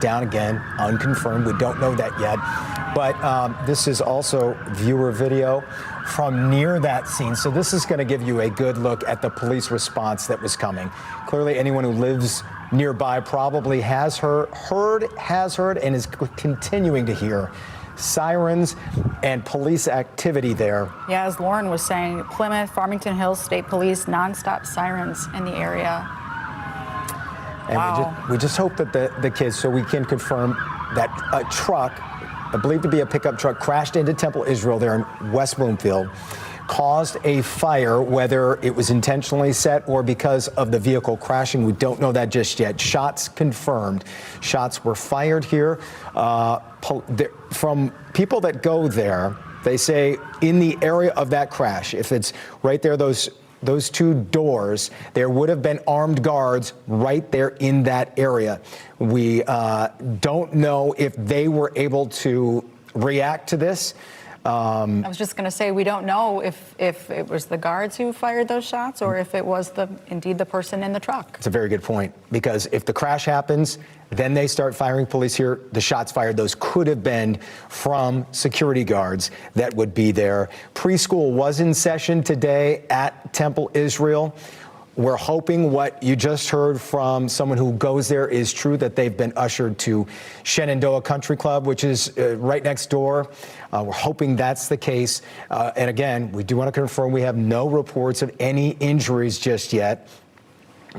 down again, unconfirmed. We don't know that yet. But this is also viewer video from near that scene. So this is going to give you a good look at the police response that was coming. Clearly, anyone who lives nearby probably has heard, and is continuing to hear sirens and police activity there. Yeah, as Lauren was saying, Plymouth, Farmington Hills State Police, nonstop sirens in the area. And wow. we just hope that the kids, so we can confirm that a truck, believed to be a pickup truck, crashed into Temple Israel there in West Bloomfield, caused a fire, whether it was intentionally set or because of the vehicle crashing. We don't know that just yet. Shots confirmed. Shots were fired here. From people that go there, they say in the area of that crash, if it's right there, those two doors, there would have been armed guards right there in that area. We don't know if they were able to react to this. I was just going to say, we don't know if it was the guards who fired those shots or if it was indeed the person in the truck. It's a very good point, because if the crash happens, then they start firing police here. The shots fired, those could have been from security guards that would be there. Preschool was in session today at Temple Israel. We're hoping what you just heard from someone who goes there is true, that they've been ushered to Shenandoah Country Club, which is right next door. We're hoping that's the case. And again, we do want to confirm we have no reports of any injuries just yet.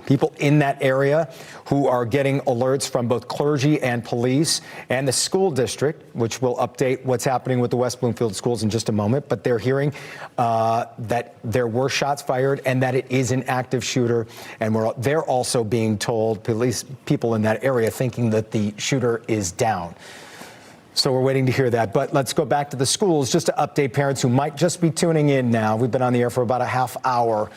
People in that area who are getting alerts from both clergy and police and the school district, which will update what's happening with the West Bloomfield schools in just a moment. But they're hearing that there were shots fired and that it is an active shooter. And they're also being told, police people in that area, thinking that the shooter is down. So we're waiting to hear that. But let's go back to the schools just to update parents who might just be tuning in now. We've been on the air for about a half hour.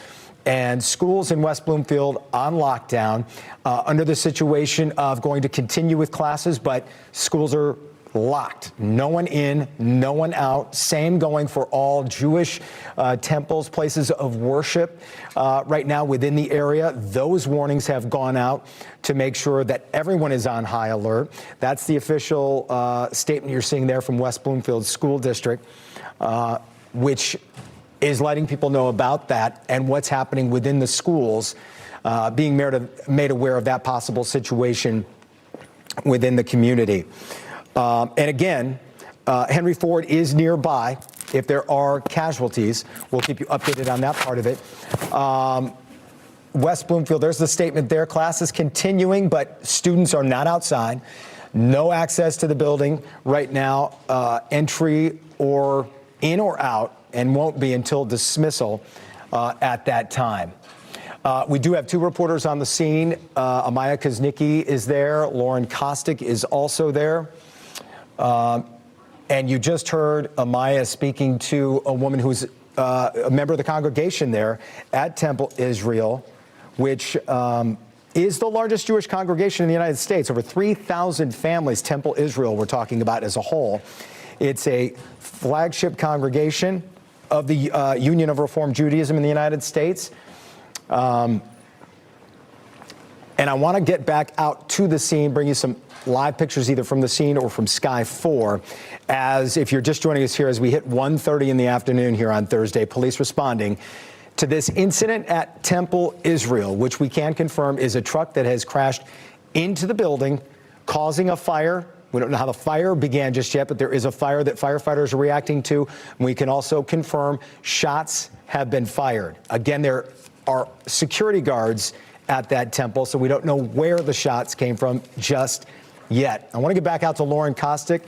And schools in West Bloomfield on lockdown under the situation of going to continue with classes, but schools are locked. No one in, no one out. Same going for all Jewish temples, places of worship right now within the area. Those warnings have gone out to make sure that everyone is on high alert. That's the official statement you're seeing there from West Bloomfield School District, which is letting people know about that and what's happening within the schools, being made aware of that possible situation within the community. And again, Henry Ford is nearby. If there are casualties, we'll keep you updated on that part of it. West Bloomfield, there's the statement there. Class is continuing, but students are not outside. No access to the building right now, entry or in or out, and won't be until dismissal at that time. We do have two reporters on the scene. Amaya Kuznicki is there. Lauren Kostick is also there. And you just heard Amaya speaking to a woman who's a member of the congregation there at Temple Israel, which is the largest Jewish congregation in the United States. Over 3,000 families, Temple Israel, we're talking about as a whole. It's a flagship congregation of the Union of Reformed Judaism in the United States. And I want to get back out to the scene, bring you some live pictures either from the scene or from Sky 4. As if you're just joining us here, as we hit 1:30 in the afternoon here on Thursday, police responding to this incident at Temple Israel, which we can confirm is a truck that has crashed into the building, causing a fire. We don't know how the fire began just yet, but there is a fire that firefighters are reacting to. We can also confirm shots have been fired. Again, there are security guards at that temple, so we don't know where the shots came from just yet. I want to get back out to Lauren Kostick,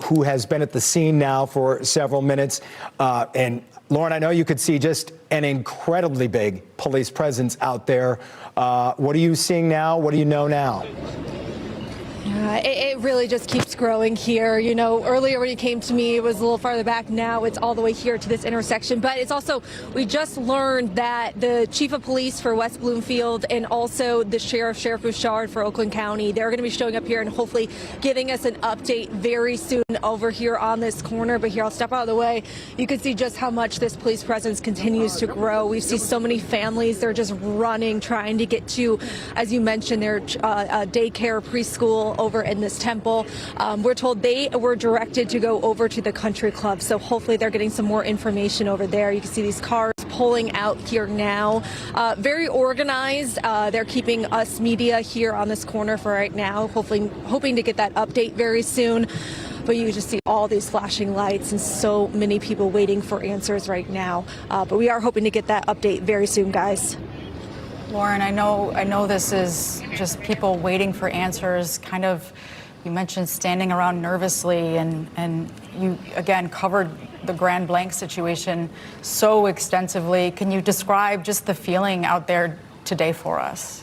who has been at the scene now for several minutes. And Lauren, I know you could see just an incredibly big police presence out there. What are you seeing now? What do you know now? It really just keeps growing here. You know, earlier when you came to me, it was a little farther back. Now it's all the way here to this intersection. But it's also, we just learned that the chief of police for West Bloomfield and also the Sheriff Bouchard for Oakland County, they're going to be showing up here and hopefully giving us an update very soon over here on this corner. But here, I'll step out of the way. You can see just how much this police presence continues to grow. We see so many families. They're just running, trying to get to, as you mentioned, their daycare, preschool over in this temple. We're told they were directed to go over to the country club, so hopefully they're getting some more information over there. You can see these cars pulling out here now. Very organized. They're keeping us media here on this corner for right now, hoping to get that update very soon. But you just see all these flashing lights and so many people waiting for answers right now. But we are hoping to get that update very soon, guys. Lauren, I know this is just people waiting for answers. Kind of, you mentioned standing around nervously, and you again covered the Grand Blanc situation so extensively. Can you describe just the feeling out there today for us?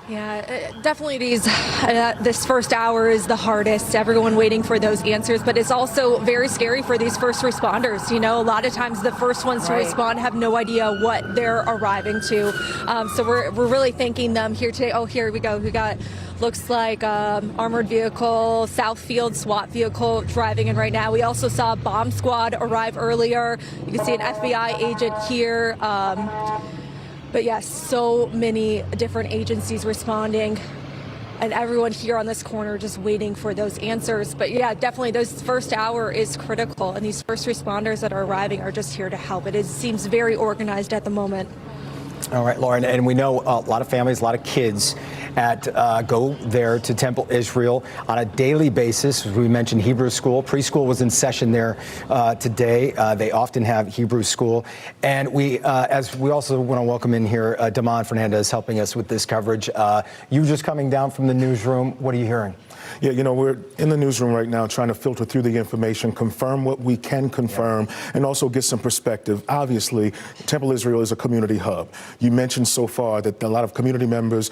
Yeah, definitely this first hour is the hardest. Everyone waiting for those answers, but it's also very scary for these first responders. You know, a lot of times the first ones to respond have no idea what they're arriving to. So we're really thanking them here today. Oh, here we go. We got, looks like armored vehicle, Southfield SWAT vehicle driving in right now. We also saw a bomb squad arrive earlier. You can see an FBI agent here. But yes, so many different agencies responding, and everyone here on this corner just waiting for those answers. But yeah, definitely those first hour is critical, and these first responders that are arriving are just here to help. It seems very organized at the moment. All right, Lauren, and we know a lot of families, a lot of kids go there to Temple Israel on a daily basis. As we mentioned, Hebrew school. Preschool was in session there today. They often have Hebrew school. And we also want to welcome in here Damon Fernandez helping us with this coverage. You just coming down from the newsroom. What are you hearing? Yeah, you know, we're in the newsroom right now trying to filter through the information, confirm what we can confirm, and also get some perspective. Obviously, Temple Israel is a community hub. You mentioned so far that a lot of community members,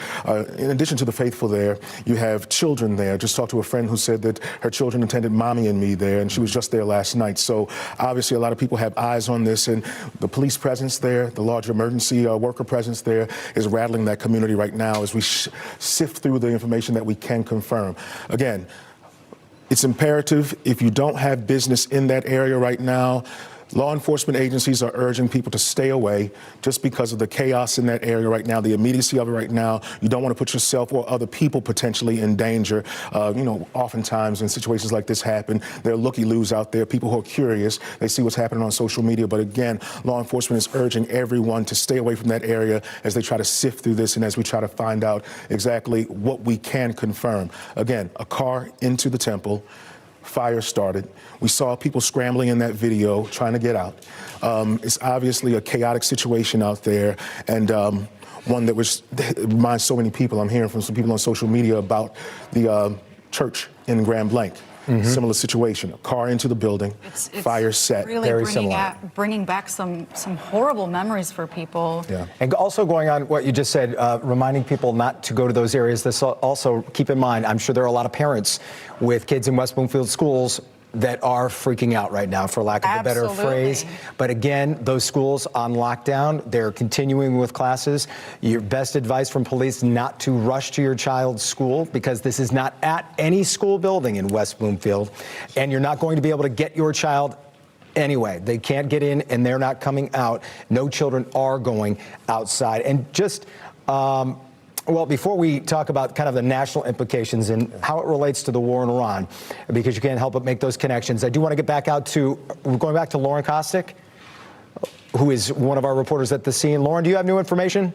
in addition to the faithful there, you have children there. Just talked to a friend who said that her children attended Mommy and Me there, and she was just there last night. So obviously a lot of people have eyes on this, and the police presence there, the large emergency worker presence there is rattling that community right now as we sift through the information that we can confirm. Again, it's imperative if you don't have business in that area right now, law enforcement agencies are urging people to stay away just because of the chaos in that area right now, the immediacy of it right now. You don't want to put yourself or other people potentially in danger. You know, oftentimes when situations like this happen, there are looky-loos out there, people who are curious. They see what's happening on social media. But again, law enforcement is urging everyone to stay away from that area as they try to sift through this and as we try to find out exactly what we can confirm. Again, a car into the temple. Fire started. We saw people scrambling in that video, trying to get out. It's obviously a chaotic situation out there, and one that reminds so many people. I'm hearing from some people on social media about the church in Grand Blanc. Similar situation. A car into the building, fire set. Really very similar. Bringing back some horrible memories for people. Yeah. And also going on what you just said, reminding people not to go to those areas. This also, keep in mind, I'm sure there are a lot of parents with kids in West Bloomfield schools that are freaking out right now, for lack of a better phrase. But again, those schools on lockdown, they're continuing with classes. Your best advice from police, not to rush to your child's school, because this is not at any school building in West Bloomfield, and you're not going to be able to get your child anyway. They can't get in and they're not coming out. No children are going outside. And just, well, before we talk about kind of the national implications and how it relates to the war in Iran, because you can't help but make those connections, I do want to get back we're going back to Lauren Kostick, who is one of our reporters at the scene. Lauren, do you have new information?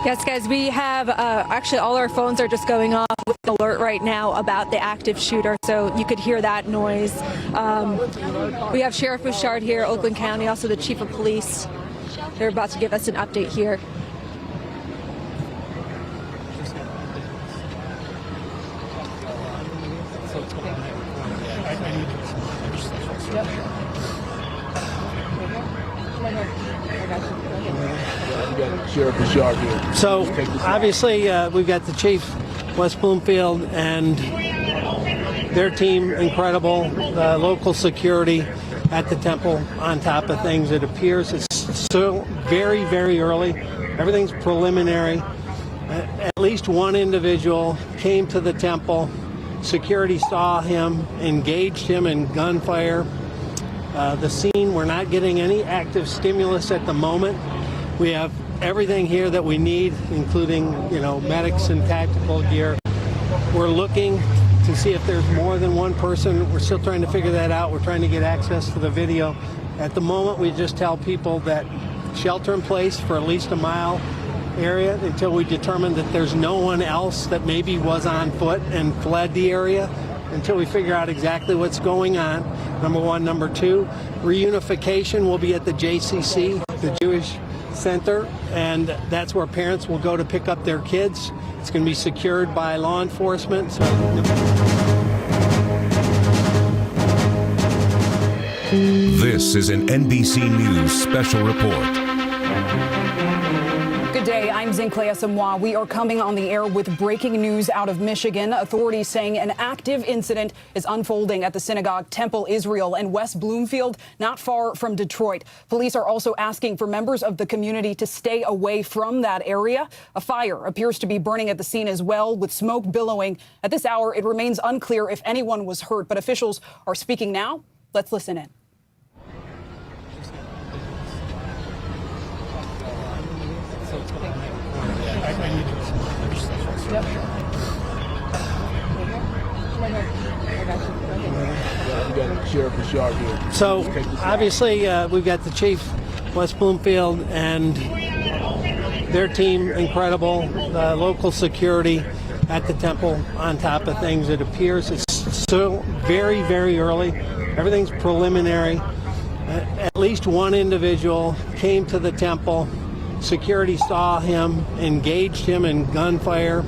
Yes, guys, we have actually all our phones are just going off with an alert right now about the active shooter, so you could hear that noise. We have Sheriff Bouchard here, Oakland County, also the Chief of Police. They're about to give us an update here. So obviously we've got the chief, West Bloomfield, and their team, incredible. The local security at the temple on top of things. It appears it's still very, very early. Everything's preliminary. At least one individual came to the temple. Security saw him, engaged him in gunfire. The scene, we're not getting any active stimulus at the moment. We have everything here that we need, including, medics and tactical gear. We're looking to see if there's more than one person. We're still trying to figure that out. We're trying to get access to the video. At the moment, we just tell people that shelter in place for at least a mile area until we determine that there's no one else that maybe was on foot and fled the area, until we figure out exactly what's going on, number one. Number two, reunification will be at the JCC, the Jewish Center, and that's where parents will go to pick up their kids. It's going to be secured by law enforcement. This is an NBC News special report. Good day, I'm Zinklea Asamoah. We are coming on the air with breaking news out of Michigan. Authorities saying an active incident is unfolding at the synagogue Temple Israel in West Bloomfield, not far from Detroit. Police are also asking for members of the community to stay away from that area. A fire appears to be burning at the scene as well, with smoke billowing. At this hour, it remains unclear if anyone was hurt, but officials are speaking now. Let's listen in. So obviously we've got the chief, West Bloomfield, and their team, incredible. Local security at the temple on top of things. It appears it's still very, very early. Everything's preliminary. At least one individual came to the temple. Security saw him, engaged him in gunfire.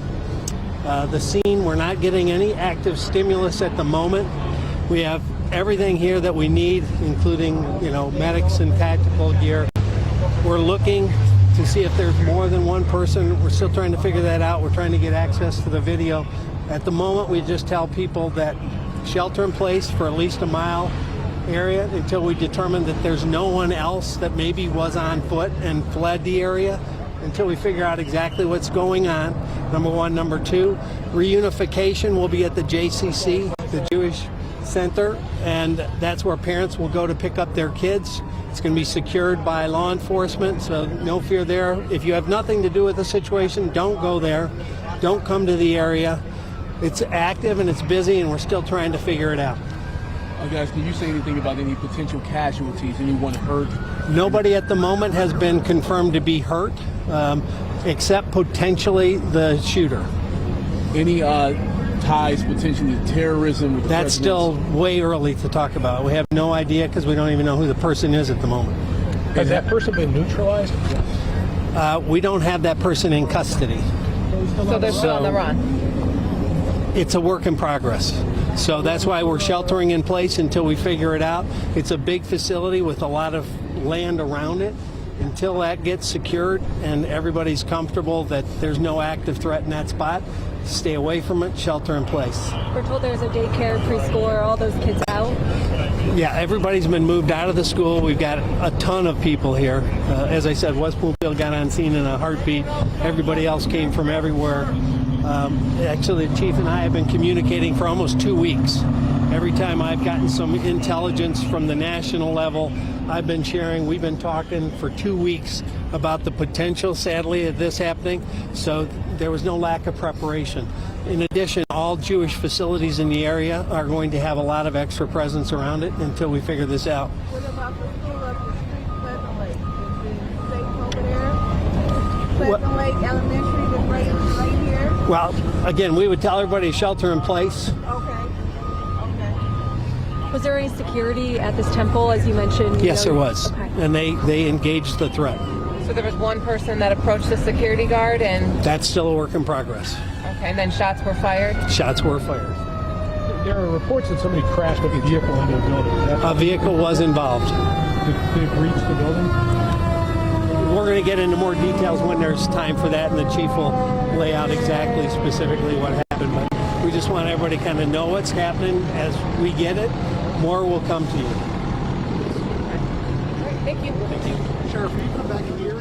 The scene, we're not getting any active stimulus at the moment. We have everything here that we need, including, medics and tactical gear. We're looking to see if there's more than one person. We're still trying to figure that out. We're trying to get access to the video. At the moment, we just tell people that shelter in place for at least a mile area until we determine that there's no one else that maybe was on foot and fled the area, until we figure out exactly what's going on, number one. Number two, reunification will be at the JCC, the Jewish Center, and that's where parents will go to pick up their kids. It's going to be secured by law enforcement, so no fear there. If you have nothing to do with the situation, don't go there. Don't come to the area. It's active and it's busy, and we're still trying to figure it out. Guys, can you say anything about any potential casualties, anyone hurt? Nobody at the moment has been confirmed to be hurt, except potentially the shooter. Any ties potentially to terrorism? With That's still way early to talk about. We have no idea because we don't even know who the person is at the moment. Has that person been neutralized? We don't have that person in custody. So they're still on the run? It's a work in progress. So that's why we're sheltering in place until we figure it out. It's a big facility with a lot of land around it. Until that gets secured and everybody's comfortable that there's no active threat in that spot, stay away from it, shelter in place. We're told there's a daycare, preschool, are all those kids out? Yeah, everybody's been moved out of the school. We've got a ton of people here. As I said, West Bloomfield got on scene in a heartbeat. Everybody else came from everywhere. Actually, the chief and I have been communicating for almost 2 weeks. Every time I've gotten some intelligence from the national level, I've been sharing. We've been talking for 2 weeks about the potential, sadly, of this happening. So there was no lack of preparation. In addition, all Jewish facilities in the area are going to have a lot of extra presence around it until we figure this out. What about the school up the street, Pleasant Lake? Is it safe over there? Pleasant Lake Elementary was right here? Well, again, we would tell everybody to shelter in place. Okay. Was there any security at this temple, as you mentioned? Yes, there was. Okay. And they engaged the threat. So there was one person that approached the security guard and... That's still a work in progress. Okay, and then shots were fired? Shots were fired. There are reports that somebody crashed with a vehicle into a building. A vehicle was involved. Did it reach the building? We're going to get into more details when there's time for that, and the chief will lay out exactly, specifically what happened. But we just want everybody to kind of know what's happening as we get it. More will come to you. Thank you. Thank you. Sheriff, will you come back in here?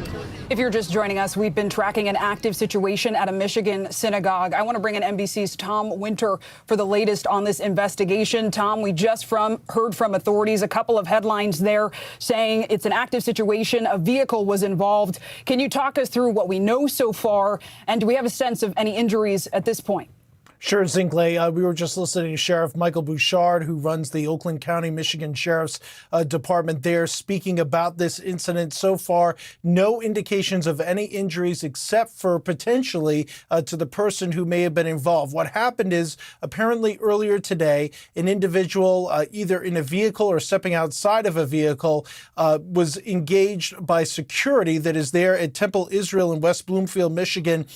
If you're just joining us, we've been tracking an active situation at a Michigan synagogue. I want to bring in NBC's Tom Winter for the latest on this investigation. Tom, we just heard from authorities, a couple of headlines there saying it's an active situation. A vehicle was involved. Can you talk us through what we know so far? And do we have a sense of any injuries at this point? Sure, Zinkley. We were just listening to Sheriff Michael Bouchard, who runs the Oakland County, Michigan Sheriff's Department there, speaking about this incident. So far, no indications of any injuries except for potentially to the person who may have been involved. What happened is apparently earlier today, an individual either in a vehicle or stepping outside of a vehicle was engaged by security that is there at Temple Israel in West Bloomfield, Michigan.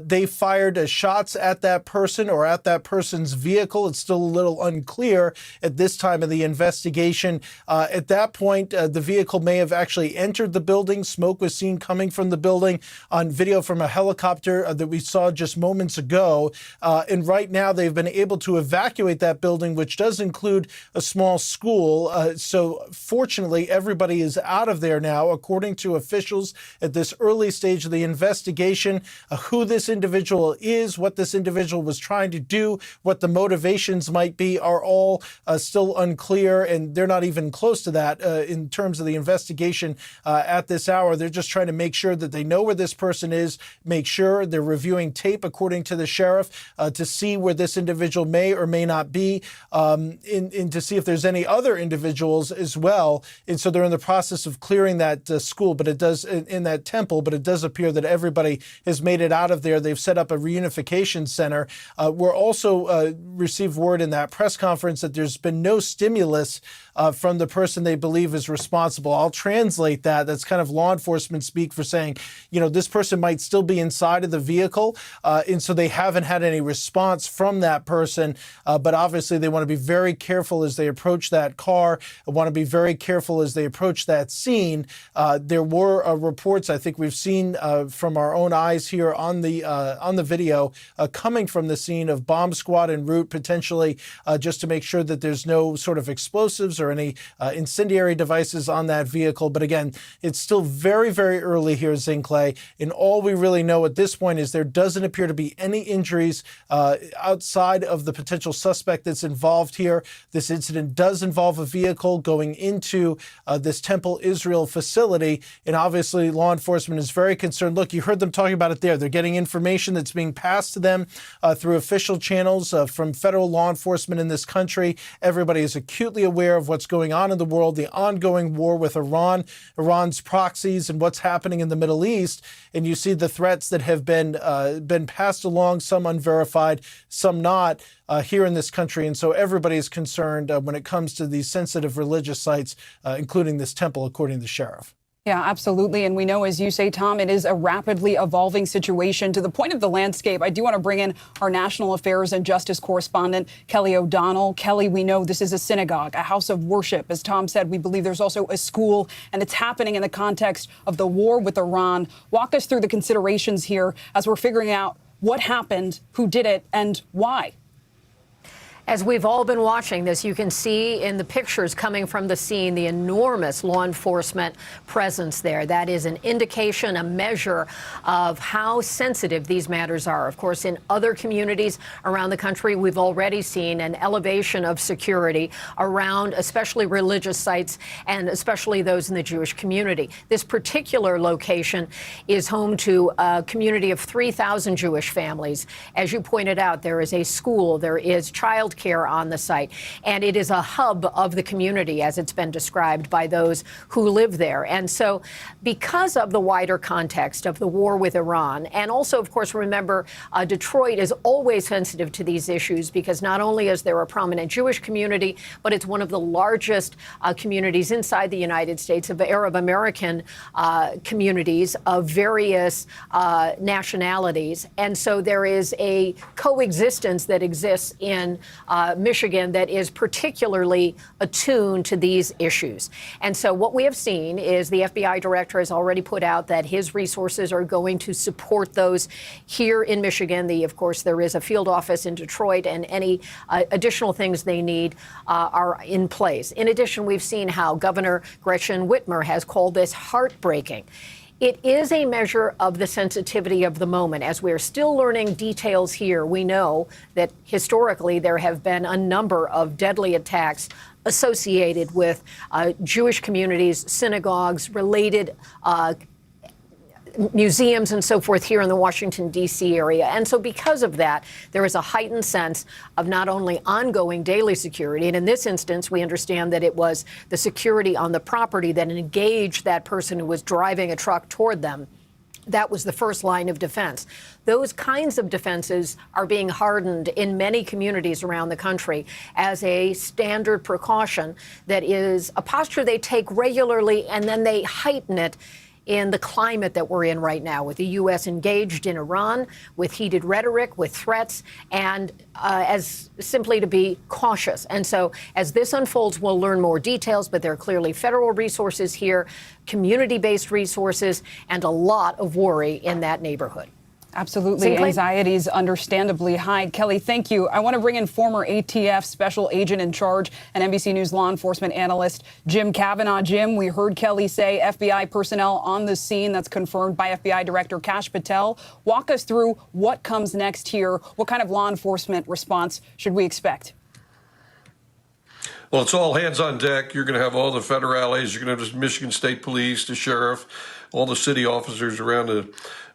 They fired shots at that person or at that person's vehicle. It's still a little unclear at this time of the investigation. At that point, the vehicle may have actually entered the building. Smoke was seen coming from the building on video from a helicopter that we saw just moments ago. And right now, they've been able to evacuate that building, which does include a small school. So fortunately, everybody is out of there now, according to officials at this early stage of the investigation. Who this individual is, what this individual was trying to do, what the motivations might be, are all still unclear, and they're not even close to that in terms of the investigation at this hour. They're just trying to make sure that they know where this person is, make sure they're reviewing tape, according to the sheriff, to see where this individual may or may not be, and to see if there's any other individuals as well. And so they're in the process of clearing that school, but it does in that temple, but it does appear that everybody has made it out of there. They've set up a reunification center. We're also received word in that press conference that there's been no stimulus from the person they believe is responsible. I'll translate that. That's kind of law enforcement speak for saying, you know, this person might still be inside of the vehicle, and so they haven't had any response from that person. But obviously, they want to be very careful as they approach that car. They want to be very careful as they approach that scene. There were reports, I think we've seen from our own eyes here on the video, coming from the scene of bomb squad en route, potentially just to make sure that there's no sort of explosives or any incendiary devices on that vehicle. But again, it's still very, very early here, Zinkley, and all we really know at this point is there doesn't appear to be any injuries outside of the potential suspect that's involved here. This incident does involve a vehicle going into this Temple Israel facility, and obviously law enforcement is very concerned. Look, you heard them talking about it there. They're getting information that's being passed to them through official channels from federal law enforcement in this country. Everybody is acutely aware of what's going on in the world, the ongoing war with Iran, Iran's proxies, and what's happening in the Middle East. And you see the threats that have been passed along, some unverified, some not, here in this country. And so everybody is concerned when it comes to these sensitive religious sites, including this temple, according to the sheriff. Yeah, absolutely. And we know, as you say, Tom, it is a rapidly evolving situation. To the point of the landscape, I do want to bring in our national affairs and justice correspondent, Kelly O'Donnell. Kelly, we know this is a synagogue, a house of worship. As Tom said, we believe there's also a school, and it's happening in the context of the war with Iran. Walk us through the considerations here as we're figuring out what happened, who did it, and why. As we've all been watching this, you can see in the pictures coming from the scene the enormous law enforcement presence there. That is an indication, a measure of how sensitive these matters are. Of course, in other communities around the country, we've already seen an elevation of security around especially religious sites and especially those in the Jewish community. This particular location is home to a community of 3,000 Jewish families. As you pointed out, there is a school, there is child care on the site, and it is a hub of the community, as it's been described by those who live there. And so because of the wider context of the war with Iran, and also, of course, remember, Detroit is always sensitive to these issues because not only is there a prominent Jewish community, but it's one of the largest communities inside the United States of Arab American communities of various nationalities. And so there is a coexistence that exists in Michigan that is particularly attuned to these issues. And so what we have seen is the FBI director has already put out that his resources are going to support those here in Michigan. Of course, there is a field office in Detroit, and any additional things they need are in place. In addition, we've seen how Governor Gretchen Whitmer has called this heartbreaking. It is a measure of the sensitivity of the moment. As we're still learning details here, we know that historically there have been a number of deadly attacks associated with Jewish communities, synagogues, related museums and so forth here in the Washington, D.C. area. And so because of that, there is a heightened sense of not only ongoing daily security, and in this instance, we understand that it was the security on the property that engaged that person who was driving a truck toward them. That was the first line of defense. Those kinds of defenses are being hardened in many communities around the country as a standard precaution that is a posture they take regularly, and then they heighten it in the climate that we're in right now, with the U.S. engaged in Iran, with heated rhetoric, with threats, and as simply to be cautious. And so as this unfolds, we'll learn more details, but there are clearly federal resources here, community-based resources, and a lot of worry in that neighborhood. Absolutely. Anxiety is understandably high. Kelly, thank you. I want to bring in former ATF special agent in charge and NBC News law enforcement analyst Jim Kavanaugh. Jim, we heard Kelly say FBI personnel on the scene. That's confirmed by FBI Director Kash Patel. Walk us through what comes next here. What kind of law enforcement response should we expect? Well, it's all hands on deck. You're going to have all the federales. You're going to have the Michigan State Police, the sheriff, all the city officers around the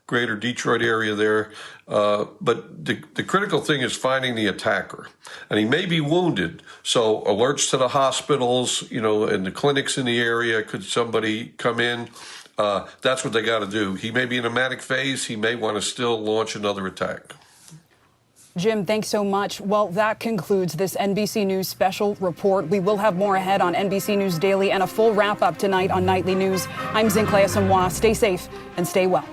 greater Detroit area there. But the critical thing is finding the attacker. And he may be wounded. So alerts to the hospitals, and the clinics in the area. Could somebody come in? That's what they got to do. He may be in a manic phase. He may want to still launch another attack. Jim, thanks so much. Well, that concludes this NBC News special report. We will have more ahead on NBC News Daily and a full wrap-up tonight on Nightly News. I'm Zinklea Samwa. Stay safe and stay well.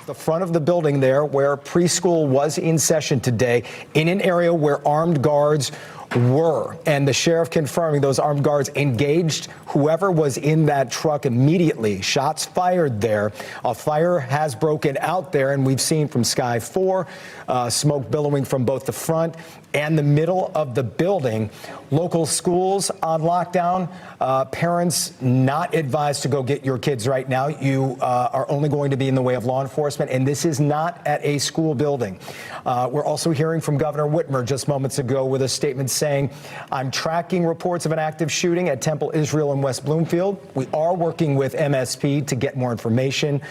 The front of the building there where preschool was in session today, in an area where armed guards were, and the sheriff confirming those armed guards engaged whoever was in that truck immediately. Shots fired there. A fire has broken out there, and we've seen from Sky 4 smoke billowing from both the front and the middle of the building. Local schools on lockdown. Parents not advised to go get your kids right now. You are only going to be in the way of law enforcement, and this is not at a school building. We're also hearing from Governor Whitmer just moments ago with a statement saying, I'm tracking reports of an active shooting at Temple Israel in West Bloomfield. We are working with MSP to get more information.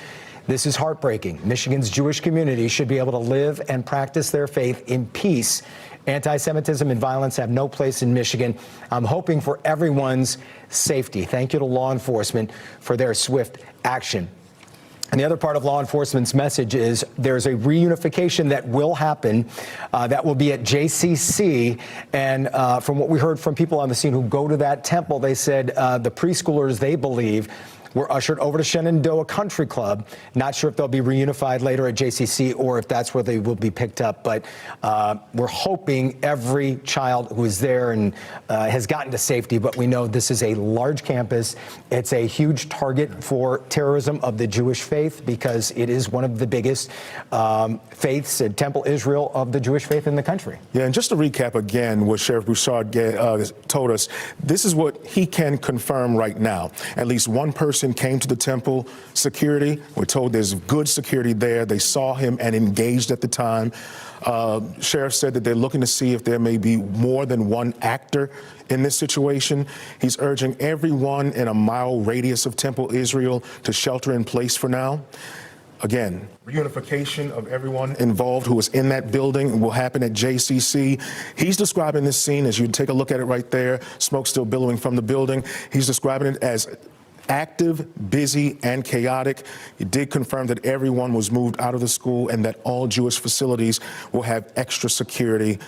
This is heartbreaking. Michigan's Jewish community should be able to live and practice their faith in peace. Anti-Semitism and violence have no place in Michigan. I'm hoping for everyone's safety. Thank you to law enforcement for their swift action. And the other part of law enforcement's message is there's a reunification that will happen that will be at JCC. And from what we heard from people on the scene who go to that temple, they said the preschoolers, they believe, were ushered over to Shenandoah Country Club. Not sure if they'll be reunified later at JCC or if that's where they will be picked up. But we're hoping every child who is there and has gotten to safety. But we know this is a large campus. It's a huge target for terrorism of the Jewish faith because it is one of the biggest faiths, Temple Israel, of the Jewish faith in the country. Yeah, and just to recap again what Sheriff Bouchard told us, this is what he can confirm right now. At least one person came to the temple security. We're told there's good security there. They saw him and engaged at the time. Sheriff said that they're looking to see if there may be more than one actor in this situation. He's urging everyone in a mile radius of Temple Israel to shelter in place for now. Again, reunification of everyone involved who was in that building will happen at JCC. He's describing this scene, as you take a look at it right there, smoke still billowing from the building. He's describing it as active, busy, and chaotic. He did confirm that everyone was moved out of the school and that all Jewish facilities will have extra security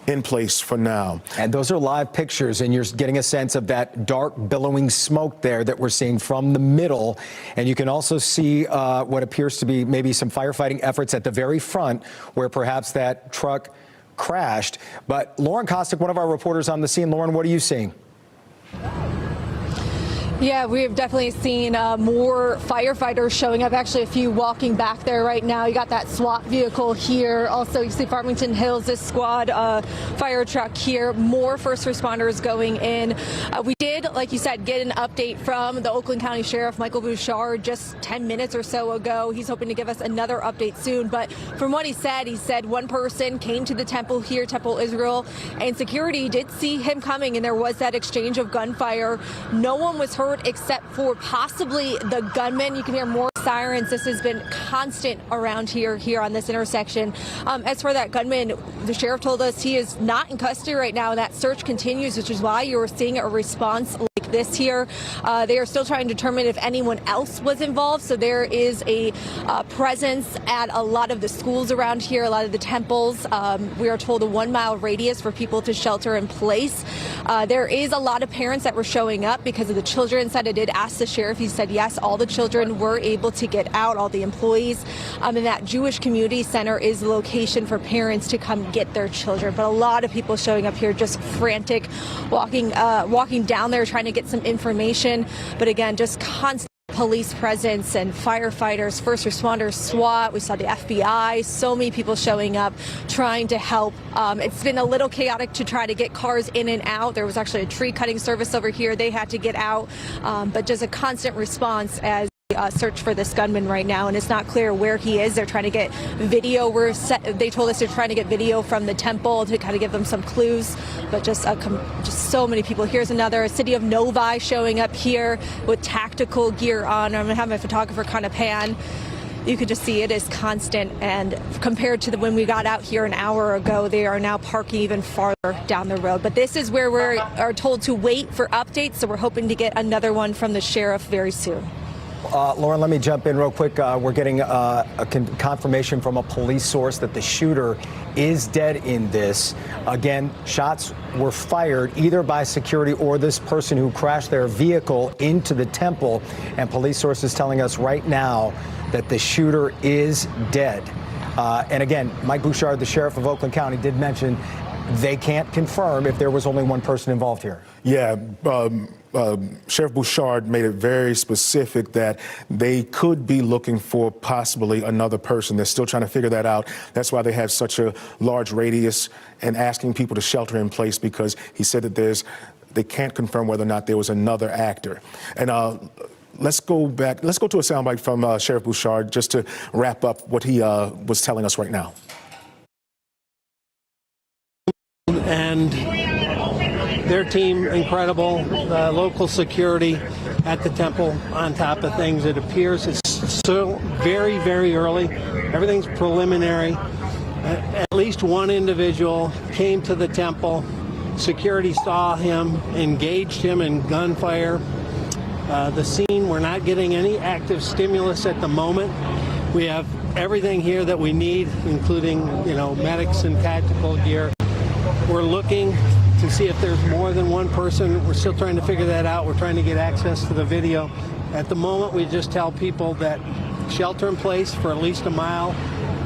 in place for now. And those are live pictures, and you're getting a sense of that dark billowing smoke there that we're seeing from the middle. And you can also see what appears to be maybe some firefighting efforts at the very front where perhaps that truck crashed. But Lauren Kostick, one of our reporters on the scene. Lauren, what are you seeing? Yeah, we have definitely seen more firefighters showing up. Actually, a few walking back there right now. You got that SWAT vehicle here. Also, you see Farmington Hills, this squad fire truck here. More first responders going in. We did, like you said, get an update from the Oakland County Sheriff, Michael Bouchard, just 10 minutes or so ago. He's hoping to give us another update soon. But from what he said one person came to the temple here, Temple Israel, and security did see him coming, and there was that exchange of gunfire. No one was hurt except for possibly the gunman. You can hear more sirens. This has been constant around here on this intersection. As for that gunman, the sheriff told us he is not in custody right now, and that search continues, which is why you are seeing a response like this here. They are still trying to determine if anyone else was involved. So there is a presence at a lot of the schools around here, a lot of the temples. We are told a 1 mile radius for people to shelter in place. There is a lot of parents that were showing up because of the children inside. I did ask the sheriff. He said yes, all the children were able to get out, all the employees. And that Jewish community center is the location for parents to come get their children. But a lot of people showing up here just frantic, walking down there trying to get some information. But again, just constant police presence and firefighters, first responders, SWAT. We saw the FBI, so many people showing up trying to help. It's been a little chaotic to try to get cars in and out. There was actually a tree cutting service over here. They had to get out, but just a constant response as search for this gunman right now, and it's not clear where he is. They're trying to get video. They told us they're trying to get video from the temple to kind of give them some clues, but just so many people. Here's another city of Novi showing up here with tactical gear on. I'm gonna have my photographer kind of pan. You could just see it is constant, and compared to when we got out here an hour ago, they are now parking even farther down the road. But this is where we are told to wait for updates, so we're hoping to get another one from the sheriff very soon. Lauren, let me jump in real quick. We're getting a confirmation from a police source that the shooter is dead in this. Again, shots were fired either by security or this person who crashed their vehicle into the temple. And police sources telling us right now that the shooter is dead. And again, Mike Bouchard, the sheriff of Oakland County, did mention they can't confirm if there was only one person involved here. Yeah, Sheriff Bouchard made it very specific that they could be looking for possibly another person. They're still trying to figure that out. That's why they have such a large radius and asking people to shelter in place, because he said that they can't confirm whether or not there was another actor. And let's go back. Let's go to a soundbite from Sheriff Bouchard just to wrap up what he was telling us right now. And their team, incredible. Local security at the temple on top of things. It appears it's still very, very early. Everything's preliminary. At least one individual came to the temple. Security saw him, engaged him in gunfire. The scene, we're not getting any active stimulus at the moment. We have everything here that we need, including, medics and tactical gear. We're looking to see if there's more than one person. We're still trying to figure that out. We're trying to get access to the video. At the moment, we just tell people that shelter in place for at least a mile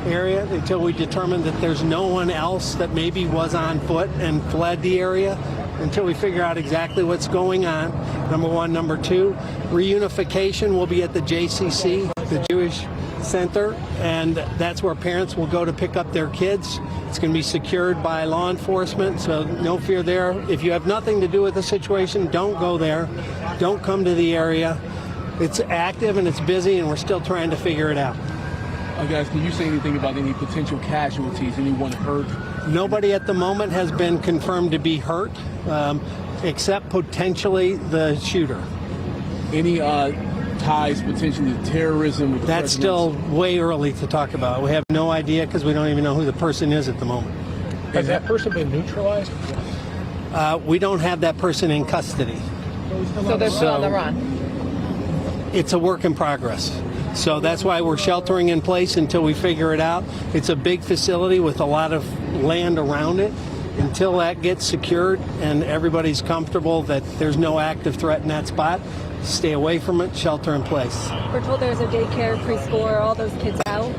area until we determine that there's no one else that maybe was on foot and fled the area, until we figure out exactly what's going on, number one. Number two, reunification will be at the JCC, the Jewish Center, and that's where parents will go to pick up their kids. It's going to be secured by law enforcement, so no fear there. If you have nothing to do with the situation, don't go there. Don't come to the area. It's active and it's busy, and we're still trying to figure it out. Guys, can you say anything about any potential casualties, anyone hurt? Nobody at the moment has been confirmed to be hurt, except potentially the shooter. Any ties potentially to terrorism? With That's still way early to talk about. We have no idea because we don't even know who the person is at the moment. Has that person been neutralized? We don't have that person in custody. So they're still on the run? It's a work in progress. So that's why we're sheltering in place until we figure it out. It's a big facility with a lot of land around it. Until that gets secured and everybody's comfortable that there's no active threat in that spot, stay away from it, shelter in place. We're told there's a daycare, preschool, are all those kids out?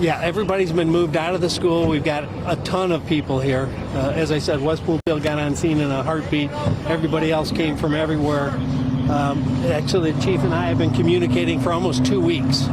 Yeah, everybody's been moved out of the school. We've got a ton of people here. As I said, West Bloomfield got on scene in a heartbeat. Everybody else came from everywhere. Actually, the chief and I have been communicating for almost 2 weeks.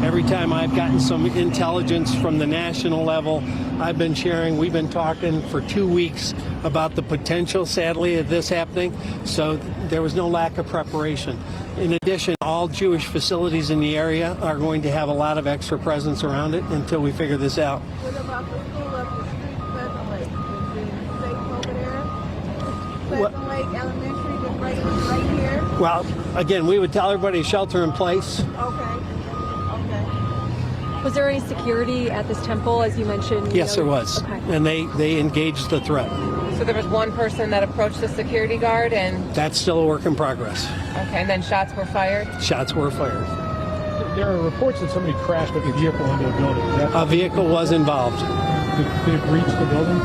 Every time I've gotten some intelligence from the national level, I've been sharing. We've been talking for 2 weeks about the potential, sadly, of this happening. So there was no lack of preparation. In addition, all Jewish facilities in the area are going to have a lot of extra presence around it until we figure this out. What about the school up the street, Pleasant Lake? Is it safe over there? Pleasant Lake Elementary was right here? Well, again, we would tell everybody to shelter in place. Okay. Was there any security at this temple, as you mentioned? Yes, there was. Okay. And they engaged the threat. So there was one person that approached the security guard and... That's still a work in progress. Okay, and then shots were fired? Shots were fired. There are reports that somebody crashed with a vehicle into a building. A vehicle was involved. Did it breach the building?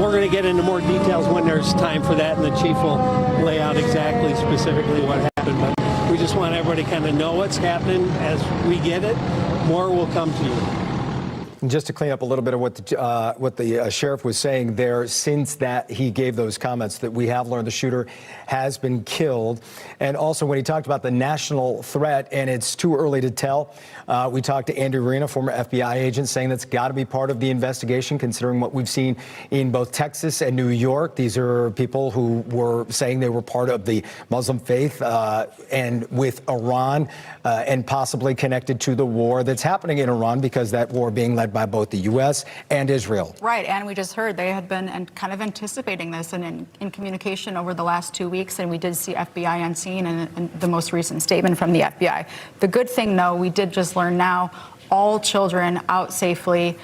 We're going to get into more details when there's time for that, and the chief will lay out exactly, specifically what happened. But we just want everybody to kind of know what's happening as we get it. More will come to you. And just to clean up a little bit of what the sheriff was saying there, since that he gave those comments, that we have learned the shooter has been killed. And also when he talked about the national threat, and it's too early to tell, we talked to Andy Arena, former FBI agent, saying that's got to be part of the investigation, considering what we've seen in both Texas and New York. These are people who were saying they were part of the Muslim faith and with Iran and possibly connected to the war that's happening in Iran, because that war being led by both the U.S. and Israel. Right, and we just heard they had been kind of anticipating this and in communication over the last 2 weeks, and we did see FBI on scene and the most recent statement from the FBI. The good thing, though, we did just learn now, all children out safely.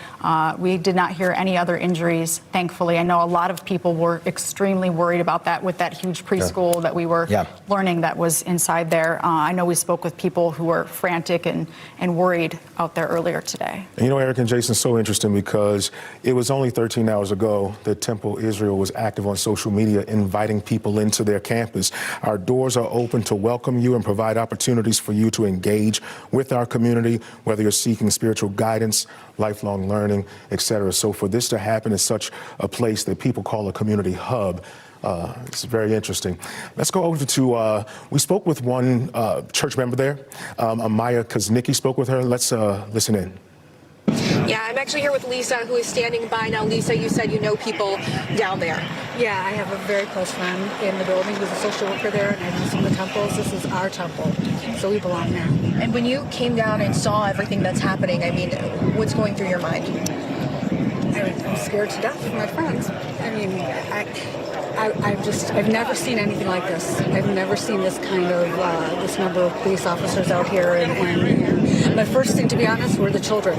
We did not hear any other injuries, thankfully. I know a lot of people were extremely worried about that with that huge preschool that we were learning that was inside there. I know we spoke with people who were frantic and worried out there earlier today. And you know, Eric and Jason, so interesting, because it was only 13 hours ago that Temple Israel was active on social media, inviting people into their campus. Our doors are open to welcome you and provide opportunities for you to engage with our community, whether you're seeking spiritual guidance, lifelong learning, etc. So for this to happen in such a place that people call a community hub, it's very interesting. Let's go over to, we spoke with one church member there, Amaya Kaznicki spoke with her. Let's listen in. Yeah, I'm actually here with Lisa, who is standing by now. Lisa, you said you know people down there. Yeah, I have a very close friend in the building who's a social worker there, and I know some of the temples. This is our temple, so we belong there. And when you came down and saw everything that's happening, I mean, what's going through your mind? I'm scared to death for my friends. I mean, I've never seen anything like this. I've never seen this kind of, this number of police officers out here. And my first thing, to be honest, were the children.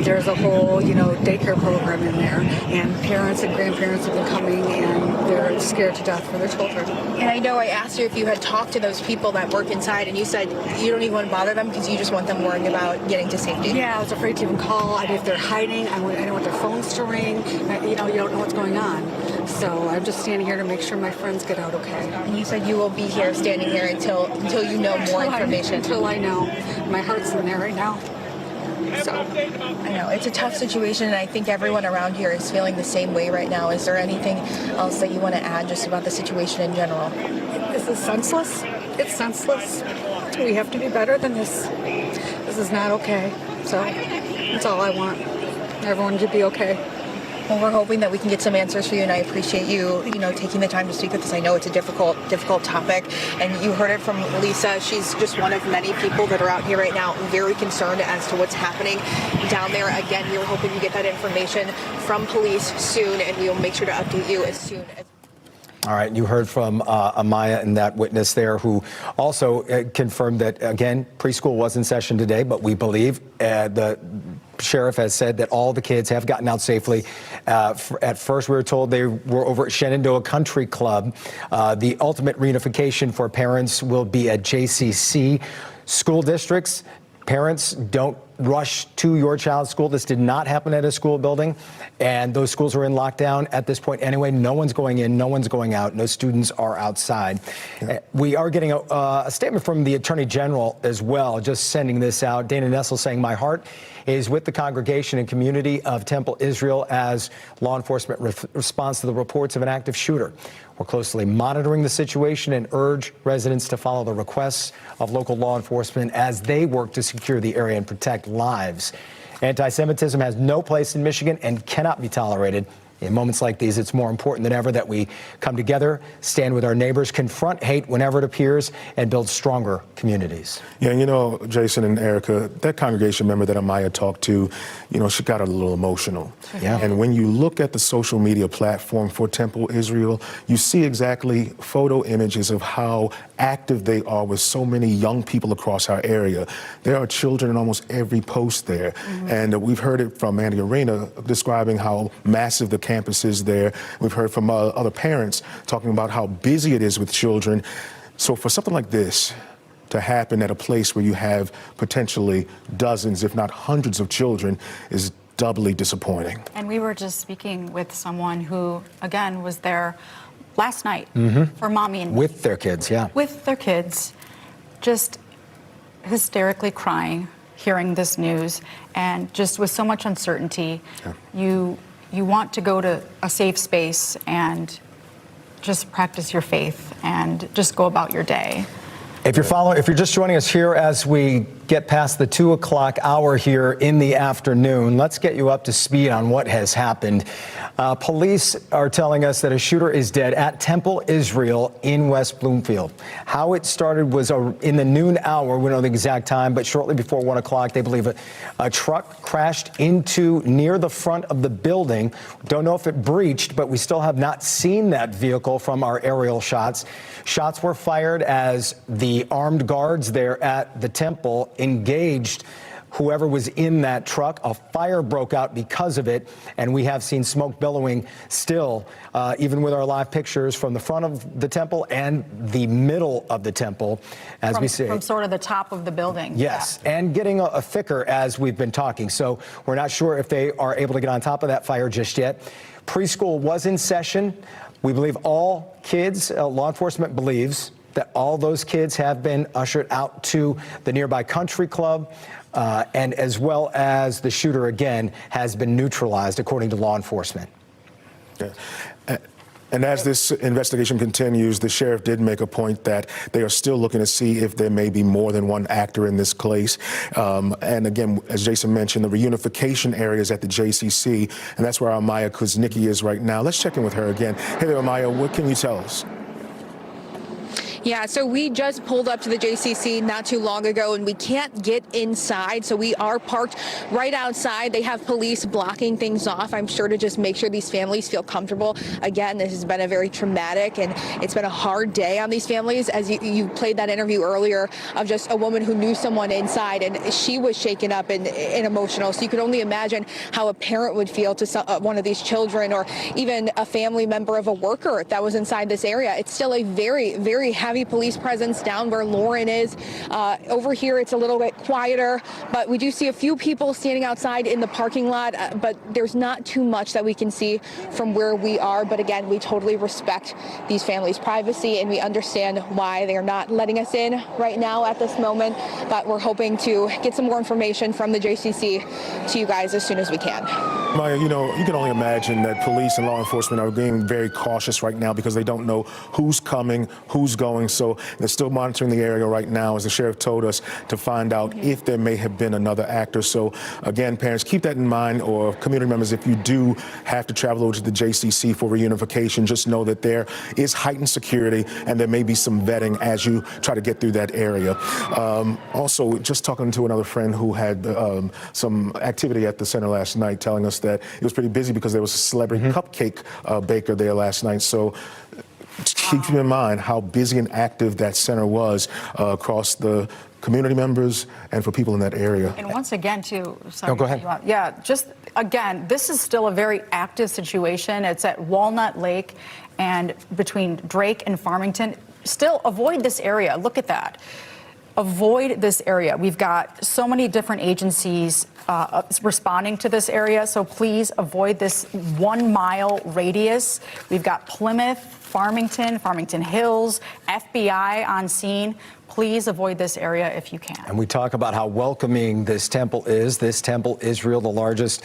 There's a whole, daycare program in there, and parents and grandparents have been coming, and they're scared to death for their children. And I know I asked you if you had talked to those people that work inside, and you said you don't even want to bother them because you just want them worrying about getting to safety. Yeah, I was afraid to even call. I mean, if they're hiding, I don't want their phones to ring. You don't know what's going on. So I'm just standing here to make sure my friends get out okay. And you said you will be here, standing here until you know more information. Until I know. My heart's in there right now. So I know it's a tough situation, and I think everyone around here is feeling the same way right now. Is there anything else that you want to add just about the situation in general? This is senseless. It's senseless. We have to be better than this. This is not okay. So that's all I want. Everyone to be okay. Well, we're hoping that we can get some answers for you, and I appreciate you, taking the time to speak with us. I know it's a difficult topic, and you heard it from Lisa. She's just one of many people that are out here right now, very concerned as to what's happening down there. Again, we were hoping to get that information from police soon, and we will make sure to update you as soon as. All right, you heard from Amaya and that witness there, who also confirmed that, again, preschool was in session today, but we believe the sheriff has said that all the kids have gotten out safely. At first, we were told they were over at Shenandoah Country Club. The ultimate reunification for parents will be at JCC. School districts, parents, don't rush to your child's school. This did not happen at a school building, and those schools are in lockdown at this point anyway. No one's going in, no one's going out, no students are outside. We are getting a statement from the Attorney General as well, just sending this out. Dana Nessel saying, "My heart is with the congregation and community of Temple Israel as law enforcement responds to the reports of an active shooter. We're closely monitoring the situation and urge residents to follow the requests of local law enforcement as they work to secure the area and protect lives. Anti-Semitism has no place in Michigan and cannot be tolerated. In moments like these, it's more important than ever that we come together, stand with our neighbors, confront hate whenever it appears, and build stronger communities. Yeah, you know, Jason and Erica, that congregation member that Amaya talked to, you know, she got a little emotional. Yeah. And when you look at the social media platform for Temple Israel, you see exactly photo images of how active they are with so many young people across our area. There are children in almost every post there. Mm-hmm. And we've heard it from Andy Arena describing how massive the campus is there. We've heard from other parents talking about how busy it is with children. So for something like this to happen at a place where you have potentially dozens, if not hundreds of children is doubly disappointing. And we were just speaking with someone who, again, was there last night for mommy and with their kids, yeah. With their kids, just hysterically crying, hearing this news, and just with so much uncertainty, you want to go to a safe space and just practice your faith and just go about your day. If you're just joining us here as we get past the 2 o'clock hour here in the afternoon, let's get you up to speed on what has happened. Police are telling us that a shooter is dead at Temple Israel in West Bloomfield. How it started was in the noon hour. We don't know the exact time, but shortly before 1 o'clock, they believe a truck crashed into near the front of the building. Don't know if it breached, but we still have not seen that vehicle from our aerial shots. Shots were fired as the armed guards there at the temple engaged whoever was in that truck. A fire broke out because of it, and we have seen smoke billowing still, even with our live pictures from the front of the temple and the middle of the temple, as we see. From sort of the top of the building. Yes, and getting a thicker as we've been talking. So we're not sure if they are able to get on top of that fire just yet. Preschool was in session. We believe all kids, law enforcement believes that all those kids have been ushered out to the nearby country club, and as well as the shooter, again, has been neutralized, according to law enforcement. Yeah. And as this investigation continues, the sheriff did make a point that they are still looking to see if there may be more than one actor in this case. And again, as Jason mentioned, the reunification area is at the JCC, and that's where Amaya Kuznicki is right now. Let's check in with her again. Hey there, Amaya, what can you tell us? Yeah, so we just pulled up to the JCC not too long ago, and we can't get inside, so we are parked right outside. They have police blocking things off, I'm sure, to just make sure these families feel comfortable. Again, this has been a very traumatic, and it's been a hard day on these families. As you played that interview earlier of just a woman who knew someone inside, and she was shaken up and emotional, so you could only imagine how a parent would feel to one of these children, or even a family member of a worker that was inside this area. It's still a very, very heavy police presence down where Lauren is. Over here, it's a little bit quieter, but we do see a few people standing outside in the parking lot, but there's not too much that we can see from where we are. But again, we totally respect these families' privacy, and we understand why they're not letting us in right now at this moment, but we're hoping to get some more information from the JCC to you guys as soon as we can. Maya, you know, you can only imagine that police and law enforcement are being very cautious right now because they don't know who's coming, who's going. So they're still monitoring the area right now, as the sheriff told us, to find out if there may have been another actor. So again, parents, keep that in mind, or community members, if you do have to travel over to the JCC for reunification, just know that there is heightened security and there may be some vetting as you try to get through that area. Also, just talking to another friend who had some activity at the center last night, telling us that it was pretty busy because there was a celebrity cupcake baker there last night. So keep in mind how busy and active that center was across the community members and for people in that area. And once again, too, sorry. No, go ahead. Yeah, just again, this is still a very active situation. It's at Walnut Lake and between Drake and Farmington. Still avoid this area. Look at that. Avoid this area. We've got so many different agencies responding to this area, so please avoid this 1 mile radius. We've got Plymouth, Farmington, Farmington Hills, FBI on scene. please avoid this area if you can. And we talk about how welcoming this temple is. This temple, Israel, the largest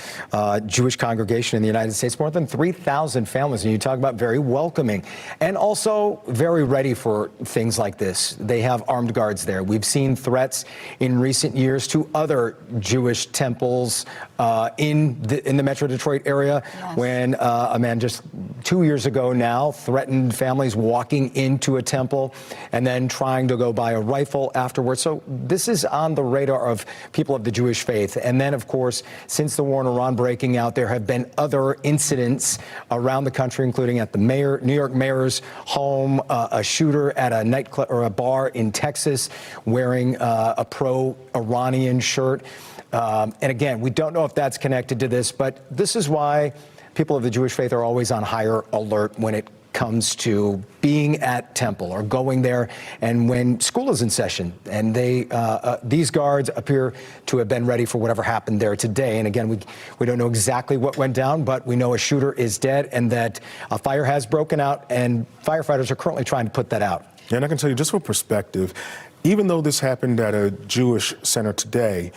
Jewish congregation in the United States, more than 3,000 families. And you talk about very welcoming and also very ready for things like this. They have armed guards there. We've seen threats in recent years to other Jewish temples in the Metro Detroit area. Yes. When a man just 2 years ago now threatened families walking into a temple and then trying to go buy a rifle afterwards. So this is on the radar of people of the Jewish faith. And then, of course, since the war in Iran breaking out, there have been other incidents around the country, including at the New York mayor's home, a shooter at a nightclub or a bar in Texas wearing a pro-Iranian shirt. And again, we don't know if that's connected to this, but this is why people of the Jewish faith are always on higher alert when it comes to being at temple or going there, and when school is in session. And these guards appear to have been ready for whatever happened there today. And again, we don't know exactly what went down, but we know a shooter is dead and that a fire has broken out, and firefighters are currently trying to put that out. Yeah, and I can tell you, just for perspective, even though this happened at a Jewish center today,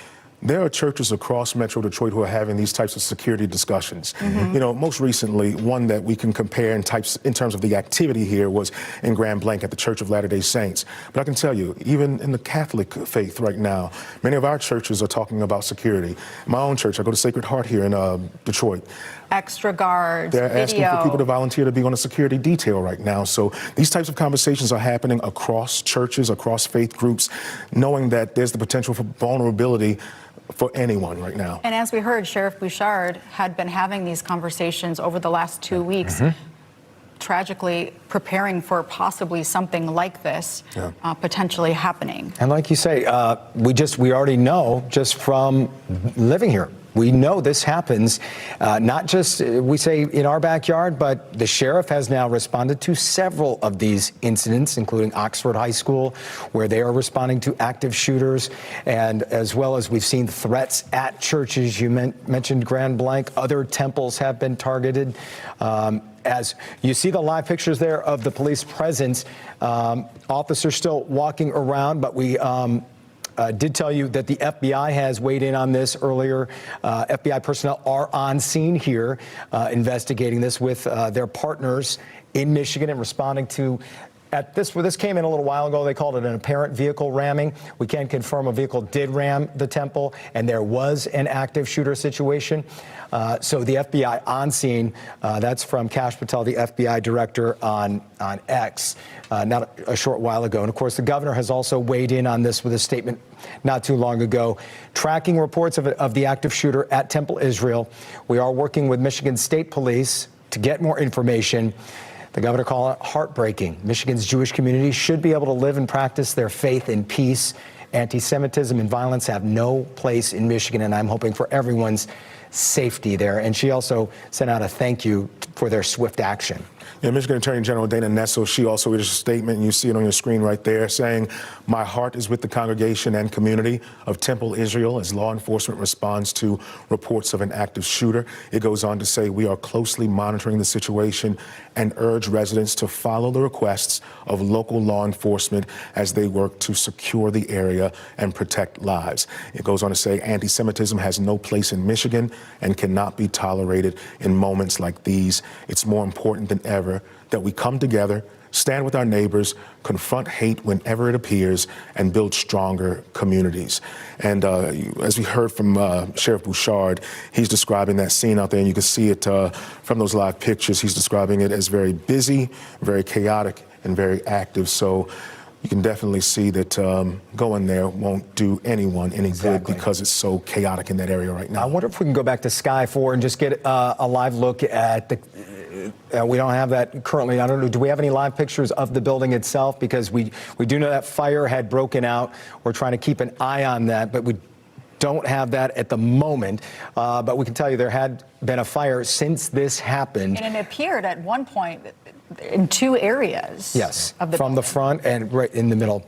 there are churches across Metro Detroit who are having these types of security discussions. Mm-hmm. You know, most recently, one that we can compare in terms of the activity here was in Grand Blanc at the Church of Latter-day Saints. But I can tell you, even in the Catholic faith right now, many of our churches are talking about security. My own church, I go to Sacred Heart here in Detroit. Extra guards, They're video. asking for people to volunteer to be on a security detail right now. So these types of conversations are happening across churches, across faith groups, knowing that there's the potential for vulnerability for anyone right now. And as we heard, Sheriff Bouchard had been having these conversations over the last 2 weeks, tragically preparing for possibly something like this potentially happening. And like you say, we already know just from living here. We know this happens, not just, we say, in our backyard, but the sheriff has now responded to several of these incidents, including Oxford High School, where they are responding to active shooters, and as well as we've seen threats at churches. You mentioned Grand Blanc. Other temples have been targeted. As you see the live pictures there of the police presence, officers still walking around, but we did tell you that the FBI has weighed in on this earlier. FBI personnel are on scene here investigating this with their partners in Michigan and responding to this came in a little while ago. They called it an apparent vehicle ramming. We can confirm a vehicle did ram the temple, and there was an active shooter situation. So the FBI on scene, that's from Kash Patel, the FBI director on X, not a short while ago. And of course, the governor has also weighed in on this with a statement not too long ago, tracking reports of the active shooter at Temple Israel. We are working with Michigan State Police to get more information. The governor called it heartbreaking. Michigan's Jewish community should be able to live and practice their faith in peace. Anti-Semitism and violence have no place in Michigan, and I'm hoping for everyone's safety there. And she also sent out a thank you for their swift action. Yeah, Michigan Attorney General Dana Nessel, she also issued a statement, and you see it on your screen right there, saying, "My heart is with the congregation and community of Temple Israel as law enforcement responds to reports of an active shooter." It goes on to say, "We are closely monitoring the situation and urge residents to follow the requests of local law enforcement as they work to secure the area and protect lives." It goes on to say, "Anti-Semitism has no place in Michigan and cannot be tolerated in moments like these. It's more important than ever that we come together, stand with our neighbors, confront hate whenever it appears, and build stronger communities." And as we heard from Sheriff Bouchard, he's describing that scene out there, and you can see it from those live pictures. He's describing it as very busy, very chaotic, and very active. So you can definitely see that going there won't do anyone any good because it's so chaotic in that area right now. I wonder if we can go back to Sky 4 and just get a live look at the... we don't have that currently. I don't know. Do we have any live pictures of the building itself? Because we do know that fire had broken out. We're trying to keep an eye on that, but we don't have that at the moment. But we can tell you there had been a fire since this happened. And it appeared at one point in two areas. Yes, of the from building. the front and right in the middle.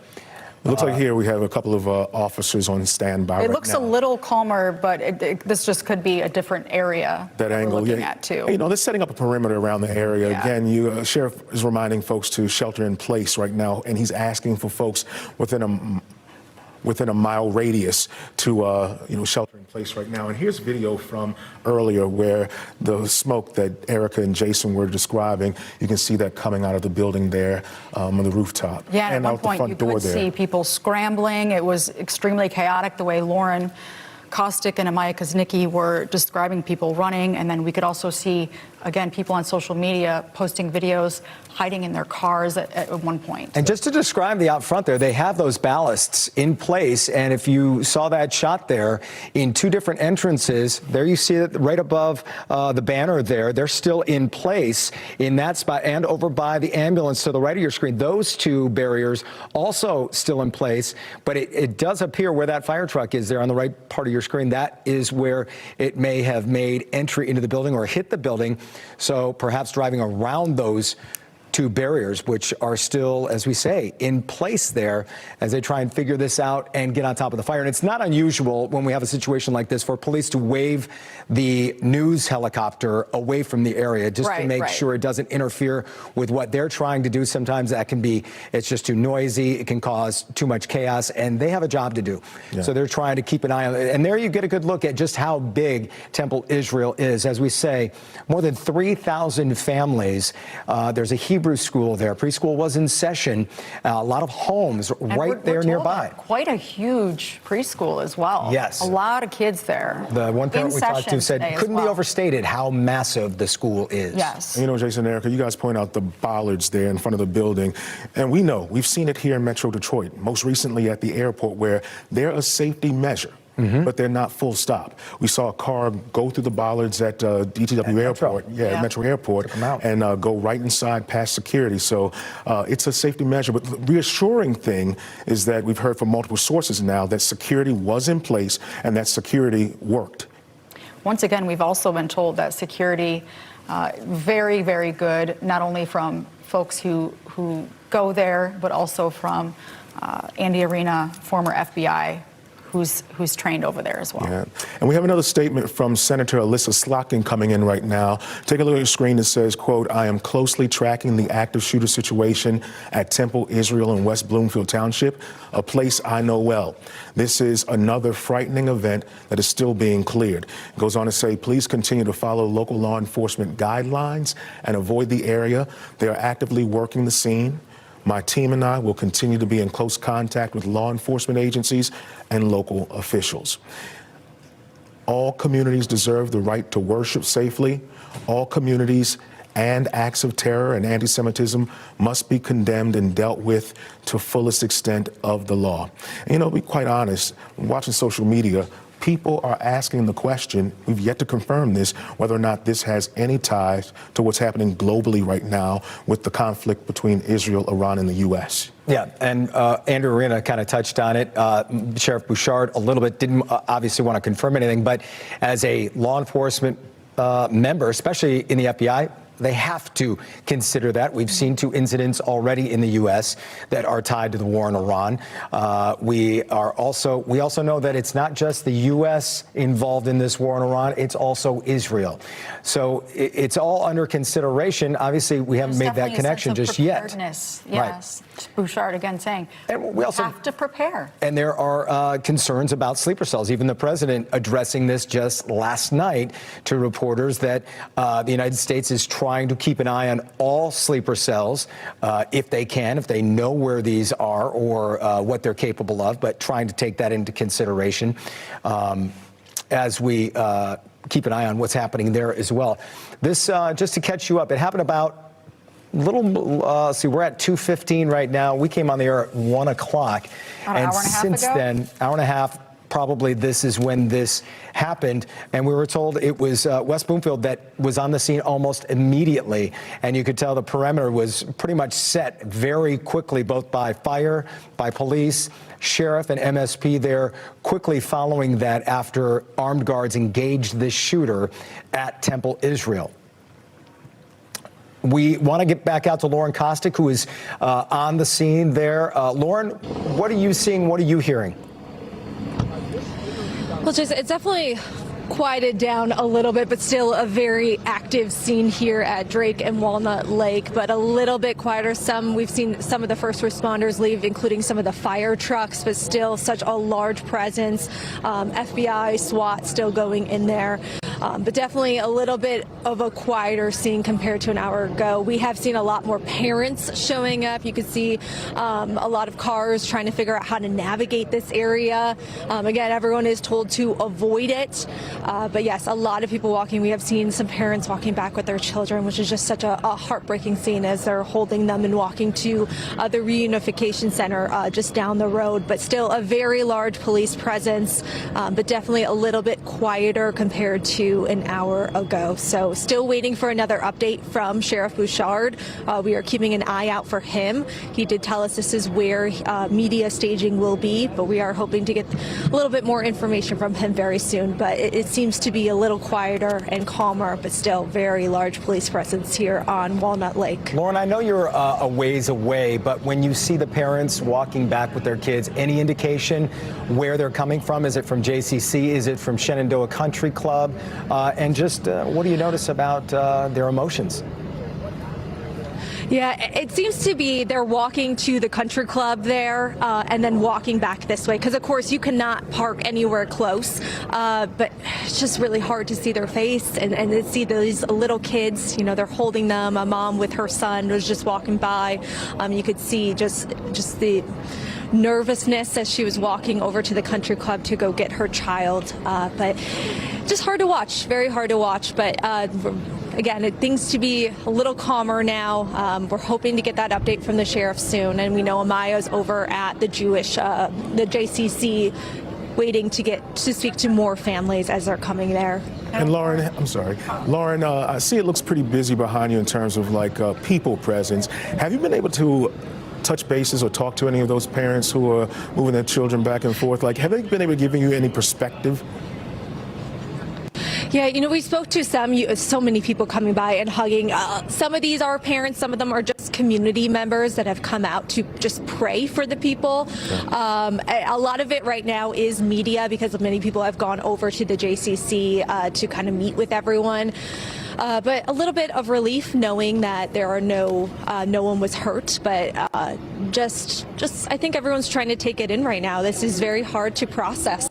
It looks like here we have a couple of officers on standby right It looks now. a little calmer, but this just could be a different area That we're angle, looking yeah. at too. You know, they're setting up a perimeter around the area. Yeah. Again, Sheriff is reminding folks to shelter in place right now, and he's asking for folks within a mile radius to shelter in place right now. And here's video from earlier where the smoke that Erica and Jason were describing, you can see that coming out of the building there on the rooftop. Yeah, and at out one point the front you door could there. see people scrambling. It was extremely chaotic the way Lauren Kostick and Amaya Kuznicki were describing people running, and then we could also see, again, people on social media posting videos hiding in their cars at one point. And just to describe the out front there, they have those ballasts in place, and if you saw that shot there in two different entrances, there you see it right above the banner there. They're still in place in that spot, and over by the ambulance to the right of your screen, those two barriers also still in place, but it does appear where that fire truck is there on the right part of your screen, that is where it may have made entry into the building or hit the building. So perhaps driving around those two barriers, which are still, as we say, in place there as they try and figure this out and get on top of the fire. And it's not unusual when we have a situation like this for police to wave the news helicopter away from the area just to make sure it doesn't interfere with what they're trying to do. Sometimes that can be, it's just too noisy, it can cause too much chaos, and they have a job to do. Yeah. So they're trying to keep an eye on it. And there you get a good look at just how big Temple Israel is. As we say, more than 3,000 families. There's a Hebrew school there. Preschool was in session. A lot of homes right there nearby. Quite a huge preschool as well. Yes. A lot of kids there. The one parent we talked to said couldn't be overstated how massive the school is. Yes. You know, Jason and Erica, you guys point out the bollards there in front of the building. And we know, we've seen it here in Metro Detroit, most recently at the airport, where they're a safety measure. But they're not full stop. We saw a car go through the bollards at DTW Airport, Metro Airport, and go right inside past security. So it's a safety measure. But the reassuring thing is that we've heard from multiple sources now that security was in place and that security worked. Once again, we've also been told that security, very, very good, not only from folks who go there, but also from Andy Arena, former FBI, who's trained over there as well. Yeah. And we have another statement from Senator Alyssa Slotkin coming in right now. Take a look at your screen. It says, quote, "I am closely tracking the active shooter situation at Temple Israel in West Bloomfield Township, a place I know well. This is another frightening event that is still being cleared." It goes on to say, "Please continue to follow local law enforcement guidelines and avoid the area. They are actively working the scene. My team and I will continue to be in close contact with law enforcement agencies and local officials. All communities deserve the right to worship safely. All communities and acts of terror and anti-Semitism must be condemned and dealt with to fullest extent of the law." And, to be quite honest, watching social media, people are asking the question, we've yet to confirm this, whether or not this has any ties to what's happening globally right now with the conflict between Israel, Iran, and the U.S. Yeah, and Andrew Arena kind of touched on it. Sheriff Bouchard a little bit didn't obviously want to confirm anything, but as a law enforcement member, especially in the FBI, they have to consider that. We've seen two incidents already in the U.S. that are tied to the war in Iran. We also know that it's not just the U.S. involved in this war in Iran, it's also Israel. So it's all under consideration. Obviously, we haven't made that connection just yet. Yes. Right. Bouchard again saying, and we also have to prepare. And there are concerns about sleeper cells. Even the president addressing this just last night to reporters that the United States is trying to keep an eye on all sleeper cells if they can, if they know where these are or what they're capable of, but trying to take that into consideration as we keep an eye on what's happening there as well. This, just to catch you up, it happened about we're at 2:15 right now. We came on the air at 1 o'clock. And since then, hour and a half, probably this is when this happened. And we were told it was West Bloomfield that was on the scene almost immediately. And you could tell the perimeter was pretty much set very quickly, both by fire, by police, sheriff, and MSP there, quickly following that after armed guards engaged this shooter at Temple Israel. We want to get back out to Lauren Kostick, who is on the scene there. Lauren, what are you seeing? What are you hearing? Well, Jason, it's definitely quieted down a little bit, but still a very active scene here at Drake and Walnut Lake, but a little bit quieter. We've seen some of the first responders leave, including some of the fire trucks, but still such a large presence. FBI, SWAT still going in there. But definitely a little bit of a quieter scene compared to an hour ago. We have seen a lot more parents showing up. You could see a lot of cars trying to figure out how to navigate this area. Again, everyone is told to avoid it. But yes, a lot of people walking. We have seen some parents walking back with their children, which is just such a heartbreaking scene as they're holding them and walking to the reunification center just down the road. But still a very large police presence, but definitely a little bit quieter compared to an hour ago. So still waiting for another update from Sheriff Bouchard. We are keeping an eye out for him. He did tell us this is where media staging will be, but we are hoping to get a little bit more information from him very soon. But it seems to be a little quieter and calmer, but still very large police presence here on Walnut Lake. Lauren, I know you're a ways away, but when you see the parents walking back with their kids, any indication where they're coming from? Is it from JCC? Is it from Shenandoah Country Club? And just what do you notice about their emotions? Yeah, it seems to be they're walking to the country club there and then walking back this way, because of course you cannot park anywhere close, but it's just really hard to see their face and to see these little kids. You know, they're holding them. A mom with her son was just walking by. You could see just the nervousness as she was walking over to the country club to go get her child, but just hard to watch, very hard to watch. But again, it seems to be a little calmer now. We're hoping to get that update from the sheriff soon, and we know Amaya's over at the the JCC, waiting to speak to more families as they're coming there. And Lauren, I'm sorry, Lauren, I see it looks pretty busy behind you in terms of like people presence. Have you been able to touch bases or talk to any of those parents who are moving their children back and forth? Like, have they been able to give you any perspective? Yeah, you know, we spoke to so many people coming by and hugging. Some of these are parents, some of them are just community members that have come out to just pray for the people. A lot of it right now is media, because many people have gone over to the JCC to kind of meet with everyone. But a little bit of relief knowing that there are no one was hurt, but just I think everyone's trying to take it in right now. This is very hard to process.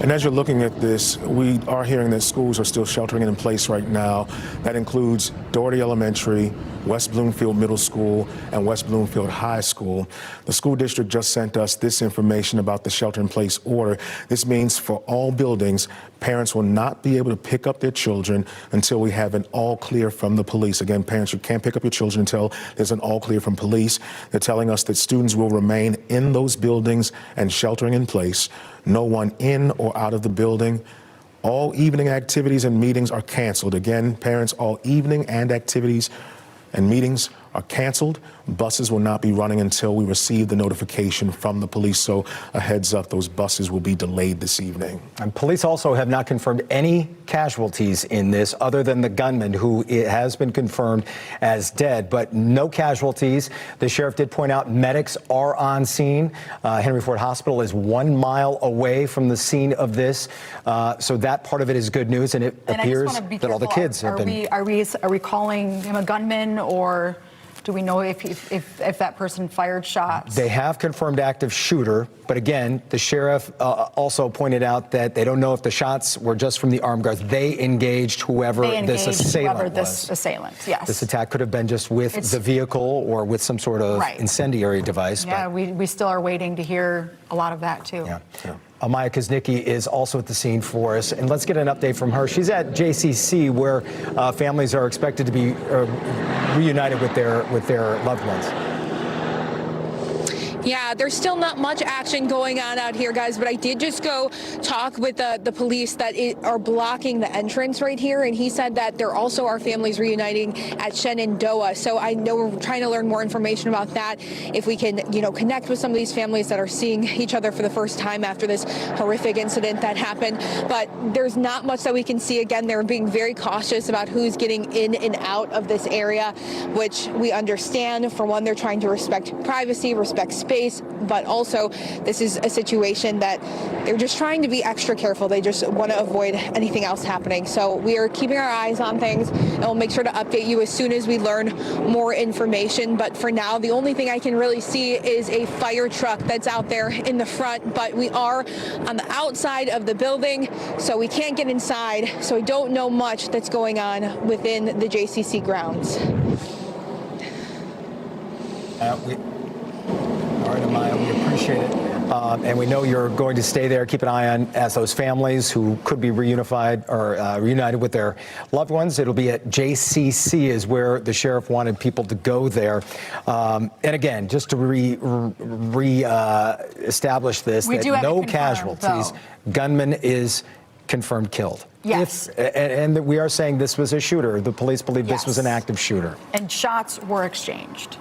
And as you're looking at this, we are hearing that schools are still sheltering in place right now. That includes Doherty Elementary, West Bloomfield Middle School, and West Bloomfield High School. The school district just sent us this information about the shelter-in-place order. This means for all buildings, parents will not be able to pick up their children until we have an all clear from the police. Again, parents, you can't pick up your children until there's an all clear from police. They're telling us that students will remain in those buildings and sheltering in place. No one in or out of the building. All evening activities and meetings are canceled. Again, parents, all evening and activities and meetings are canceled. Buses will not be running until we receive the notification from the police. So a heads up, those buses will be delayed this evening. And police also have not confirmed any casualties in this other than the gunman, who has been confirmed as dead, but no casualties. The sheriff did point out medics are on scene. Henry Ford Hospital is 1 mile away from the scene of this. So that part of it is good news, and it appears that all the kids have been. Are we calling him a gunman, or do we know if that person fired shots? They have confirmed active shooter, but again, the sheriff also pointed out that they don't know if the shots were just from the armed guards. They engaged whoever this assailant was. Yes. This attack could have been just with the vehicle or with some sort of incendiary device. Yeah, we still are waiting to hear a lot of that too. Yeah. Amaya Kuznicki is also at the scene for us, and let's get an update from her. She's at JCC, where families are expected to be reunited with their loved ones. Yeah, there's still not much action going on out here, guys, but I did just go talk with the police that are blocking the entrance right here, and he said that there also are families reuniting at Shenandoah. So I know we're trying to learn more information about that, if we can, connect with some of these families that are seeing each other for the first time after this horrific incident that happened. But there's not much that we can see. Again, they're being very cautious about who's getting in and out of this area, which we understand. For one, they're trying to respect privacy, respect space, but also this is a situation that they're just trying to be extra careful. They just want to avoid anything else happening. So we are keeping our eyes on things, and we'll make sure to update you as soon as we learn more information. But for now, the only thing I can really see is a fire truck that's out there in the front, but we are on the outside of the building, so we can't get inside. So I don't know much that's going on within the JCC grounds. All right, Amaya, we appreciate it. And we know you're going to stay there. Keep an eye on as those families who could be reunified or reunited with their loved ones. It'll be at JCC is where the sheriff wanted people to go there. And again, just to establish this, We that do have no it confirmed, casualties. though. Gunman is confirmed killed. Yes. And we are saying this was a shooter. The police believe this was an active shooter. And shots were exchanged.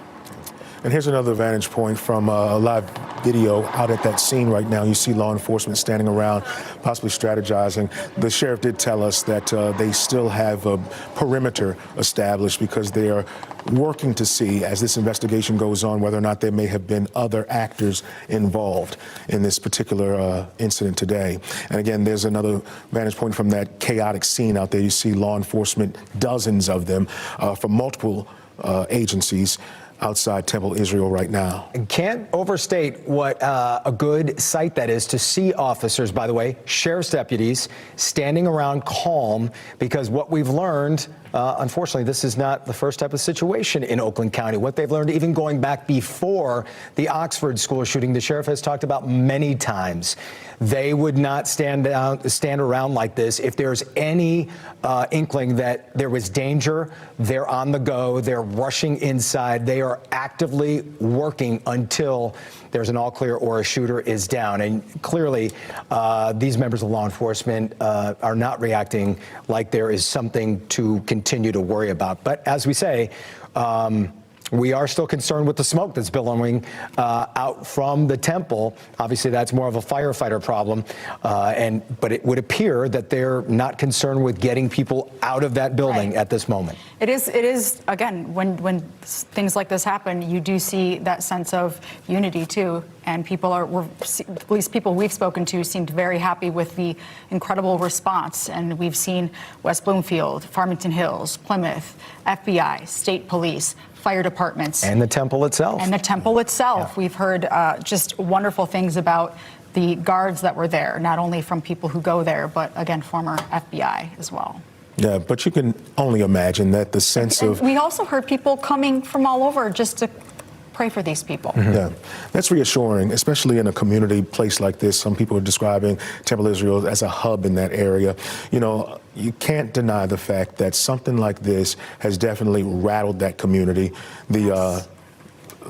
And here's another vantage point from a live video out at that scene right now. You see law enforcement standing around, possibly strategizing. The sheriff did tell us that they still have a perimeter established because they are working to see, as this investigation goes on, whether or not there may have been other actors involved in this particular incident today. And again, there's another vantage point from that chaotic scene out there. You see law enforcement, dozens of them from multiple agencies outside Temple Israel right now. Can't overstate what a good sight that is to see officers, by the way, sheriff's deputies, standing around calm, because what we've learned, unfortunately, this is not the first type of situation in Oakland County. What they've learned, even going back before the Oxford school shooting, the sheriff has talked about many times. They would not stand around like this. If there's any inkling that there was danger, they're on the go. They're rushing inside. They are actively working until there's an all clear or a shooter is down. And clearly, these members of law enforcement are not reacting like there is something to continue to worry about. But as we say, we are still concerned with the smoke that's billowing out from the temple. Obviously, that's more of a firefighter problem. But it would appear that they're not concerned with getting people out of that building at this moment. It is again, when things like this happen, you do see that sense of unity too. And at least people we've spoken to seemed very happy with the incredible response. And we've seen West Bloomfield, Farmington Hills, Plymouth, FBI, state police, fire departments. And the temple itself. Yeah. We've heard just wonderful things about the guards that were there, not only from people who go there, but again, former FBI as well. Yeah, but you can only imagine that the sense of... We also heard people coming from all over just to pray for these people. Mm-hmm. Yeah, that's reassuring, especially in a community place like this. Some people are describing Temple Israel as a hub in that area. You know, you can't deny the fact that something like this has definitely rattled that community.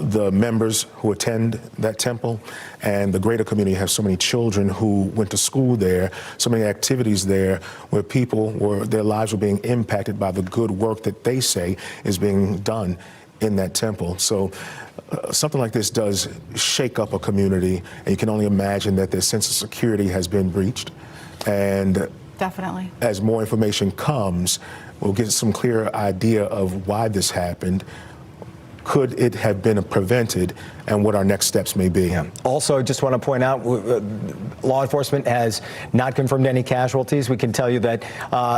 The members who attend that temple and the greater community have so many children who went to school there, so many activities there where their lives were being impacted by the good work that they say is being done in that temple. So something like this does shake up a community, and you can only imagine that their sense of security has been breached. And definitely, as more information comes, we'll get some clearer idea of why this happened. Could it have been prevented, and what our next steps may be? Yeah. Also, I just want to point out, law enforcement has not confirmed any casualties. We can tell you that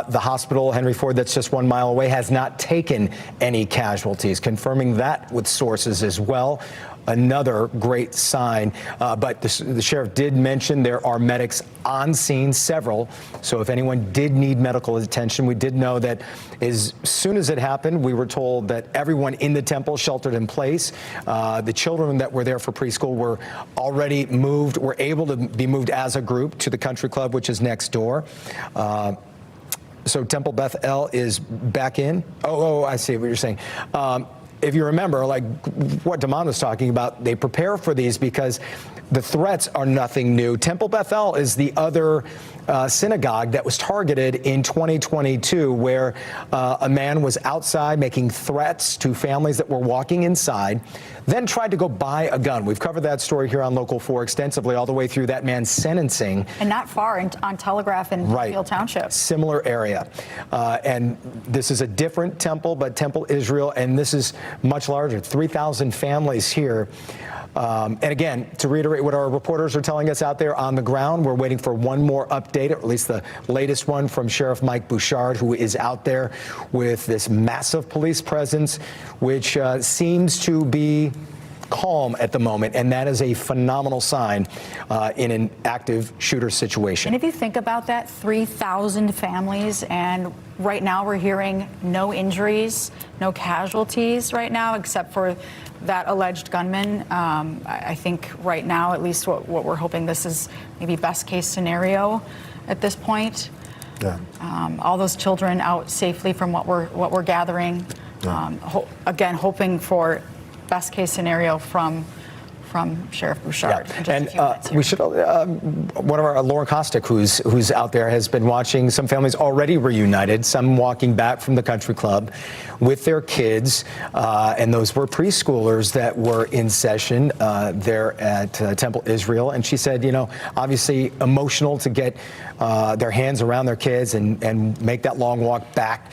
the hospital, Henry Ford, that's just 1 mile away, has not taken any casualties, confirming that with sources as well. Another great sign. But the sheriff did mention there are medics on scene, several. So if anyone did need medical attention, we did know that as soon as it happened, we were told that everyone in the temple sheltered in place. The children that were there for preschool were already moved, were able to be moved as a group to the country club, which is next door. So Temple Beth El is back in. Oh, I see what you're saying. if you remember, like what Damon was talking about, they prepare for these because the threats are nothing new. Temple Bethel is the other synagogue that was targeted in 2022, where a man was outside making threats to families that were walking inside, then tried to go buy a gun. We've covered that story here on Local 4 extensively, all the way through that man's sentencing. And not far on Telegraph and Bloomfield Township. Similar area. And this is a different temple, but Temple Israel, and this is much larger, 3,000 families here. And again, to reiterate what our reporters are telling us out there on the ground, we're waiting for one more update, or at least the latest one from Sheriff Mike Bouchard, who is out there with this massive police presence, which seems to be calm at the moment, and that is a phenomenal sign in an active shooter situation. And if you think about that, 3,000 families, and right now we're hearing no injuries, no casualties right now, except for that alleged gunman. I think right now, at least what we're hoping, this is maybe best case scenario at this point. Yeah. All those children out safely from what we're gathering. Yeah. Again, hoping for best case scenario from Sheriff Bouchard. Yeah. And we should, one of our, Lauren Kostick, who's out there, has been watching some families already reunited, some walking back from the country club with their kids, and those were preschoolers that were in session there at Temple Israel. And she said, you know, obviously emotional to get their hands around their kids and make that long walk back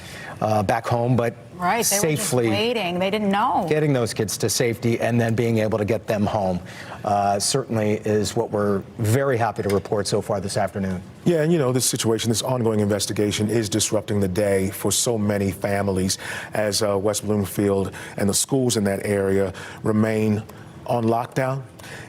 home, but right, they safely were just waiting. They didn't know. Getting those kids to safety and then being able to get them home certainly is what we're very happy to report so far this afternoon. Yeah, and you know, this situation, this ongoing investigation is disrupting the day for so many families as West Bloomfield and the schools in that area remain on lockdown.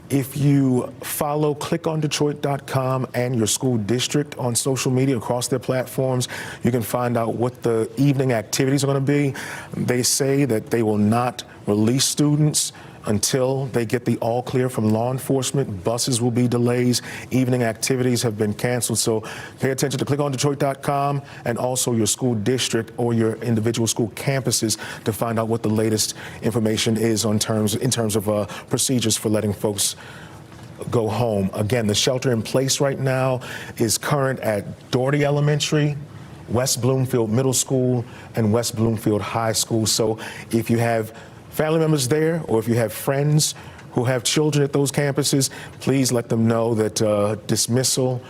If you follow clickondetroit.com and your school district on social media across their platforms, you can find out what the evening activities are going to be. They say that they will not release students until they get the all clear from law enforcement. Buses will be delays. Evening activities have been canceled. So pay attention to clickondetroit.com and also your school district or your individual school campuses to find out what the latest information is in terms of procedures for letting folks go home. Again, the shelter in place right now is current at Doherty Elementary, West Bloomfield Middle School, and West Bloomfield High School. So if you have family members there, or if you have friends who have children at those campuses, please let them know that dismissal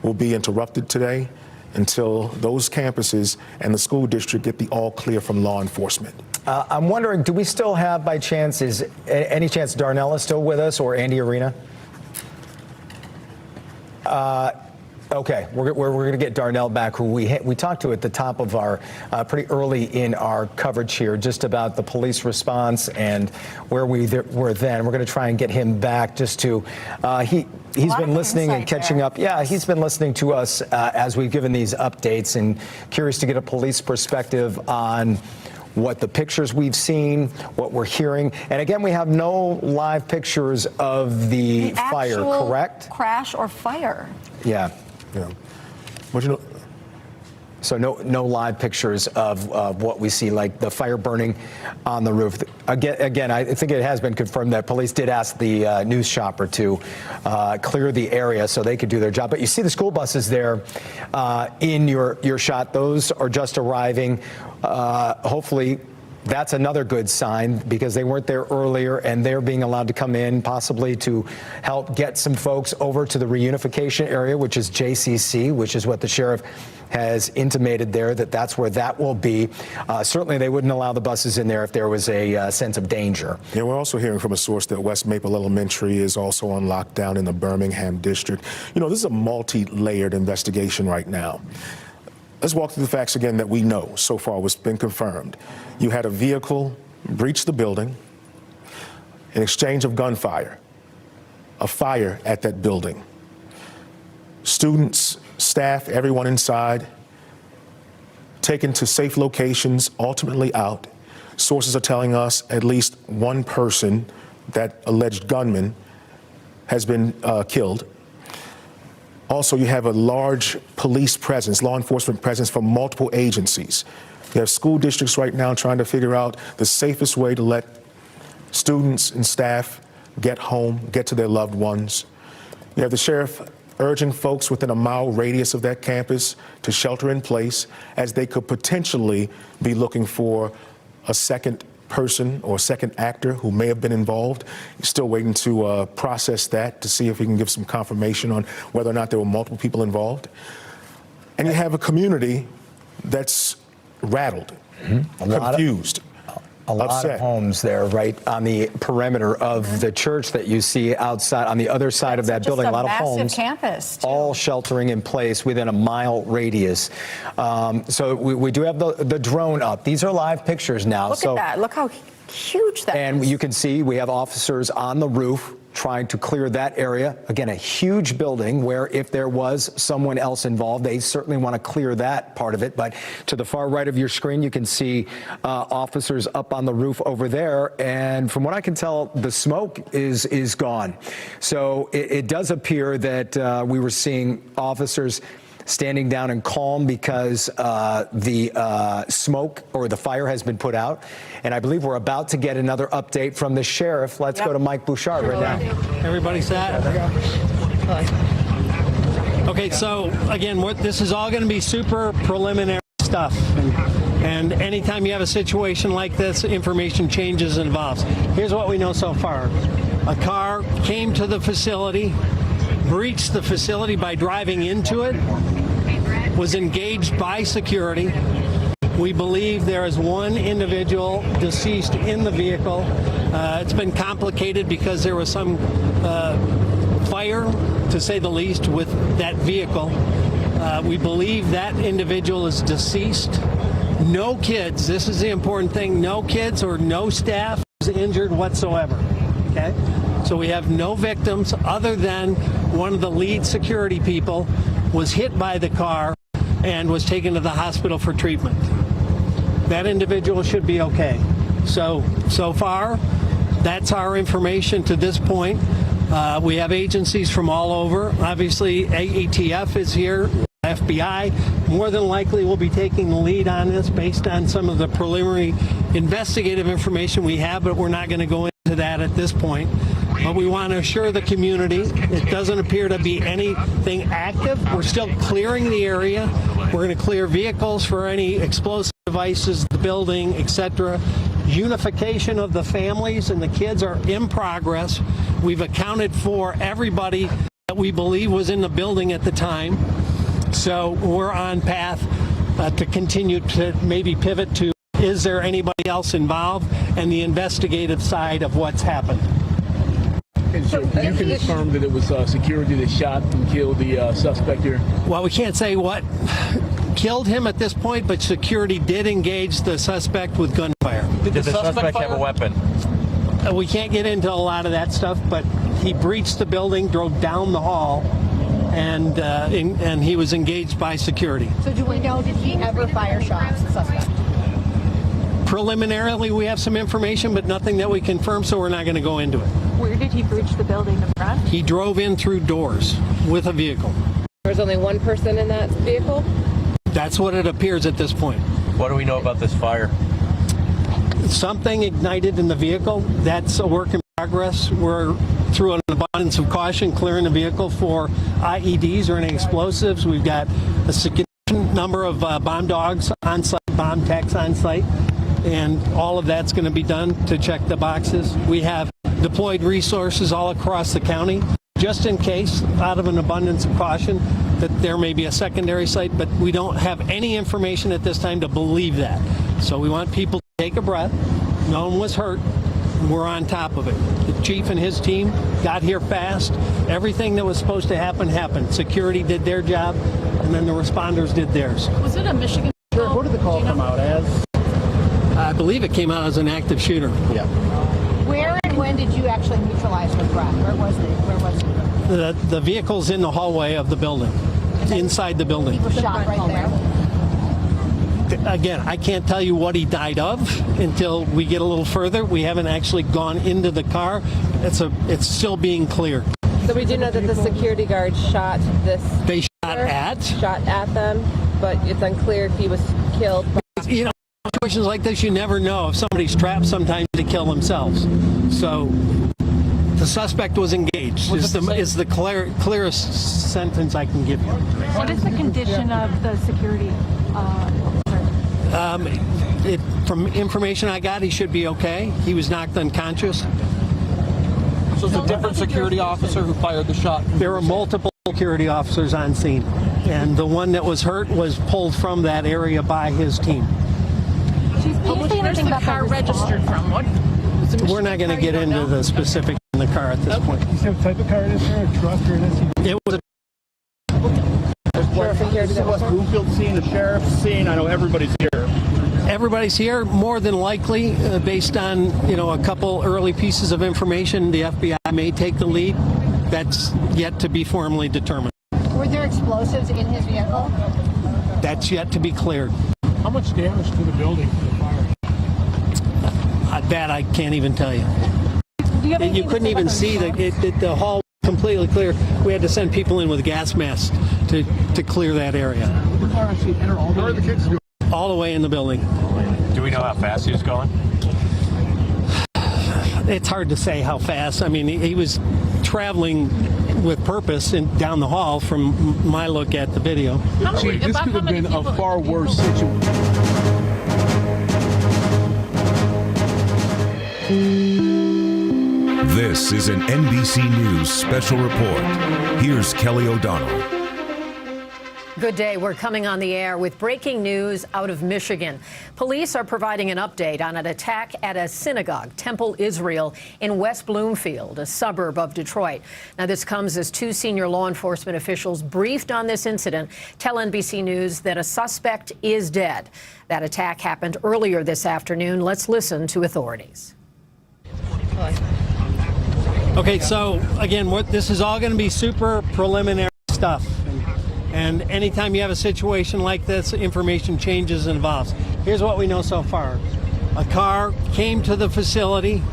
will be interrupted today until those campuses and the school district get the all clear from law enforcement. I'm wondering, do we still have, by chance, is any chance Darnell is still with us, or Andy Arena? Okay, we're going to get Darnell back, who we talked to at the top of our pretty early in our coverage here, just about the police response and where we were then. We're going to try and get him back just to he's been listening and catching up. Yeah, he's been listening to us as we've given these updates, and curious to get a police perspective on what the pictures we've seen, what we're hearing. And again, we have no live pictures of the fire, correct? Crash or fire. Yeah. Yeah. But you know, so no live pictures of what we see, like the fire burning on the roof. Again, I think it has been confirmed that police did ask the news shopper to clear the area so they could do their job. But you see the school buses there in your shot. Those are just arriving. Hopefully that's another good sign, because they weren't there earlier and they're being allowed to come in, possibly to help get some folks over to the reunification area, which is JCC, which is what the sheriff has intimated there, that's where that will be. Certainly they wouldn't allow the buses in there if there was a sense of danger. Yeah, we're also hearing from a source that West Maple Elementary is also on lockdown in the Birmingham district. You know, this is a multi-layered investigation right now. Let's walk through the facts again that we know so far, what's been confirmed. You had a vehicle breach the building, an exchange of gunfire, a fire at that building. Students, staff, everyone inside, taken to safe locations, ultimately out. Sources are telling us at least one person, that alleged gunman, has been killed. Also, you have a large police presence, law enforcement presence from multiple agencies, You have school districts right now trying to figure out the safest way to let students and staff get home, get to their loved ones. You have the sheriff urging folks within a mile radius of that campus to shelter in place, as they could potentially be looking for a second person or second actor who may have been involved. He's still waiting to process that to see if he can give some confirmation on whether or not there were multiple people involved. And you have a community that's rattled, confused. A lot of homes there, right on the perimeter of the church that you see outside on the other side of that building. A lot of homes, campus, too. All sheltering in place within a mile radius. So we do have the drone up. These are live pictures now. Look at that. Look how huge that is. And you can see we have officers on the roof trying to clear that area. Again, a huge building where if there was someone else involved, they certainly want to clear that part of it. But to the far right of your screen, you can see officers up on the roof over there. And from what I can tell, the smoke is gone. So it does appear that we were seeing officers standing down and calm because the smoke or the fire has been put out. And I believe we're about to get another update from the sheriff. Let's go to Mike Bouchard right now. Everybody sat? Okay, so again, this is all going to be super preliminary stuff. And anytime you have a situation like this, information changes and evolves. Here's what we know so far. A car came to the facility, breached the facility by driving into it, was engaged by security. We believe there is one individual deceased in the vehicle. It's been complicated because there was some fire, to say the least, with that vehicle. We believe that individual is deceased. No kids, this is the important thing, no kids or no staff is injured whatsoever. Okay? So we have no victims other than one of the lead security people was hit by the car and was taken to the hospital for treatment. That individual should be okay. So far, that's our information to this point. We have agencies from all over. Obviously, ATF is here. FBI more than likely will be taking the lead on this based on some of the preliminary investigative information we have, but we're not going to go into that at this point. But we want to assure the community it doesn't appear to be anything active. We're still clearing the area. We're going to clear vehicles for any explosive devices, the building, etc. Unification of the families and the kids are in progress. We've accounted for everybody that we believe was in the building at the time. So we're on path to continue to maybe pivot to, is there anybody else involved, and the investigative side of what's happened. And so you can confirm that it was security that shot and killed the suspect here? Well, we can't say what killed him at this point, but security did engage the suspect with gunfire. Did the suspect have a weapon? We can't get into a lot of that stuff, but he breached the building, drove down the hall, and he was engaged by security. So do we know, did he ever fire shots, the suspect? Preliminarily, we have some information, but nothing that we confirm, so we're not going to go into it. Where did he breach the building, the front? He drove in through doors with a vehicle. There's only one person in that vehicle? That's what it appears at this point. What do we know about this fire? Something ignited in the vehicle. That's a work in progress. We're, through an abundance of caution, clearing the vehicle for IEDs or any explosives. We've got a significant number of bomb dogs on site, bomb techs on site, and all of that's going to be done to check the boxes. We have deployed resources all across the county, just in case, out of an abundance of caution, that there may be a secondary site, but we don't have any information at this time to believe that. So we want people to take a breath. No one was hurt. We're on top of it. The chief and his team got here fast. Everything that was supposed to happen happened. Security did their job, and then the responders did theirs. Was it a Michigan? Sure. What did the call come out as? I believe it came out as an active shooter. Yeah. Where and when did you actually neutralize the threat? Where was he? The vehicle's in the hallway of the building, inside the building. He was shot right there. Again, I can't tell you what he died of until we get a little further. We haven't actually gone into the car. It's still being cleared. So we do know that the security guard shot this. They shot at them, but it's unclear if he was killed. You know, Situations like this, you never know if somebody's trapped sometimes to kill themselves. So the suspect was engaged is the clearest sentence I can give you. What is the condition of the security officer? From information I got, he should be okay. He was knocked unconscious. So it's a different security officer who fired the shot? There were multiple security officers on scene, and the one that was hurt was pulled from that area by his team. Where's the car registered from? We're not going to get into the specifics in the car at this point. You said what type of car it is, sir? A truck or an SUV? It was Is the West Bloomfield scene, the sheriff's scene? I know everybody's here. Everybody's here, more than likely, based on a couple early pieces of information. The FBI may take the lead. That's yet to be formally determined. Were there explosives in his vehicle? That's yet to be cleared. How much damage to the building from the fire? That I can't even tell you. You couldn't even see the hall was completely clear. We had to send people in with gas masks to clear that area. The car actually entered all the kids do? All the way in the building. Do we know how fast he was going? It's hard to say how fast. I mean, he was traveling with purpose down the hall from my look at the video. Chief, this could have been a far worse situation. This is an NBC News special report. Here's Kelly O'Donnell. Good day. We're coming on the air with breaking news out of Michigan. Police are providing an update on an attack at a synagogue, Temple Israel, in West Bloomfield, a suburb of Detroit. Now, this comes as two senior law enforcement officials briefed on this incident tell NBC News that a suspect is dead. That attack happened earlier this afternoon. Let's listen to authorities. Okay, so again, this is all going to be super preliminary stuff. And anytime you have a situation like this, information changes and evolves. Here's what we know so far. A car came to the facility,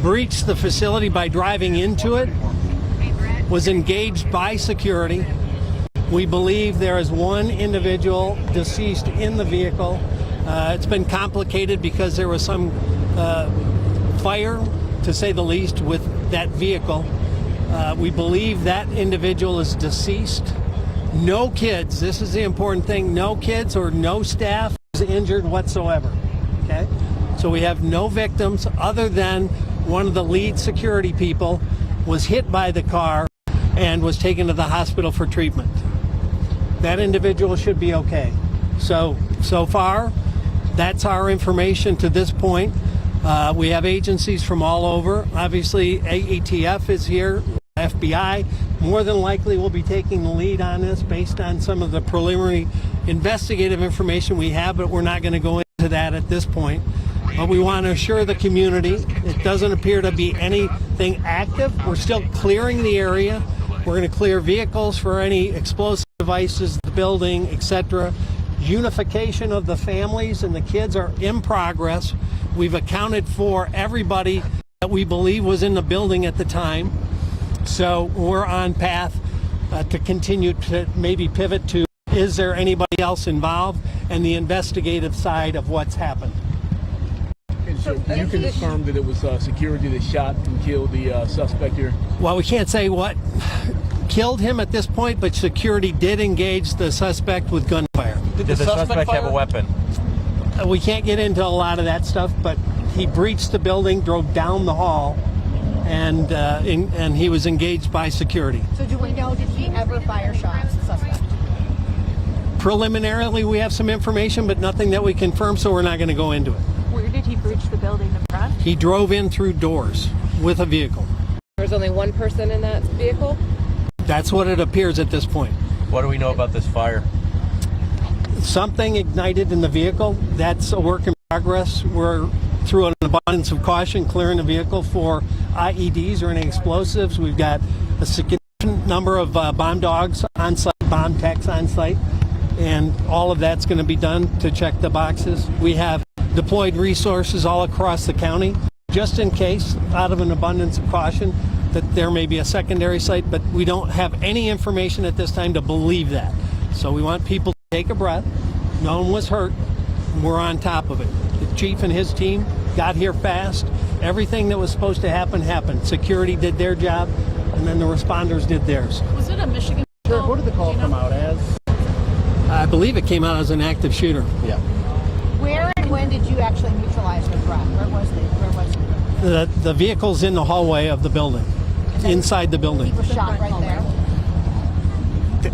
breached the facility by driving into it, was engaged by security. We believe there is one individual deceased in the vehicle. It's been complicated because there was some fire, to say the least, with that vehicle. We believe that individual is deceased. No kids, this is the important thing, no kids or no staff is injured whatsoever, okay? So we have no victims other than one of the lead security people was hit by the car and was taken to the hospital for treatment. That individual should be okay. So far, that's our information to this point. We have agencies from all over. Obviously, ATF is here. FBI more than likely will be taking the lead on this based on some of the preliminary investigative information we have, but we're not going to go into that at this point. But we want to assure the community it doesn't appear to be anything active. We're still clearing the area. We're going to clear vehicles for any explosive devices, the building, etc. Unification of the families and the kids are in progress. We've accounted for everybody that we believe was in the building at the time. So we're on path to continue to maybe pivot to, is there anybody else involved, and the investigative side of what's happened. So you can confirm that it was security that shot and killed the suspect here? Well, we can't say what killed him at this point, but security did engage the suspect with gunfire. Did the suspect have a weapon? We can't get into a lot of that stuff, but he breached the building, drove down the hall, and he was engaged by security. So do we know, did he ever fire shots, the suspect? Preliminarily, we have some information, but nothing that we confirm, so we're not going to go into it. Where did he breach the building, the front? He drove in through doors with a vehicle. There's only one person in that vehicle? That's what it appears at this point. What do we know about this fire? Something ignited in the vehicle. That's a work in progress. We're, through an abundance of caution, clearing the vehicle for IEDs or any explosives. We've got a significant number of bomb dogs on site, bomb techs on site, and all of that's going to be done to check the boxes. We have deployed resources all across the county, just in case, out of an abundance of caution, that there may be a secondary site, but we don't have any information at this time to believe that. So we want people to take a breath. No one was hurt. were on top of it. The chief and his team got here fast. Everything that was supposed to happen happened. Security did their job, and then the responders did theirs. Was it a Michigan? What did the call come out as? I believe it came out as an active shooter. Yeah. Where and when did you actually neutralize the threat? Where was it? The vehicle's in the hallway of the building, inside the building. He was shot right there.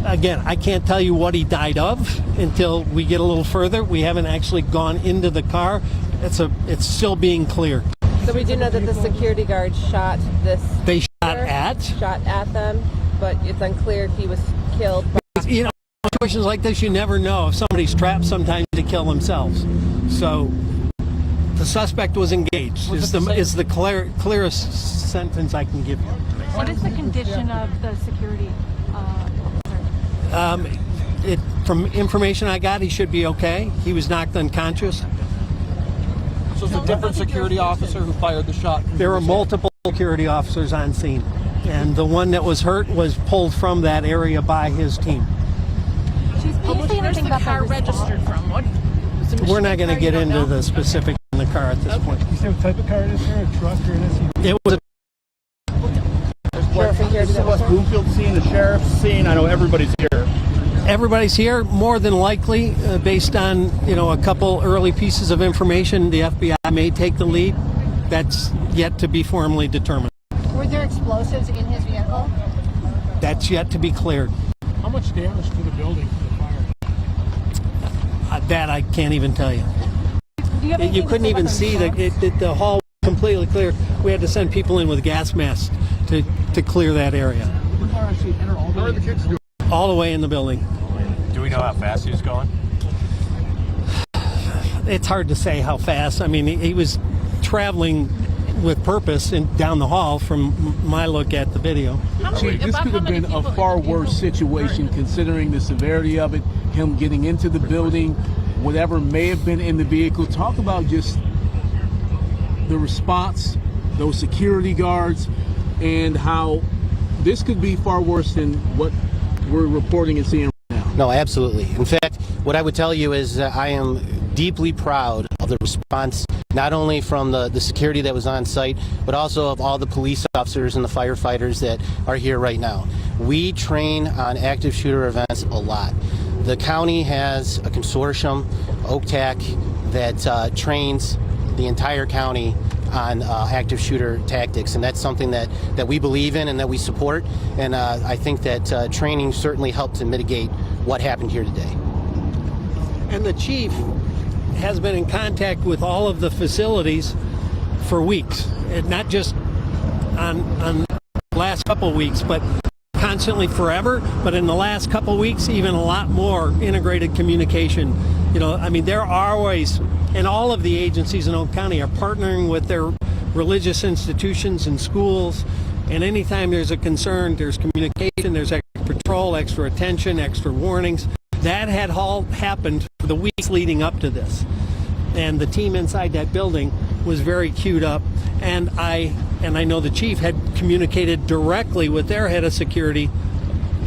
Again, I can't tell you what he died of until we get a little further. We haven't actually gone into the car. It's still being cleared. So we do know that the security guard shot this. They shot at them, but it's unclear if he was killed. You know, situations like this, you never know if somebody's trapped sometimes to kill themselves. So the suspect was engaged. Is the clearest sentence I can give you. What is the condition of the security officer? From information I got, he should be okay. He was knocked unconscious. So it's a different security officer who fired the shot? There were multiple security officers on scene, and the one that was hurt was pulled from that area by his team. Where's the car registered from? We're not going to get into the specifics in the car at this point. You say what type of car it is, sir? A truck or an SUV? It was This is the West Bloomfield scene, the sheriff's scene. I know everybody's here. Everybody's here, more than likely, based on a couple early pieces of information. The FBI may take the lead. That's yet to be formally determined. Were there explosives in his vehicle? That's yet to be cleared. How much damage to the building from the fire? That I can't even tell you. You couldn't even see the hall was completely clear. We had to send people in with gas masks to clear that area. Did the car actually enter all the way? All the way in the building. Do we know how fast he was going? It's hard to say how fast. I mean, he was traveling with purpose down the hall from my look at the video. Chief, this could have been a far worse situation considering the severity of it, him getting into the building, whatever may have been in the vehicle. Talk about just the response, those security guards, and how this could be far worse than what we're reporting and seeing right now. No, absolutely. In fact, what I would tell you is I am deeply proud of the response, not only from the security that was on site, but also of all the police officers and the firefighters that are here right now. We train on active shooter events a lot. The county has a consortium, OCTAC, that trains the entire county on active shooter tactics, and that's something that we believe in and that we support, and I think that training certainly helped to mitigate what happened here today. And the chief has been in contact with all of the facilities for weeks, and not just on the last couple of weeks, but constantly forever, but in the last couple of weeks, even a lot more integrated communication. I mean, there are always, and all of the agencies in Oak County are partnering with their religious institutions and schools, and anytime there's a concern, there's communication, there's extra patrol, extra attention, extra warnings. That had all happened for the weeks leading up to this. And the team inside that building was very queued up, and I know the chief had communicated directly with their head of security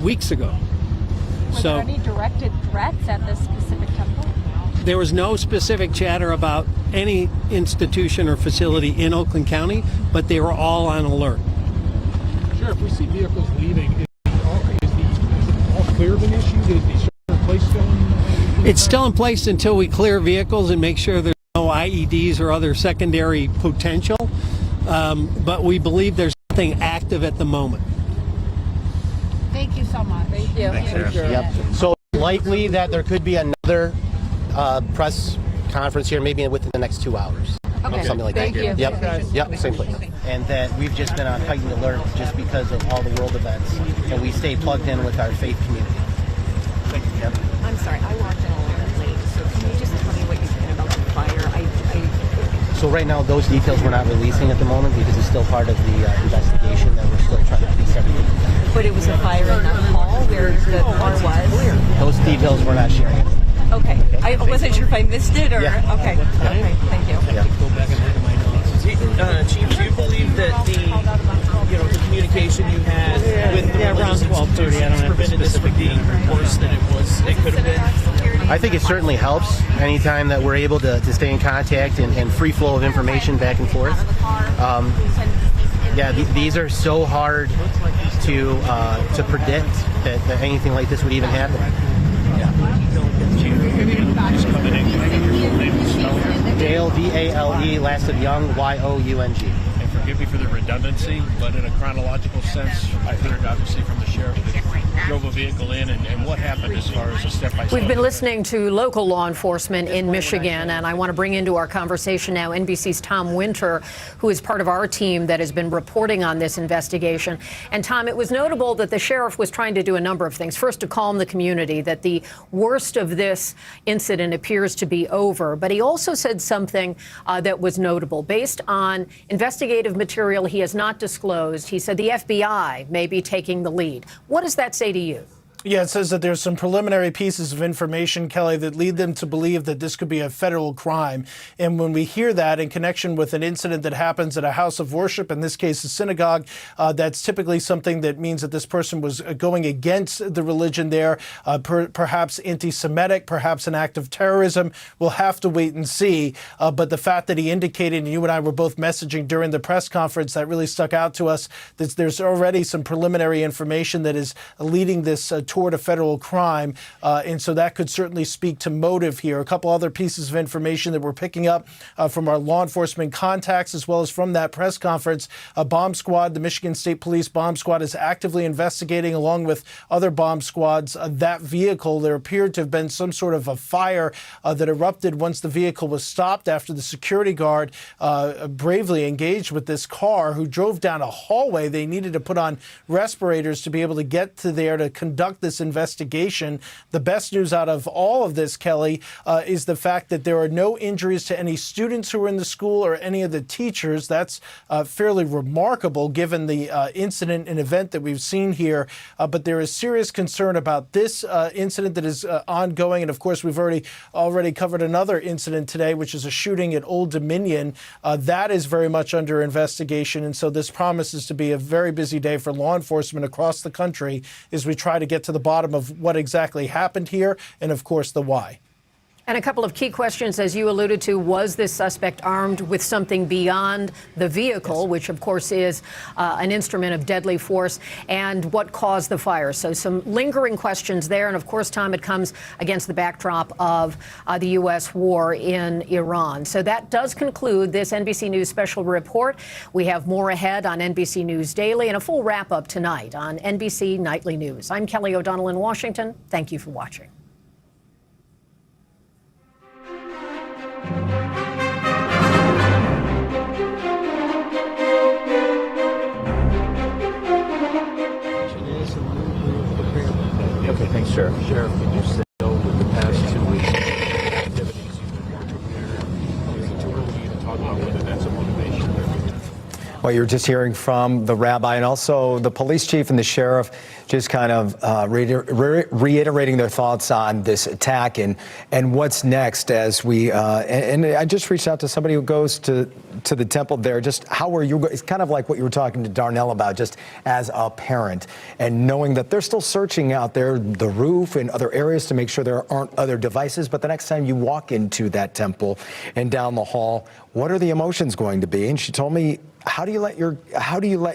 weeks ago. Were there any directed threats at this specific temple? There was no specific chatter about any institution or facility in Oakland County, but they were all on alert. Sure, if we see vehicles leaving, is the all clear been issued? Is the shelter in place still in? It's still in place until we clear vehicles and make sure there's no IEDs or other secondary potential, but we believe there's nothing active at the moment. Thank you so much. Thank you. Thanks, Yep. So likely that there could be another press conference here, maybe within the next 2 hours. Okay. Something like Thank that. you. Yep, same place. And that we've just been on heightened alert just because of all the world events, and we stay plugged in with our faith community. Yep. I'm sorry, I walked in a little bit late, so can you just tell me what you think about the fire? So right now, those details we're not releasing at the moment because it's still part of the investigation that we're still trying to piece everything. But it was a fire in that hall where the car was? Those details we're not sharing. Okay. I wasn't sure if I missed it or... Yeah. Okay. Okay, thank you. Yeah. Chief, do you believe that the communication you had with the around 12:30, I don't have prevented this from being worse than it could have been? I think it certainly helps anytime that we're able to stay in contact and free flow of information back and forth. These are so hard to predict that anything like this would even happen. Dale, D-A-L-E, last of Young, Y-O-U-N-G. And forgive me for the redundancy, but in a chronological sense, I heard obviously from the sheriff that drove a vehicle in, and what happened as far as a step-by-step? We've been listening to local law enforcement in Michigan, and I want to bring into our conversation now NBC's Tom Winter, who is part of our team that has been reporting on this investigation. And Tom, it was notable that the sheriff was trying to do a number of things. First, to calm the community, that the worst of this incident appears to be over. But he also said something that was notable. Based on investigative material he has not disclosed, he said the FBI may be taking the lead. What does that say to you? Yeah, it says that there's some preliminary pieces of information, Kelly, that lead them to believe that this could be a federal crime. And when we hear that in connection with an incident that happens at a house of worship, in this case a synagogue, that's typically something that means that this person was going against the religion there, perhaps anti-Semitic, perhaps an act of terrorism. We'll have to wait and see. But the fact that he indicated, and you and I were both messaging during the press conference, that really stuck out to us, that there's already some preliminary information that is leading this toward a federal crime, and so that could certainly speak to motive here. A couple other pieces of information that we're picking up from our law enforcement contacts, as well as from that press conference. A bomb squad, the Michigan State Police bomb squad, is actively investigating, along with other bomb squads, that vehicle. There appeared to have been some sort of a fire that erupted once the vehicle was stopped after the security guard bravely engaged with this car, who drove down a hallway. They needed to put on respirators to be able to get to there to conduct this investigation. The best news out of all of this, Kelly, is the fact that there are no injuries to any students who were in the school or any of the teachers. That's fairly remarkable given the incident and event that we've seen here. But there is serious concern about this incident that is ongoing. And of course, we've already covered another incident today, which is a shooting at Old Dominion. That is very much under investigation. And so this promises to be a very busy day for law enforcement across the country as we try to get to the bottom of what exactly happened here and, of course, the why. And a couple of key questions, as you alluded to. Was this suspect armed with something beyond the vehicle, yes, which, of course, is an instrument of deadly force? And what caused the fire? So some lingering questions there. And, of course, Tom, it comes against the backdrop of the U.S. war in Iran. So that does conclude this NBC News special report. We have more ahead on NBC News Daily and a full wrap-up tonight on NBC Nightly News. I'm Kelly O'Donnell in Washington. Thank you for watching. Okay, thanks, Sheriff. Sheriff, can you say over the past 2 weeks activities you've been working there? Is it too early for you to talk about whether that's a motivation? Well, you're just hearing from the rabbi and also the police chief and the sheriff, just kind of reiterating their thoughts on this attack and what's next. As we and I just reached out to somebody who goes to the temple there. Just how are you? It's kind of like what you were talking to Darnell about, just as a parent, and knowing that they're still searching out there, the roof and other areas, to make sure there aren't other devices. But the next time you walk into that temple and down the hall, what are the emotions going to be? And she told me, how do you let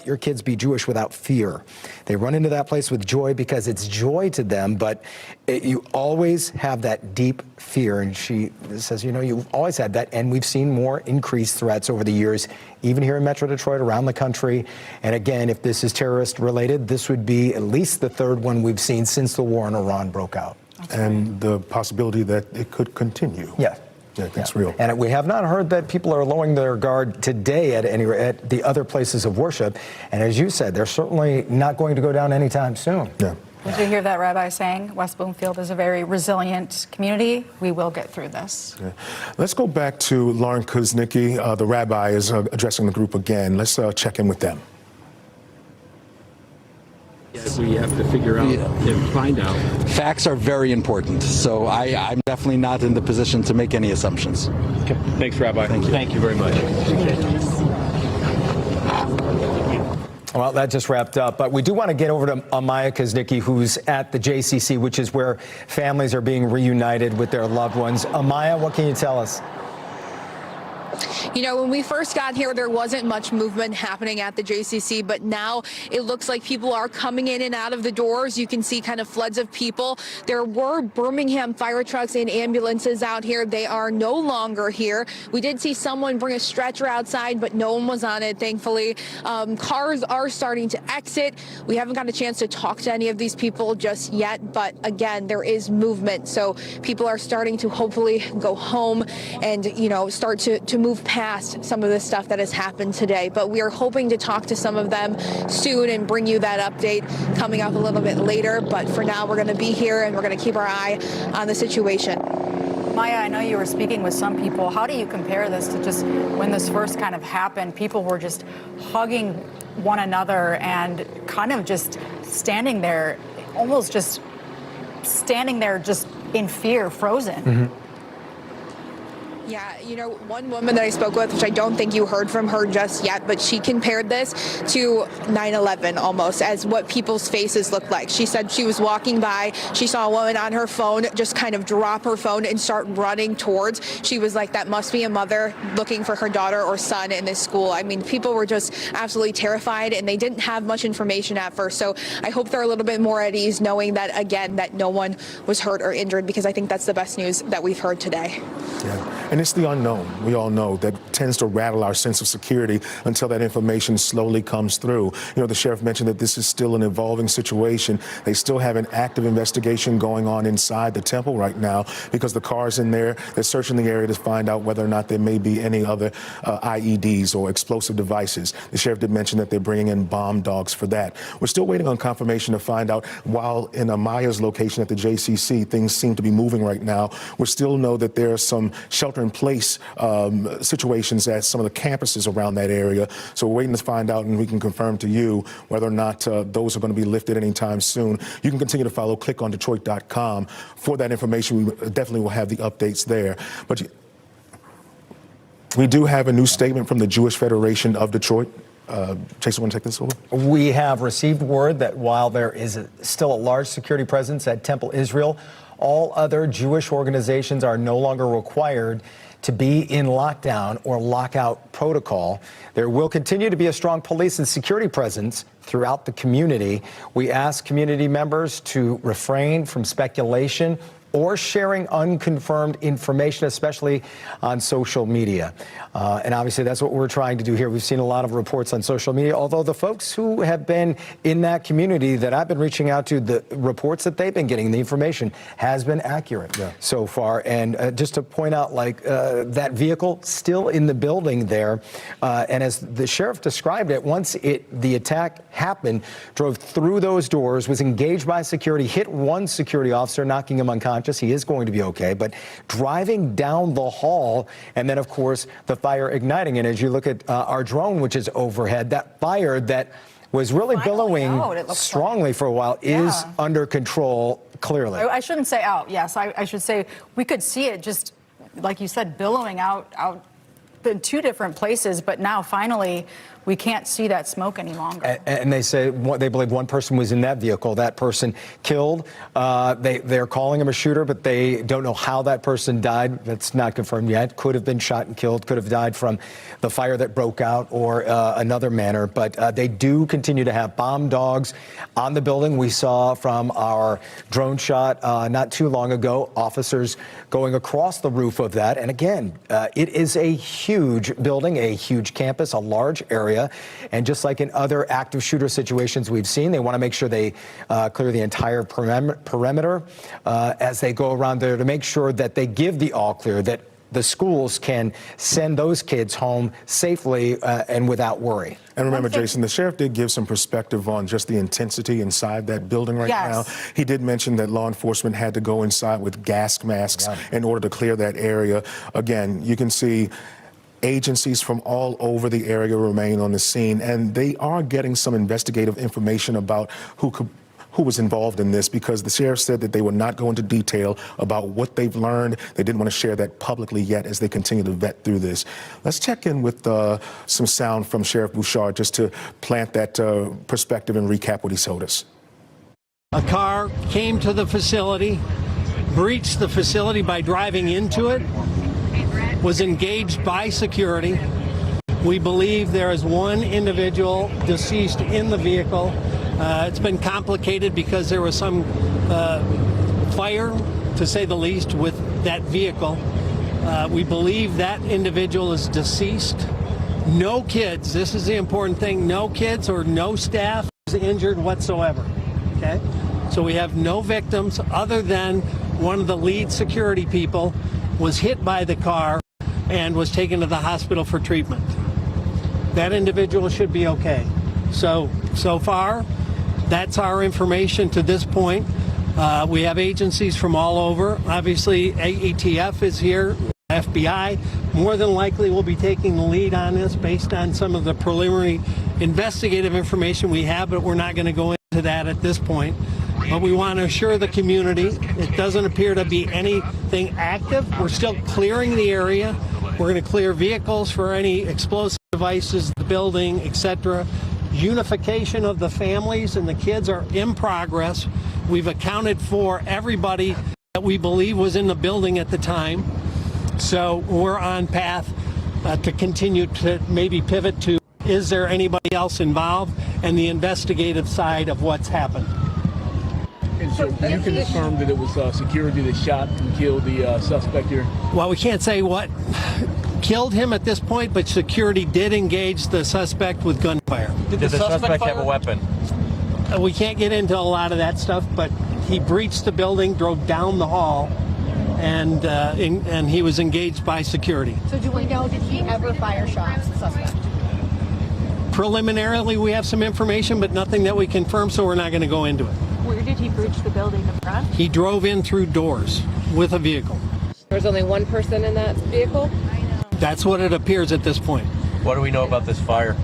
your kids be Jewish without fear? They run into that place with joy because it's joy to them, but you always have that deep fear. And she says, you know, you've always had that, and we've seen more increased threats over the years, even here in Metro Detroit, around the country. And again, if this is terrorist related, this would be at least the third one we've seen since the war in Iran broke out. And the possibility that it could continue. Yeah. Yeah, that's real. And we have not heard that people are lowering their guard today at the other places of worship. And as you said, they're certainly not going to go down anytime soon. Yeah. Did you hear that rabbi saying West Bloomfield is a very resilient community? We will get through this. Yeah. Let's go back to Lauren Kuznicki. The rabbi is addressing the group again. Let's check in with them. We have to figure out and find out. Facts are very important, so I'm definitely not in the position to make any assumptions. Okay. Thanks, Rabbi. Thank you. Thank you very much. Appreciate it. Well, that just wrapped up, but we do want to get over to Amaya Kaznicki, who's at the JCC, which is where families are being reunited with their loved ones. Amaya, what can you tell us? You know, when we first got here, there wasn't much movement happening at the JCC, but now it looks like people are coming in and out of the doors. You can see kind of floods of people. There were Birmingham fire trucks and ambulances out here. They are no longer here. We did see someone bring a stretcher outside, but no one was on it, thankfully. Cars are starting to exit. We haven't got a chance to talk to any of these people just yet, but again, there is movement. So people are starting to hopefully go home and, you know, start to move past some of the stuff that has happened today. But we are hoping to talk to some of them soon and bring you that update coming up a little bit later. But for now, we're going to be here and we're going to keep our eye on the situation. Maya, I know you were speaking with some people. How do you compare this to just when this first kind of happened? People were just hugging one another and kind of just standing there, almost just standing there just in fear, frozen. Mm-hmm. Yeah, you know, one woman that I spoke with, which I don't think you heard from her just yet, but she compared this to 9/11 almost, as what people's faces look like. She said she was walking by, she saw a woman on her phone just kind of drop her phone and start running towards. She was like, that must be a mother looking for her daughter or son in this school. I mean, people were just absolutely terrified, and they didn't have much information at first. So I hope they're a little bit more at ease knowing that, again, that no one was hurt or injured, because I think that's the best news that we've heard today. Yeah. And it's the unknown. We all know that tends to rattle our sense of security until that information slowly comes through. You know, the sheriff mentioned that this is still an evolving situation. They still have an active investigation going on inside the temple right now because the car's in there. They're searching the area to find out whether or not there may be any other IEDs or explosive devices. The sheriff did mention that they're bringing in bomb dogs for that. We're still waiting on confirmation to find out. While in Amaya's location at the JCC, things seem to be moving right now, we still know that there are some shelter-in-place situations at some of the campuses around that area. So we're waiting to find out, and we can confirm to you whether or not those are going to be lifted anytime soon. You can continue to follow clickondetroit.com for that information. We definitely will have the updates there. But we do have a new statement from the Jewish Federation of Detroit. Jason, want to take this over? We have received word that while there is still a large security presence at Temple Israel, all other Jewish organizations are no longer required to be in lockdown or lockout protocol. There will continue to be a strong police and security presence throughout the community. We ask community members to refrain from speculation or sharing unconfirmed information, especially on social media. And obviously that's what we're trying to do here. We've seen a lot of reports on social media, although the folks who have been in that community that I've been reaching out to, the reports that they've been getting, the information has been accurate so far. And just to point out, like that vehicle still in the building there. And as the sheriff described it, once the attack happened, drove through those doors, was engaged by security, hit one security officer, knocking him unconscious. He is going to be okay, but driving down the hall, and then of course the fire igniting. And as you look at our drone, which is overhead, that fire that was really billowing strongly for a while is under control clearly. I shouldn't say out. Yes, I should say we could see it just like you said, billowing out in two different places, but now finally we can't see that smoke any longer. And they say they believe one person was in that vehicle. That person killed. They're calling him a shooter, but they don't know how that person died. That's not confirmed yet. Could have been shot and killed. Could have died from the fire that broke out or another manner. But they do continue to have bomb dogs on the building. We saw from our drone shot not too long ago, officers going across the roof of that. And again, it is a huge building, a huge campus, a large area. And just like in other active shooter situations we've seen, they want to make sure they clear the entire perimeter as they go around there to make sure that they give the all clear, that the schools can send those kids home safely and without worry. And remember, Jason, the sheriff did give some perspective on just the intensity inside that building right now. He did mention that law enforcement had to go inside with gas masks in order to clear that area. Again, you can see agencies from all over the area remain on the scene, and they are getting some investigative information about who who was involved in this, because the sheriff said that they would not go into detail about what they've learned. They didn't want to share that publicly yet as they continue to vet through this. Let's check in with some sound from Sheriff Bouchard just to plant that perspective and recap what he told us. A car came to the facility, breached the facility by driving into it, was engaged by security. We believe there is one individual deceased in the vehicle. It's been complicated because there was some fire, to say the least, with that vehicle. We believe that individual is deceased. No kids, this is the important thing, no kids or no staff is injured whatsoever. Okay? So we have no victims other than one of the lead security people was hit by the car and was taken to the hospital for treatment. That individual should be okay. So far, that's our information to this point. We have agencies from all over. Obviously, ATF is here, FBI. More than likely will be taking the lead on this based on some of the preliminary investigative information we have, but we're not going to go into that at this point. But we want to assure the community it doesn't appear to be anything active. We're still clearing the area. We're going to clear vehicles for any explosive devices, the building, etc. Unification of the families and the kids are in progress. We've accounted for everybody that we believe was in the building at the time. So we're on path to continue to maybe pivot to, is there anybody else involved, and the investigative side of what's happened. And so you can confirm that it was security that shot and killed the suspect here? Well, we can't say what killed him at this point, but security did engage the suspect with gunfire. Did the suspect have a weapon? We can't get into a lot of that stuff, but he breached the building, drove down the hall, and he was engaged by security. So do we know, did he ever fire shots, the suspect? Preliminarily, we have some information, but nothing that we confirm, so we're not going to go into it. Where did he breach the building? The front? He drove in through doors with a vehicle. There was only one person in that vehicle? That's what it appears at this point. What do we know about this fire?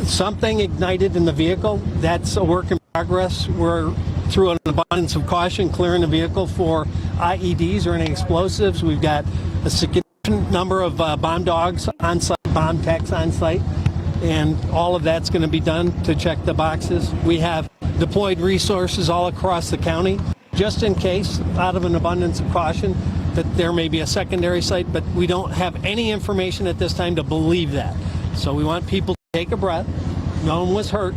Something ignited in the vehicle. That's a work in progress. We're, through an abundance of caution, clearing the vehicle for IEDs or any explosives. We've got a significant number of bomb dogs on site, bomb techs on site, and all of that's going to be done to check the boxes. We have deployed resources all across the county, just in case, out of an abundance of caution, that there may be a secondary site, but we don't have any information at this time to believe that. So we want people to take a breath. No one was hurt.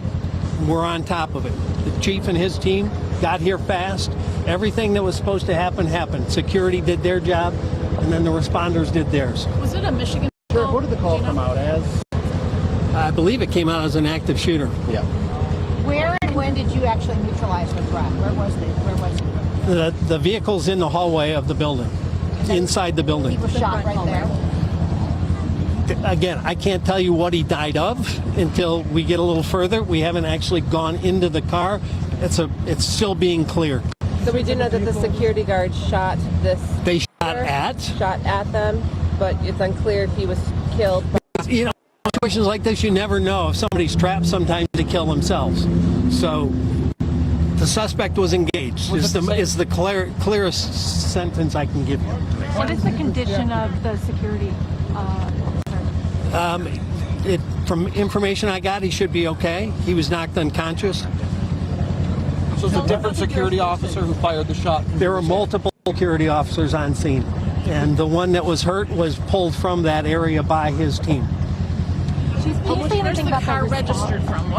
We're on top of it. The chief and his team got here fast. Everything that was supposed to happen happened. Security did their job, and then the responders did theirs. Was it a Michigan? Sheriff, what did the call come out as? I believe it came out as an active shooter. Yeah. Where and when did you actually neutralize the threat? Where was he? The vehicle's in the hallway of the building, inside the building. He was shot right there. Again, I can't tell you what he died of until we get a little further. We haven't actually gone into the car. It's still being cleared. So we do know that the security guard shot this. They shot at them, but it's unclear if he was killed. You know, situations like this, you never know if somebody's trapped sometimes to kill themselves. So the suspect was engaged. Is the clearest sentence I can give you. What is the condition of the security? From information I got, he should be okay. He was knocked unconscious. So it's a different security officer who fired the shot? There were multiple security officers on scene, and the one that was hurt was pulled from that area by his team. Where's the car registered from?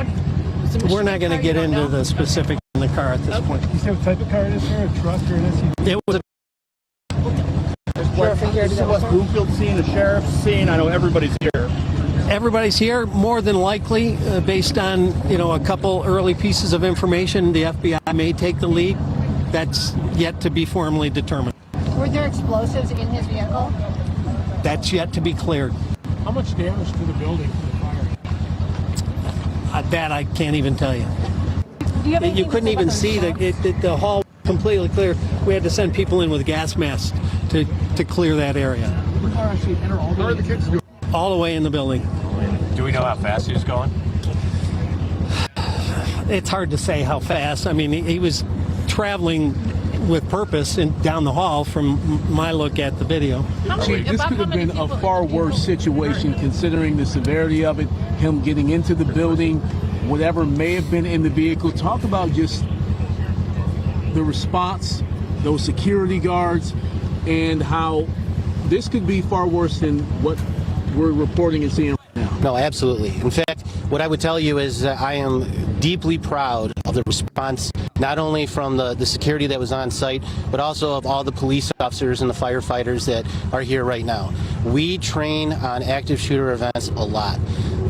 We're not going to get into the specifics in the car at this point. You said what type of car it is, sir? A truck or an SUV? It was a This is a West Bloomfield scene, a sheriff's scene. I know everybody's here. Everybody's here, more than likely, based on a couple early pieces of information. The FBI may take the lead. That's yet to be formally determined. Were there explosives in his vehicle? That's yet to be cleared. How much damage to the building from the fire? That I can't even tell you. You couldn't even see the hall completely clear. We had to send people in with gas masks to clear that area. Did the car actually enter all the way? All the way in the building. Do we know how fast he was going? It's hard to say how fast. I mean, he was traveling with purpose and down the hall from my look at the video. Chief, this could have been a far worse situation considering the severity of it, him getting into the building, whatever may have been in the vehicle. Talk about just the response, those security guards, and how this could be far worse than what we're reporting and seeing right now. No, absolutely. In fact, what I would tell you is I am deeply proud of the response, not only from the security that was on site, but also of all the police officers and the firefighters that are here right now. We train on active shooter events a lot.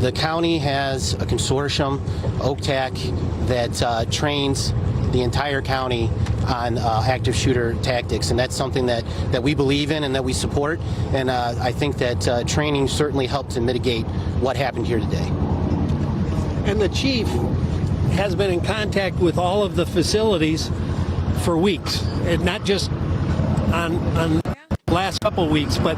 The county has a consortium, OCTAC, that trains the entire county on active shooter tactics, and that's something that we believe in and that we support, and I think that training certainly helped to mitigate what happened here today. And the chief has been in contact with all of the facilities for weeks, and not just on the last couple weeks, but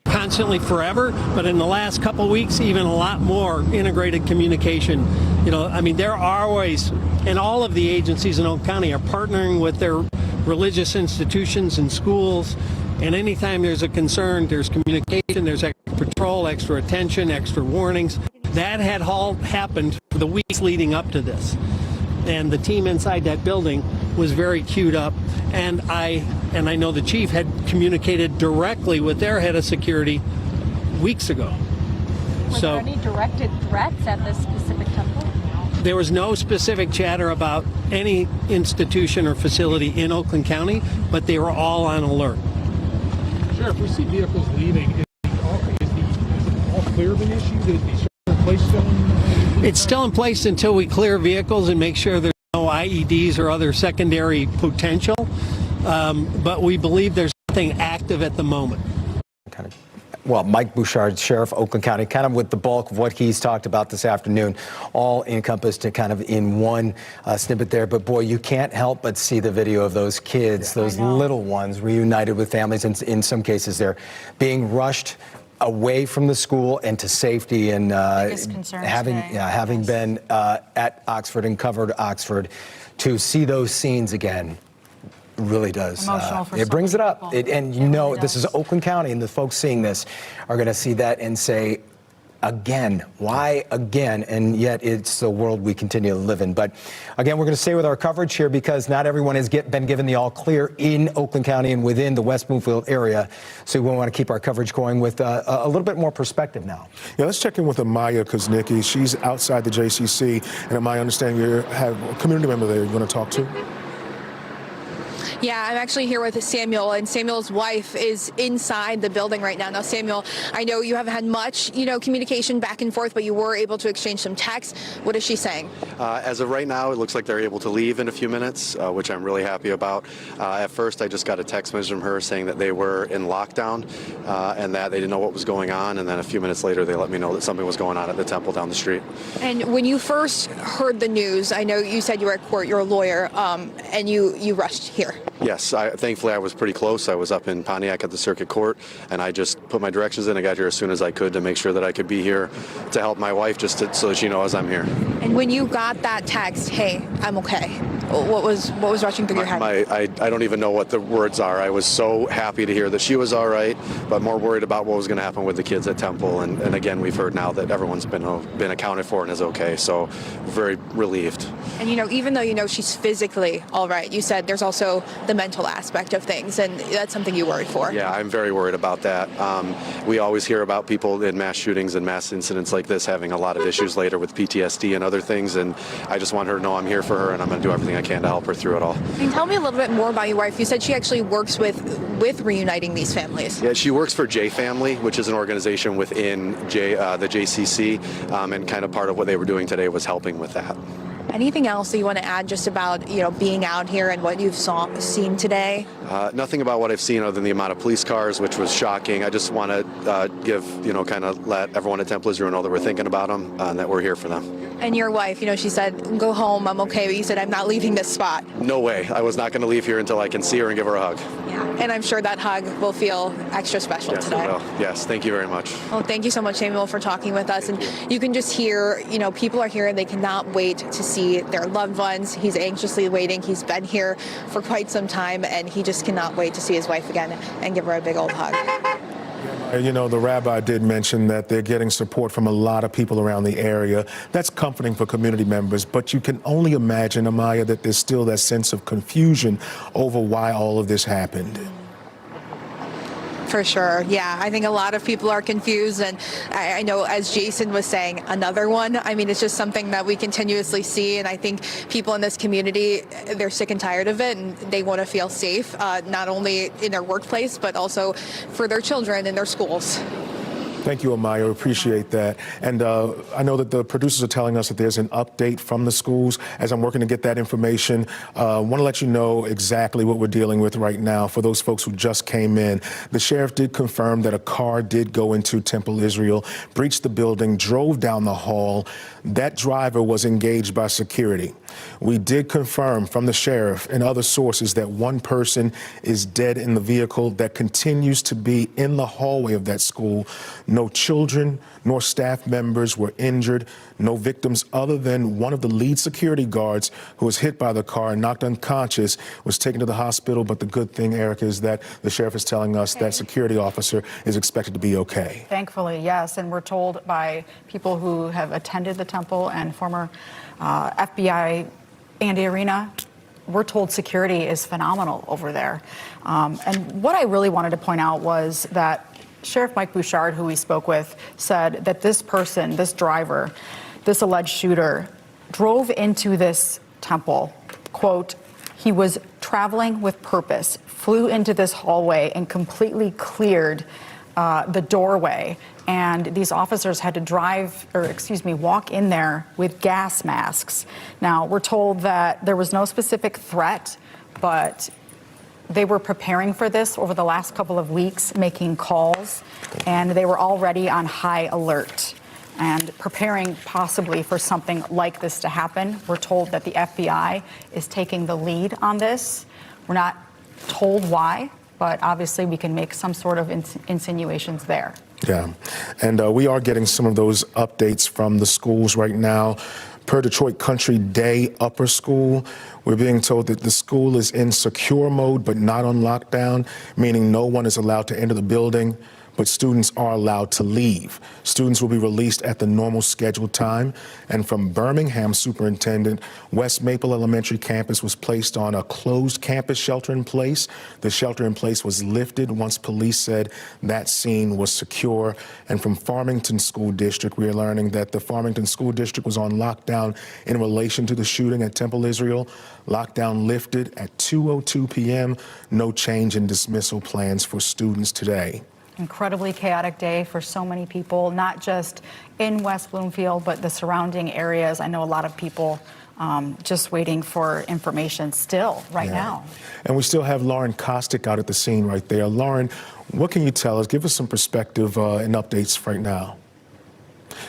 constantly forever. But in the last couple weeks, even a lot more integrated communication. You know, I mean, there are always, and all of the agencies in Oak County are partnering with their religious institutions and schools. And anytime there's a concern, there's communication, there's extra patrol, extra attention, extra warnings. That had all happened for the weeks leading up to this. And the team inside that building was very queued up. And I know the chief had communicated directly with their head of security weeks ago. Were there any directed threats at this specific temple? There was no specific chatter about any institution or facility in Oakland County, but they were all on alert. Sheriff, we see vehicles leaving. Is the all clear been issued? Is the shelter in place still? It's still in place until we clear vehicles and make sure there's no IEDs or other secondary potential. But we believe there's nothing active at the moment. Well, Mike Bouchard, Sheriff, Oakland County, kind of with the bulk of what he's talked about this afternoon, all encompassed kind of in one snippet there. But boy, you can't help but see the video of those kids, those little ones reunited with families. And in some cases, they're being rushed away from the school and to safety. And having been at Oxford and covered Oxford, to see those scenes again really does. It brings it up. And you know, this is Oakland County, and the folks seeing this are going to see that and say, again, why again? And yet it's the world we continue to live in. But again, we're going to stay with our coverage here because not everyone has been given the all clear in Oakland County and within the West Bloomfield area. So we want to keep our coverage going with a little bit more perspective now. Yeah, let's check in with Amaya Kuznicki. She's outside the JCC. And Amaya, I understand you have a community member there you want to talk to? Yeah, I'm actually here with Samuel, and Samuel's wife is inside the building right now. Now, Samuel, I know you haven't had much, communication back and forth, but you were able to exchange some texts. What is she saying? As of right now, it looks like they're able to leave in a few minutes, which I'm really happy about. At first, I just got a text message from her saying that they were in lockdown and that they didn't know what was going on. And then a few minutes later, they let me know that something was going on at the temple down the street. And when you first heard the news, I know you said you were at court, you're a lawyer, and you rushed here. Yes, thankfully I was pretty close. I was up in Pontiac at the circuit court, and I just put my directions in. I got here as soon as I could to make sure that I could be here to help my wife, so that she knows I'm here. And when you got that text, hey, I'm okay, what was rushing through your head? I don't even know what the words are. I was so happy to hear that she was all right, but more worried about what was going to happen with the kids at Temple. And again, we've heard now that everyone's been accounted for and is okay, so very relieved. And even though she's physically all right, you said there's also the mental aspect of things, and that's something you worried for. Yeah, I'm very worried about that. We always hear about people in mass shootings and mass incidents like this having a lot of issues later with PTSD and other things, and I just want her to know I'm here for her, and I'm going to do everything I can to help her through it all. And tell me a little bit more about your wife. You said she actually works with reuniting these families. Yeah, she works for J Family, which is an organization within the JCC, and kind of part of what they were doing today was helping with that. Anything else that you want to add just about, being out here and what you've seen today? Nothing about what I've seen other than the amount of police cars, which was shocking. I just want to give, kind of let everyone at Temple Israel know that we're thinking about them and that we're here for them. And your wife, she said, go home, I'm okay, but you said, I'm not leaving this spot. No way. I was not going to leave here until I can see her and give her a hug. Yeah, And I'm sure that hug will feel extra special Yes, today. it will. Yes, thank you very much. Well, thank you so much, Samuel, for talking with us. And you can just hear, people are here and they cannot wait to see their loved ones. He's anxiously waiting. He's been here for quite some time, and he just cannot wait to see his wife again and give her a big old hug. The rabbi did mention that they're getting support from a lot of people around the area. That's comforting for community members, but you can only imagine, Amaya, that there's still that sense of confusion over why all of this happened. For sure. Yeah, I think a lot of people are confused. And I know, as Jason was saying, another one. I mean, it's just something that we continuously see. And I think people in this community, they're sick and tired of it. And they want to feel safe, not only in their workplace, but also for their children in their schools. Thank you, Amaya. Appreciate that. And I know that the producers are telling us that there's an update from the schools. As I'm working to get that information, I want to let you know exactly what we're dealing with right now. For those folks who just came in, the sheriff did confirm that a car did go into Temple Israel, breached the building, drove down the hall. That driver was engaged by security. We did confirm from the sheriff and other sources that one person is dead in the vehicle that continues to be in the hallway of that school. No children nor staff members were injured. No victims other than one of the lead security guards who was hit by the car and knocked unconscious, was taken to the hospital. But the good thing, Erica, is that the sheriff is telling us that security officer is expected to be okay. Thankfully, yes. And we're told by people who have attended the temple and former FBI Andy Arena, we're told security is phenomenal over there. And what I really wanted to point out was that Sheriff Mike Bouchard, who we spoke with, said that this person, this driver, this alleged shooter, drove into this temple. Quote, he was traveling with purpose, flew into this hallway and completely cleared the doorway. And these officers had to walk in there with gas masks. Now, we're told that there was no specific threat, but they were preparing for this over the last couple of weeks, making calls, and they were already on high alert and preparing possibly for something like this to happen. We're told that the FBI is taking the lead on this. We're not told why, but obviously we can make some sort of insinuations there. Yeah, and we are getting some of those updates from the schools right now. Per Detroit Country Day Upper School, we're being told that the school is in secure mode but not on lockdown, meaning no one is allowed to enter the building, but students are allowed to leave. Students will be released at the normal scheduled time. And from Birmingham Superintendent, West Maple Elementary campus was placed on a closed campus shelter in place. The shelter in place was lifted once police said that scene was secure. And from Farmington School District, we are learning that the Farmington School District was on lockdown in relation to the shooting at Temple Israel. Lockdown lifted at 2:02 p.m. No change in dismissal plans for students today. Incredibly chaotic day for so many people, not just in West Bloomfield, but the surrounding areas. I know a lot of people just waiting for information still right now. And we still have Lauren Kostick out at the scene right there. Lauren, what can you tell us? Give us some perspective and updates right now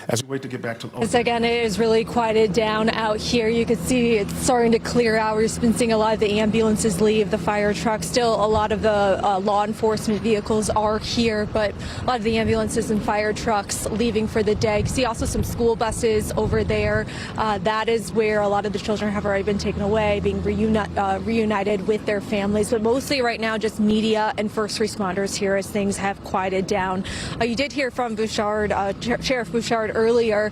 as we wait to get back to Yes, again, it is really quieted down out here. You can see it's starting to clear out. We've been seeing a lot of the ambulances leave, the fire trucks. Still, a lot of the law enforcement vehicles are here, but a lot of the ambulances and fire trucks leaving for the day. You see also some school buses over there. That is where a lot of the children have already been taken away, being reunited with their families. But mostly right now, just media and first responders here as things have quieted down. You did hear from Bouchard, Sheriff Bouchard earlier.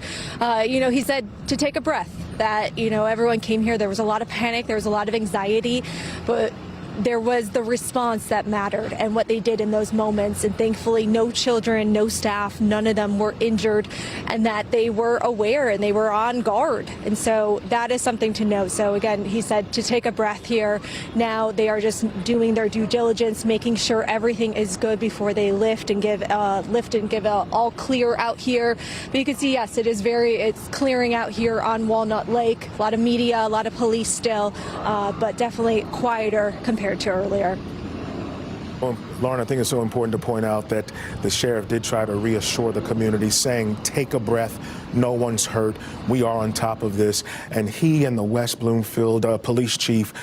He said to take a breath, that, everyone came here. There was a lot of panic. There was a lot of anxiety, but there was the response that mattered and what they did in those moments. And thankfully, no children, no staff, none of them were injured, and that they were aware and they were on guard. And so that is something to know. So again, he said to take a breath here. Now they are just doing their due diligence, making sure everything is good before they lift and give all clear out here. But you can see, yes, it's clearing out here on Walnut Lake. A lot of media, a lot of police still, but definitely quieter compared to earlier. Well, Lauren, I think it's so important to point out that the sheriff did try to reassure the community, saying, take a breath, no one's hurt, we are on top of this. And he and the West Bloomfield police chief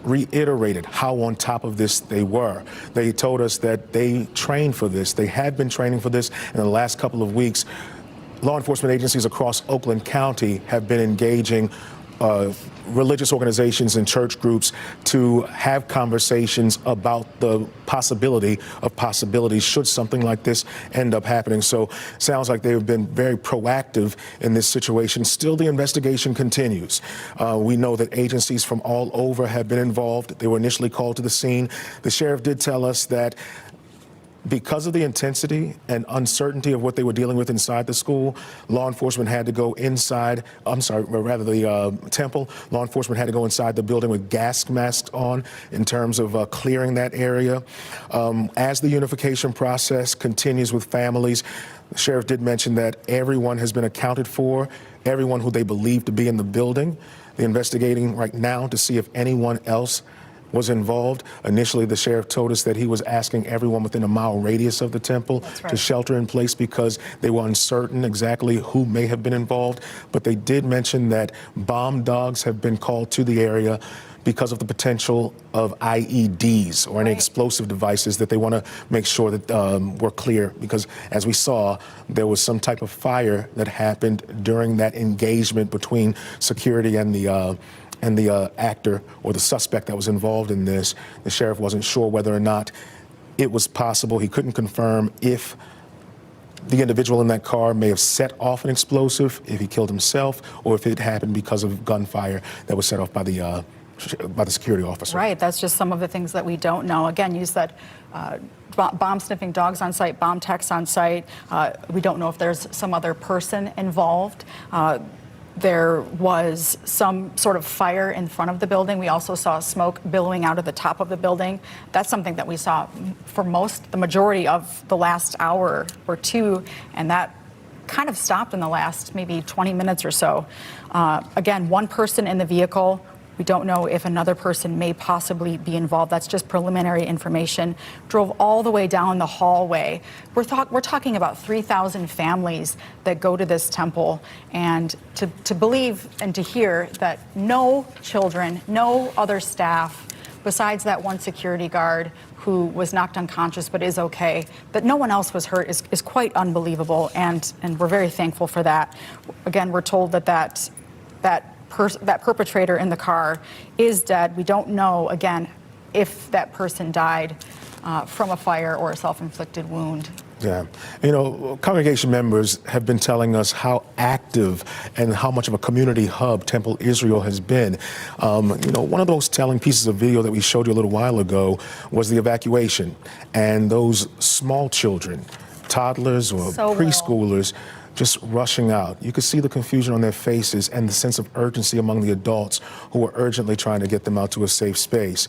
reiterated how on top of this they were. They told us that they trained for this. They had been training for this in the last couple of weeks. Law enforcement agencies across Oakland County have been engaging religious organizations and church groups to have conversations about the possibility of possibilities should something like this end up happening. So sounds like they've been very proactive in this situation. Still, the investigation continues. We know that agencies from all over have been involved. They were initially called to the scene. The sheriff did tell us that because of the intensity and uncertainty of what they were dealing with inside the school, law enforcement had to go inside, the temple. Law enforcement had to go inside the building with gas masks on in terms of clearing that area. As the unification process continues with families, the sheriff did mention that everyone has been accounted for, everyone who they believe to be in the building. They're investigating right now to see if anyone else was involved. Initially, the sheriff told us that he was asking everyone within a mile radius of the temple to shelter in place because they were uncertain exactly who may have been involved. But they did mention that bomb dogs have been called to the area because of the potential of IEDs or any explosive devices that they want to make sure that were clear, because as we saw, there was some type of fire that happened during that engagement between security and the actor or the suspect that was involved in this. The sheriff wasn't sure whether or not it was possible. He couldn't confirm if the individual in that car may have set off an explosive, if he killed himself, or if it happened because of gunfire that was set off by the security officer. Right, that's just some of the things that we don't know. Again, you said bomb sniffing dogs on site, bomb techs on site. We don't know if there's some other person involved. There was some sort of fire in front of the building. We also saw smoke billowing out of the top of the building. That's something that we saw for the majority of the last hour or two, and that kind of stopped in the last maybe 20 minutes or so. Again, one person in the vehicle. We don't know if another person may possibly be involved. That's just preliminary information. Drove all the way down the hallway. We're talking about 3,000 families that go to this temple, and to believe and to hear that no children, no other staff, besides that one security guard who was knocked unconscious but is okay, that no one else was hurt is quite unbelievable, and we're very thankful for that. Again, we're told that perpetrator in the car is dead. We don't know, again, if that person died from a fire or a self-inflicted wound. Yeah. You know, congregation members have been telling us how active and how much of a community hub Temple Israel has been. You know, one of those telling pieces of video that we showed you a little while ago was the evacuation, and those small children, toddlers or preschoolers, just rushing out. You could see the confusion on their faces and the sense of urgency among the adults who were urgently trying to get them out to a safe space.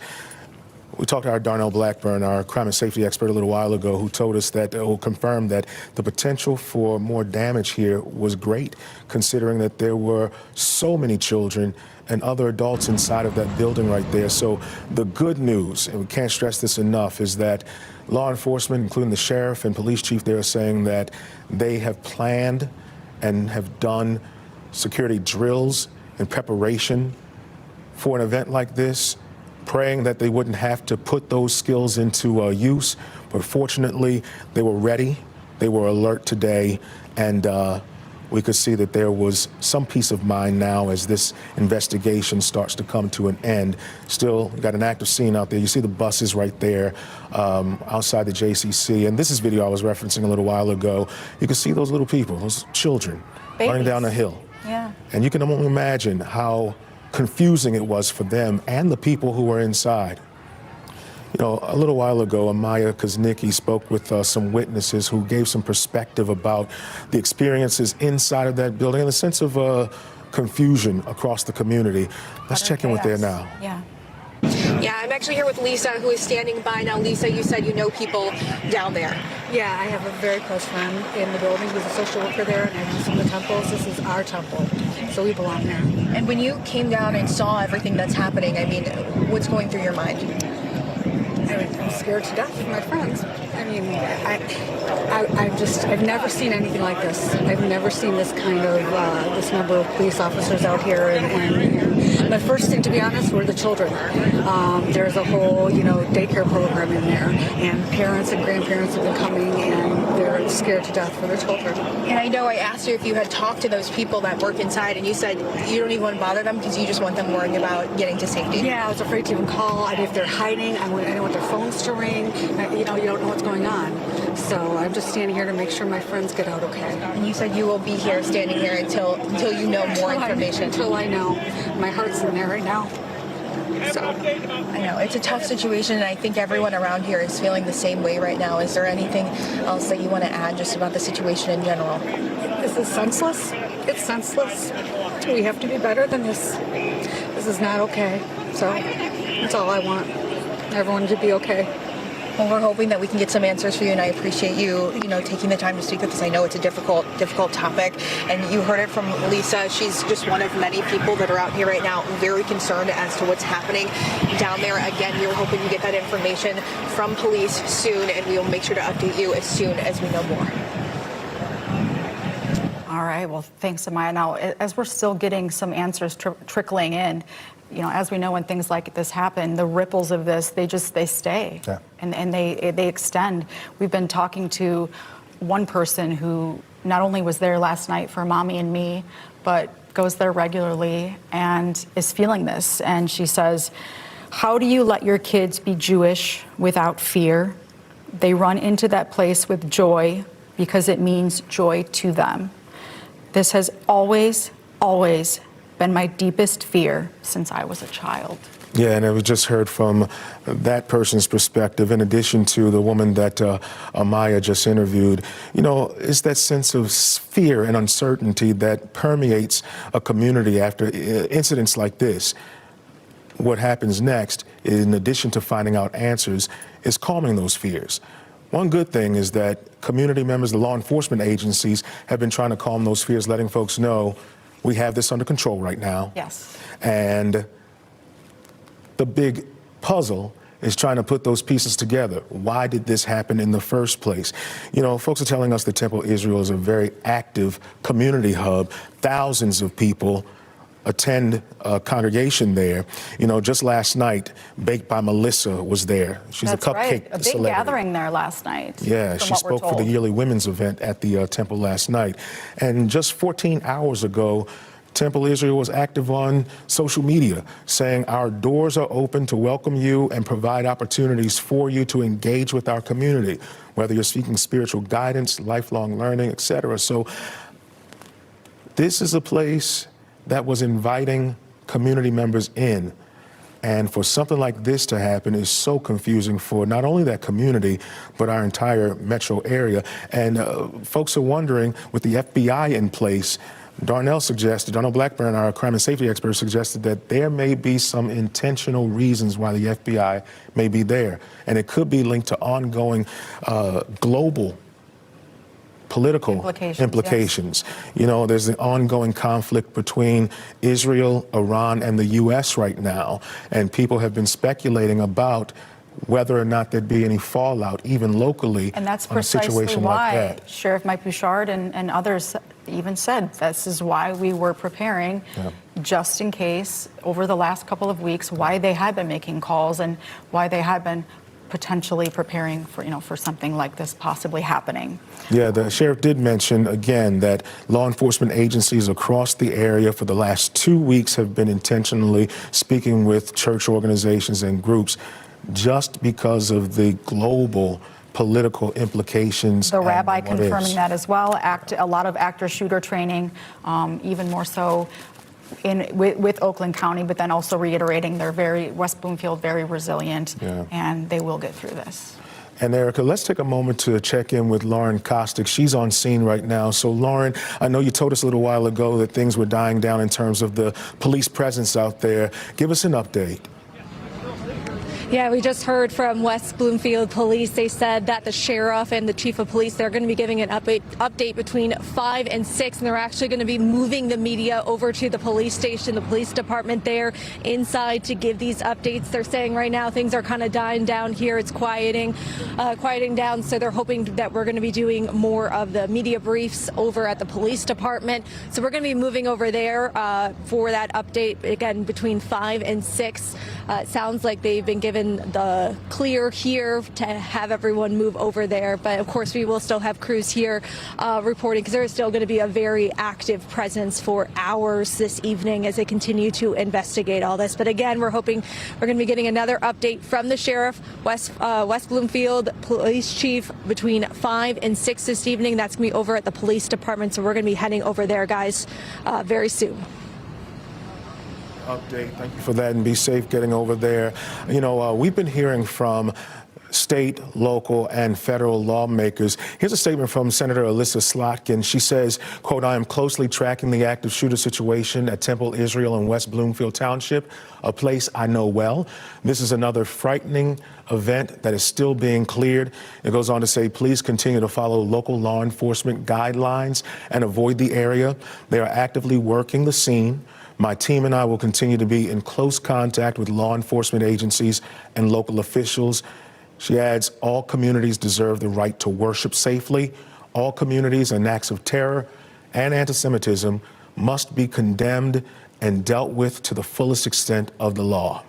We talked to our Darnell Blackburn, our crime and safety expert, a little while ago, who told us that, who confirmed that the potential for more damage here was great, considering that there were so many children and other adults inside of that building right there. So the good news, and we can't stress this enough, is that law enforcement, including the sheriff and police chief, they are saying that they have planned and have done security drills in preparation for an event like this, praying that they wouldn't have to put those skills into use. But fortunately, they were ready, they were alert today, and we could see that there was some peace of mind now as this investigation starts to come to an end. Still, you got an active scene out there. You see the buses right there outside the JCC. And this is video I was referencing a little while ago. You can see those little people, those children, running down the hill. Yeah. And you can only imagine how confusing it was for them and the people who were inside. You know, a little while ago, Amaya Kuznicki spoke with some witnesses who gave some perspective about the experiences inside of that building and the sense of confusion across the community. Let's check in with there now. Yeah. Yeah, I'm actually here with Lisa, who is standing by now. Lisa, you said you know people down there. Yeah, I have a very close friend in the building who's a social worker there, and I know some of the temples. This is our temple, so we belong there. And when you came down and saw everything that's happening, I mean, what's going through your mind? I'm scared to death for my friends. I mean, I've never seen anything like this. I've never seen this kind of, this number of police officers out here. And my first thing, to be honest, were the children. There's a whole, daycare program in there, and parents and grandparents have been coming, and they're scared to death for their children. And I know I asked you if you had talked to those people that work inside, and you said you don't even want to bother them because you just want them worrying about getting to safety. Yeah, I was afraid to even call. I mean, if they're hiding, I don't want their phones to ring. You don't know what's going on. So I'm just standing here to make sure my friends get out okay. And you said you will be here, standing here until you know more information. Until I know. My heart's in there right now. So I know it's a tough situation, and I think everyone around here is feeling the same way right now. Is there anything else that you want to add just about the situation in general? This is senseless. It's senseless. We have to be better than this. This is not okay. So that's all I want. Everyone to be okay. Well, we're hoping that we can get some answers for you, and I appreciate you, taking the time to speak with us. I know it's a difficult topic, and you heard it from Lisa. She's just one of many people that are out here right now, very concerned as to what's happening down there. Again, we're hoping you get that information from police soon, and we will make sure to update you as soon as we know more. All right. Well, thanks, Amaya. Now, as we're still getting some answers trickling in, as we know, when things like this happen, the ripples of this, they stay, and they extend. We've been talking to one person who not only was there last night for Mommy and me, but goes there regularly and is feeling this. And she says, "How do you let your kids be Jewish without fear? They run into that place with joy because it means joy to them. This has always been my deepest fear since I was a child." Yeah, and we just heard from that person's perspective, in addition to the woman that Amaya just interviewed. It's that sense of fear and uncertainty that permeates a community after incidents like this. What happens next, in addition to finding out answers, is calming those fears. One good thing is that community members, the law enforcement agencies, have been trying to calm those fears, letting folks know we have this under control right now. Yes. And the big puzzle is trying to put those pieces together. Why did this happen in the first place? Folks are telling us that Temple Israel is a very active community hub. Thousands of people attend a congregation there. Just last night, Baked by Melissa was there. She's That's a cupcake right. A big celebrity. gathering there last night. Yeah, she spoke for the yearly women's event at the temple last night. And just 14 hours ago, Temple Israel was active on social media, saying our doors are open to welcome you and provide opportunities for you to engage with our community, whether you're seeking spiritual guidance, lifelong learning, etc. So this is a place that was inviting community members in. And for something like this to happen is so confusing for not only that community, but our entire metro area. And folks are wondering, with the FBI in place, Darnell Blackburn, our crime and safety expert, suggested that there may be some intentional reasons why the FBI may be there. And it could be linked to ongoing global political implications. Yes. There's an ongoing conflict between Israel, Iran, and the U.S. right now, and people have been speculating about whether or not there'd be any fallout, even locally, and that's on a situation precisely like why that. Sheriff Mike Bouchard and others even said this is why we were preparing, just in case, over the last couple of weeks, why they had been making calls and why they had been potentially preparing for something like this possibly happening. Yeah, the sheriff did mention again that law enforcement agencies across the area for the last 2 weeks have been intentionally speaking with church organizations and groups just because of the global political implications. The rabbi confirming that as well. A lot of actor-shooter training, even more so with Oakland County, but then also reiterating they're West Bloomfield, very resilient, and they will get through this. And Erica, let's take a moment to check in with Lauren Kostick. She's on scene right now. So Lauren, I know you told us a little while ago that things were dying down in terms of the police presence out there. Give us an update. Yeah, we just heard from West Bloomfield Police. They said that the sheriff and the chief of police, they're going to be giving an update between 5 and 6, and they're actually going to be moving the media over to the police station, the police department there inside to give these updates. They're saying right now things are kind of dying down here. It's quieting down, so they're hoping that we're going to be doing more of the media briefs over at the police department. So we're going to be moving over there for that update, again, between 5 and 6. It sounds like they've been given the clear here to have everyone move over there. But of course, we will still have crews here reporting, because there is still going to be a very active presence for hours this evening as they continue to investigate all this. But again, we're hoping we're going to be getting another update from the sheriff, West Bloomfield police chief, between 5 and 6 this evening. That's going to be over at the police department. So we're going to be heading over there, guys, very soon. Update. Thank you for that, and be safe getting over there. You know, we've been hearing from state, local, and federal lawmakers. Here's a statement from Senator Alyssa Slotkin. She says, quote, "I am closely tracking the active shooter situation at Temple Israel in West Bloomfield Township, a place I know well. This is another frightening event that is still being cleared." It goes on to say, "Please continue to follow local law enforcement guidelines and avoid the area. They are actively working the scene. My team and I will continue to be in close contact with law enforcement agencies and local officials." She adds, "All communities deserve the right to worship safely. All communities and acts of terror and anti-Semitism must be condemned and dealt with to the fullest extent of the law."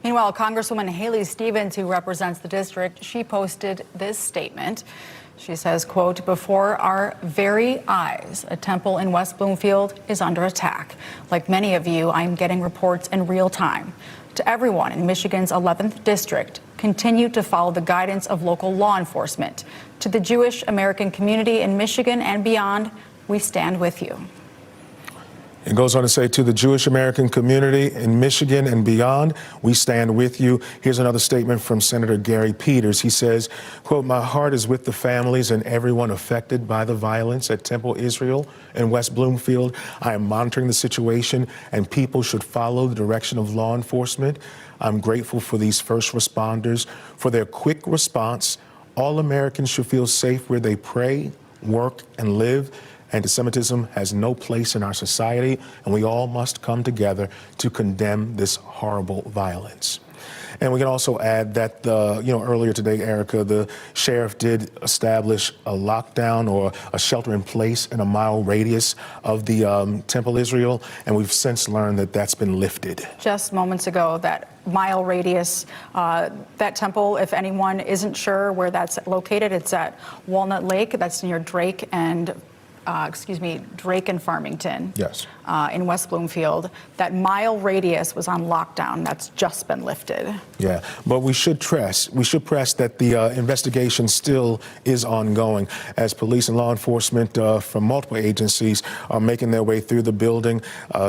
Meanwhile, Congresswoman Haley Stevens, who represents the district, she posted this statement. She says, quote, "Before our very eyes, a temple in West Bloomfield is under attack. Like many of you, I'm getting reports in real time. To everyone in Michigan's 11th district, continue to follow the guidance of local law enforcement. To the Jewish American community in Michigan and beyond, we stand with you." It goes on to say, "To the Jewish American community in Michigan and beyond, we stand with you." Here's another statement from Senator Gary Peters. He says, quote, "My heart is with the families and everyone affected by the violence at Temple Israel in West Bloomfield. I am monitoring the situation, and people should follow the direction of law enforcement. I'm grateful for these first responders, for their quick response. All Americans should feel safe where they pray, work, and live. Anti-Semitism has no place in our society, and we all must come together to condemn this horrible violence." And we can also add that, earlier today, Erica, the sheriff did establish a lockdown or a shelter in place in a mile radius of the Temple Israel, and we've since learned that that's been lifted. Just moments ago, that mile radius, that temple, if anyone isn't sure where that's located, it's at Walnut Lake. That's near Drake and Farmington. Yes. In West Bloomfield. That mile radius was on lockdown. That's just been lifted. Yeah, but we should press that the investigation still is ongoing as police and law enforcement from multiple agencies are making their way through the building.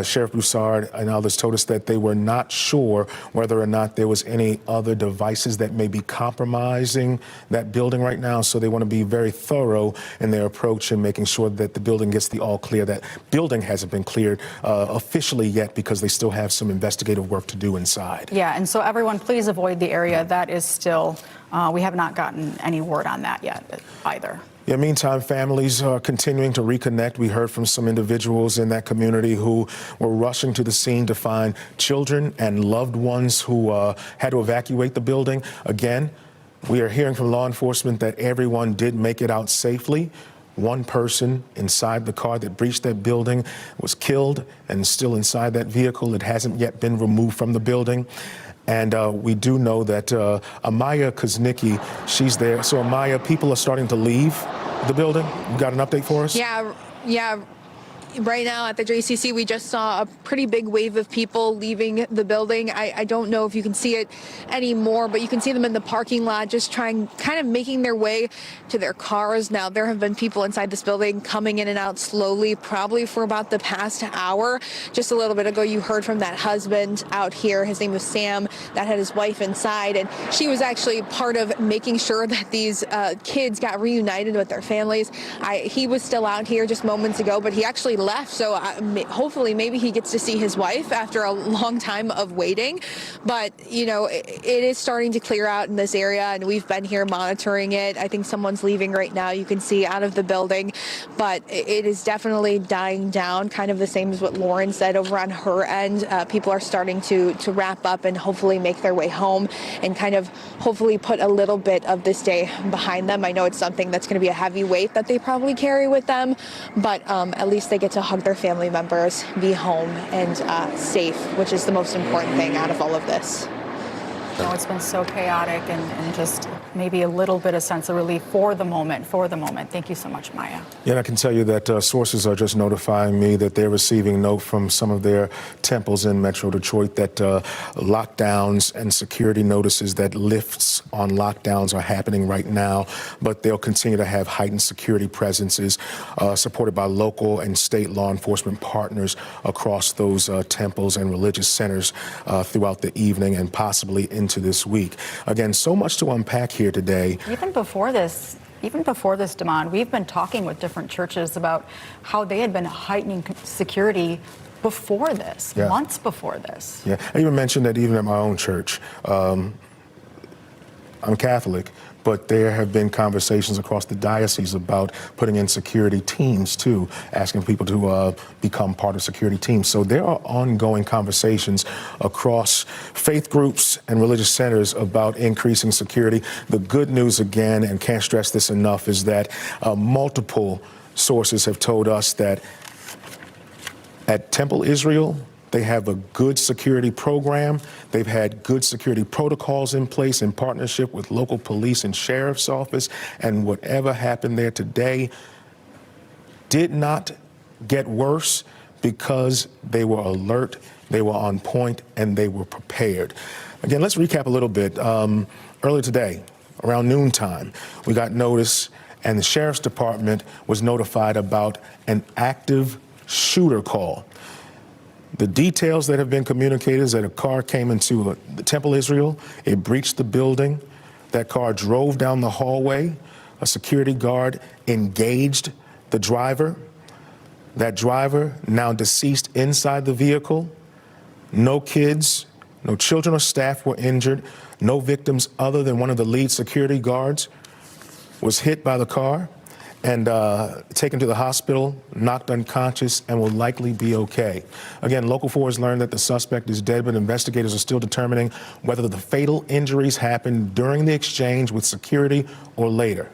Sheriff Broussard and others told us that they were not sure whether or not there was any other devices that may be compromising that building right now, so they want to be very thorough in their approach and making sure that the building gets the all clear. That building hasn't been cleared officially yet because they still have some investigative work to do inside. Yeah, and so everyone, please avoid the area. That is still, we have not gotten any word on that yet either. Yeah, meantime, families are continuing to reconnect. We heard from some individuals in that community who were rushing to the scene to find children and loved ones who had to evacuate the building. Again, we are hearing from law enforcement that everyone did make it out safely. One person inside the car that breached that building was killed and still inside that vehicle. It hasn't yet been removed from the building. And we do know that Amaya Kuznicki, she's there. So Amaya, people are starting to leave the building. You got an update for us? Yeah. Right now at the JCC, we just saw a pretty big wave of people leaving the building. I don't know if you can see it anymore, but you can see them in the parking lot just kind of making their way to their cars. Now, there have been people inside this building coming in and out slowly, probably for about the past hour. Just a little bit ago, you heard from that husband out here. His name was Sam, that had his wife inside, and she was actually part of making sure that these kids got reunited with their families. He was still out here just moments ago, but he actually left. So hopefully maybe he gets to see his wife after a long time of waiting. But, you know, it is starting to clear out in this area, and we've been here monitoring it. I think someone's leaving right now. You can see out of the building, but it is definitely dying down, kind of the same as what Lauren said over on her end. People are starting to wrap up and hopefully make their way home and kind of hopefully put a little bit of this day behind them. I know it's something that's going to be a heavy weight that they probably carry with them, but at least they get to hug their family members, be home and safe, which is the most important thing out of all of this. No, it's been so chaotic and just maybe a little bit of sense of relief for the moment. Thank you so much, Maya. Yeah, and I can tell you that sources are just notifying me that they're receiving note from some of their temples in Metro Detroit that lockdowns and security notices that lifts on lockdowns are happening right now, but they'll continue to have heightened security presences supported by local and state law enforcement partners across those temples and religious centers throughout the evening and possibly into this week. Again, so much to unpack here today. Even before this, Damon, we've been talking with different churches about how they had been heightening security before this, months before this. Yeah, I even mentioned that even at my own church. I'm Catholic, but there have been conversations across the diocese about putting in security teams too, asking people to become part of security teams. So there are ongoing conversations across faith groups and religious centers about increasing security. The good news, again, and can't stress this enough, is that multiple sources have told us that at Temple Israel, they have a good security program. They've had good security protocols in place in partnership with local police and sheriff's office. And whatever happened there today did not get worse because they were alert, they were on point, and they were prepared. Again, let's recap a little bit. Earlier today, around noontime, we got notice, and the sheriff's department was notified about an active shooter call. The details that have been communicated is that a car came into the Temple Israel. It breached the building. That car drove down the hallway. A security guard engaged the driver. That driver, now deceased inside the vehicle. No kids, no children or staff were injured. No victims other than one of the lead security guards was hit by the car and taken to the hospital, knocked unconscious, and will likely be okay. Again, Local 4 has learned that the suspect is dead, but investigators are still determining whether the fatal injuries happened during the exchange with security or later.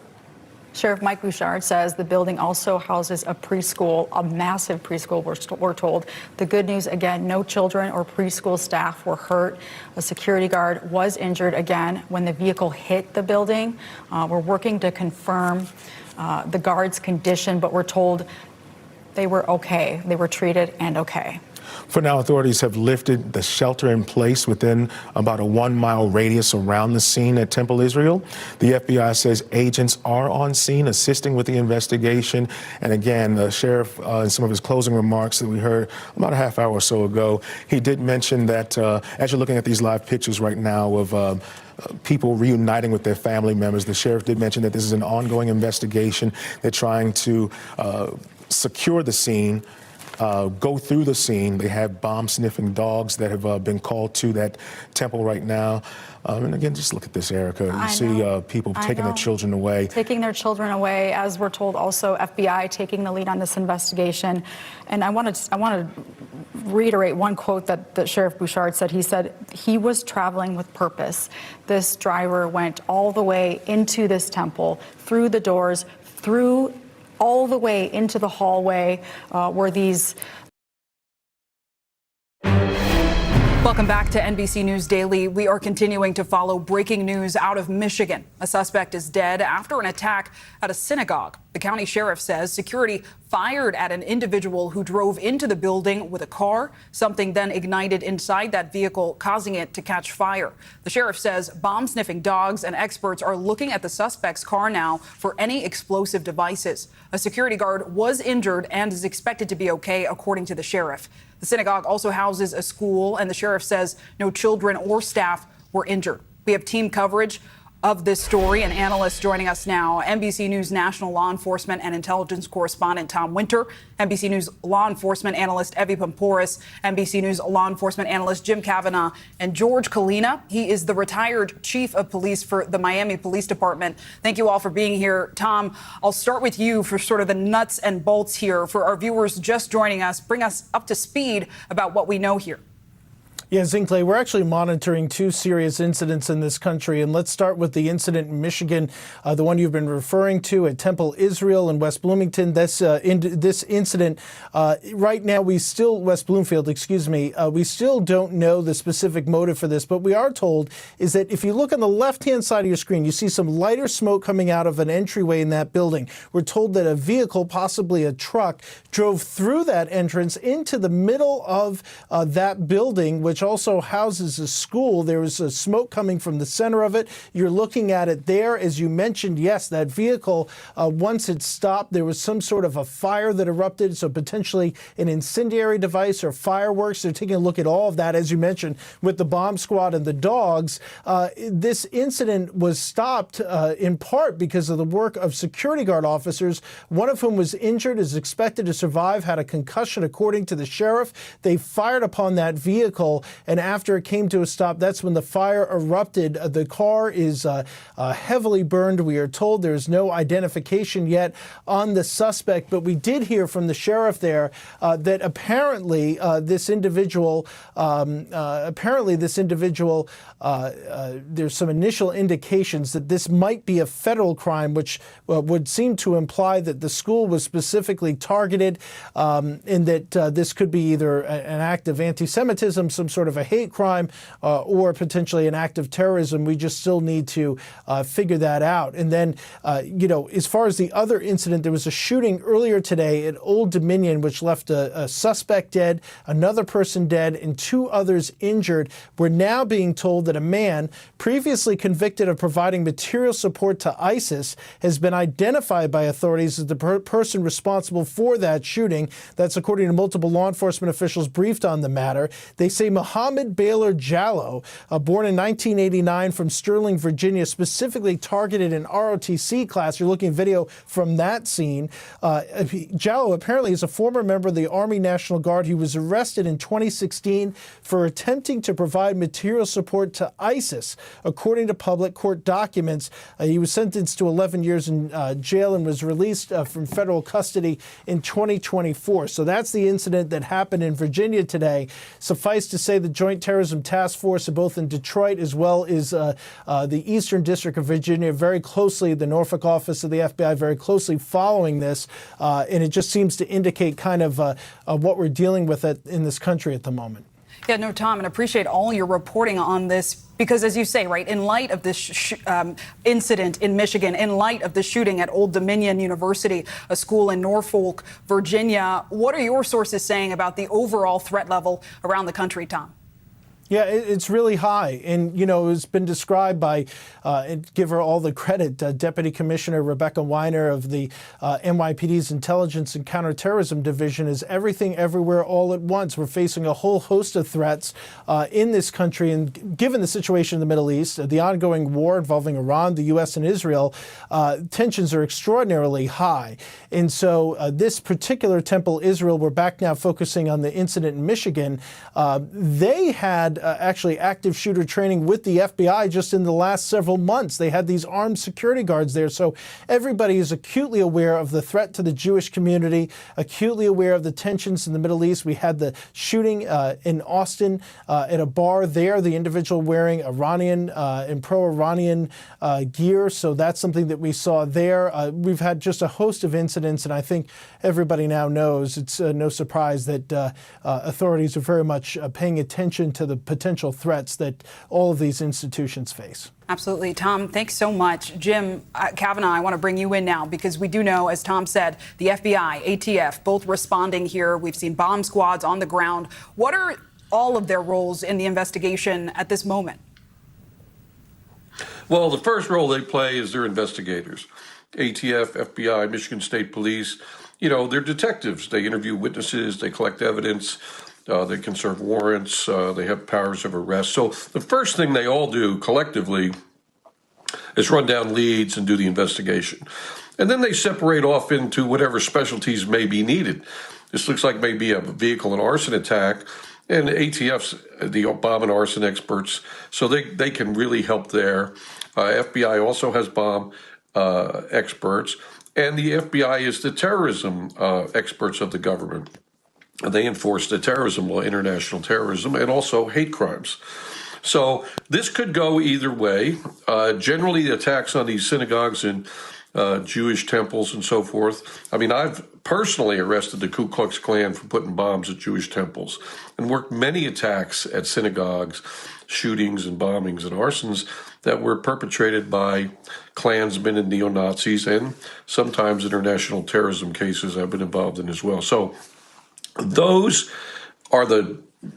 Sheriff Mike Bouchard says the building also houses a preschool, a massive preschool, we're told. The good news, again, no children or preschool staff were hurt. A security guard was injured, again, when the vehicle hit the building. We're working to confirm the guard's condition, but we're told they were okay. They were treated and okay. For now, authorities have lifted the shelter in place within about a 1-mile radius around the scene at Temple Israel. The FBI says agents are on scene assisting with the investigation. And again, the sheriff, in some of his closing remarks that we heard about a half hour or so ago, he did mention that as you're looking at these live pictures right now of people reuniting with their family members, the sheriff did mention that this is an ongoing investigation. They're trying to secure the scene, go through the scene. They have bomb-sniffing dogs that have been called to that temple right now. And again, just look at this, Erica. You see people taking their children away. Taking their children away, as we're told, also FBI taking the lead on this investigation. And I want to reiterate one quote that Sheriff Bouchard said. He said he was traveling with purpose. This driver went all the way into this temple, through the doors, through all the way into the hallway where these. Welcome back to NBC News Daily. We are continuing to follow breaking news out of Michigan. A suspect is dead after an attack at a synagogue. The county sheriff says security fired at an individual who drove into the building with a car. Something then ignited inside that vehicle, causing it to catch fire. The sheriff says bomb-sniffing dogs and experts are looking at the suspect's car now for any explosive devices. A security guard was injured and is expected to be okay, according to the sheriff. The synagogue also houses a school, and the sheriff says no children or staff were injured. We have team coverage of this story. An analyst joining us now, NBC News national law enforcement and intelligence correspondent Tom Winter, NBC News law enforcement analyst Evie Pamporis, NBC News law enforcement analyst Jim Kavanaugh, and George Kalina. He is the retired chief of police for the Miami Police Department. Thank you all for being here. Tom, I'll start with you for sort of the nuts and bolts here. For our viewers just joining us, bring us up to speed about what we know here. Yeah, Zinkley, we're actually monitoring two serious incidents in this country. And let's start with the incident in Michigan, the one you've been referring to at Temple Israel in West Bloomington. This incident, right now, West Bloomfield, we still don't know the specific motive for this. But we are told is that if you look on the left-hand side of your screen, you see some lighter smoke coming out of an entryway in that building. We're told that a vehicle, possibly a truck, drove through that entrance into the middle of that building, which also houses a school. There was smoke coming from the center of it. You're looking at it there. As you mentioned, yes, that vehicle, once it stopped, there was some sort of a fire that erupted, so potentially an incendiary device or fireworks. They're taking a look at all of that, as you mentioned, with the bomb squad and the dogs. This incident was stopped in part because of the work of security guard officers, one of whom was injured, is expected to survive, had a concussion, according to the sheriff. They fired upon that vehicle, and after it came to a stop, that's when the fire erupted. The car is heavily burned. We are told there's no identification yet on the suspect, but we did hear from the sheriff there that apparently this individual, there's some initial indications that this might be a federal crime, which would seem to imply that the school was specifically targeted, and that this could be either an act of anti-Semitism, some sort of a hate crime, or potentially an act of terrorism. We just still need to figure that out. And then, as far as the other incident, there was a shooting earlier today at Old Dominion, which left a suspect dead, another person dead, and two others injured. We're now being told that a man previously convicted of providing material support to ISIS has been identified by authorities as the person responsible for that shooting. That's according to multiple law enforcement officials briefed on the matter. They say Mohammed Baylor Jallo, born in 1989 from Sterling, Virginia, specifically targeted an ROTC class. You're looking at video from that scene. Jallo apparently is a former member of the Army National Guard. He was arrested in 2016 for attempting to provide material support to ISIS, according to public court documents. He was sentenced to 11 years in jail and was released from federal custody in 2024. So that's the incident that happened in Virginia today. Suffice to say, the Joint Terrorism Task Force, both in Detroit as well as the Eastern District of Virginia, very closely, the Norfolk office of the FBI, very closely following this. And it just seems to indicate kind of what we're dealing with in this country at the moment. Yeah, no, Tom, and appreciate all your reporting on this because, as you say, right, in light of this incident in Michigan, in light of the shooting at Old Dominion University, a school in Norfolk, Virginia, what are your sources saying about the overall threat level around the country, Tom? Yeah, it's really high. And, it's been described by, and give her all the credit, Deputy Commissioner Rebecca Weiner of the NYPD's Intelligence and Counterterrorism Division as everything, everywhere, all at once. We're facing a whole host of threats in this country. And given the situation in the Middle East, the ongoing war involving Iran, the U.S. and Israel, tensions are extraordinarily high. And so this particular Temple Israel, we're back now focusing on the incident in Michigan. They had actually active shooter training with the FBI just in the last several months. They had these armed security guards there. So everybody is acutely aware of the threat to the Jewish community, acutely aware of the tensions in the Middle East. We had the shooting in Austin at a bar there, the individual wearing Iranian and pro-Iranian gear. So that's something that we saw there. We've had just a host of incidents, and I think everybody now knows it's no surprise that authorities are very much paying attention to the potential threats that all of these institutions face. Absolutely. Tom, thanks so much. Jim Kavanaugh, I want to bring you in now because we do know, as Tom said, the FBI, ATF, both responding here. We've seen bomb squads on the ground. What are all of their roles in the investigation at this moment? Well, the first role they play is they're investigators. ATF, FBI, Michigan State Police, they're detectives. They interview witnesses, they collect evidence. They can serve warrants. They have powers of arrest. So the first thing they all do collectively is run down leads and do the investigation. And then they separate off into whatever specialties may be needed. This looks like maybe a vehicle and arson attack, and ATF's the bomb and arson experts, so they can really help there. FBI also has bomb experts, and the FBI is the terrorism experts of the government. They enforce the terrorism law, international terrorism, and also hate crimes. So this could go either way. Generally, the attacks on these synagogues and Jewish temples and so forth. I mean, I've personally arrested the Ku Klux Klan for putting bombs at Jewish temples and worked many attacks at synagogues, shootings and bombings and arsons that were perpetrated by Klansmen and neo-Nazis, and sometimes international terrorism cases I've been involved in as well. So those are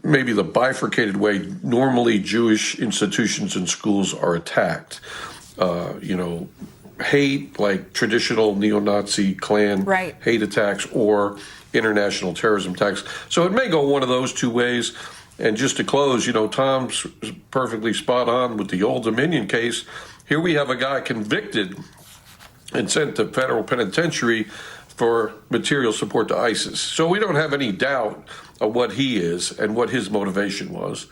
maybe the bifurcated way normally Jewish institutions and schools are attacked. Hate, like traditional neo-Nazi Klan hate attacks, or international terrorism attacks. So it may go one of those two ways. And just to close, Tom's perfectly spot on with the Old Dominion case. Here we have a guy convicted and sent to federal penitentiary for material support to ISIS. So we don't have any doubt of what he is and what his motivation was.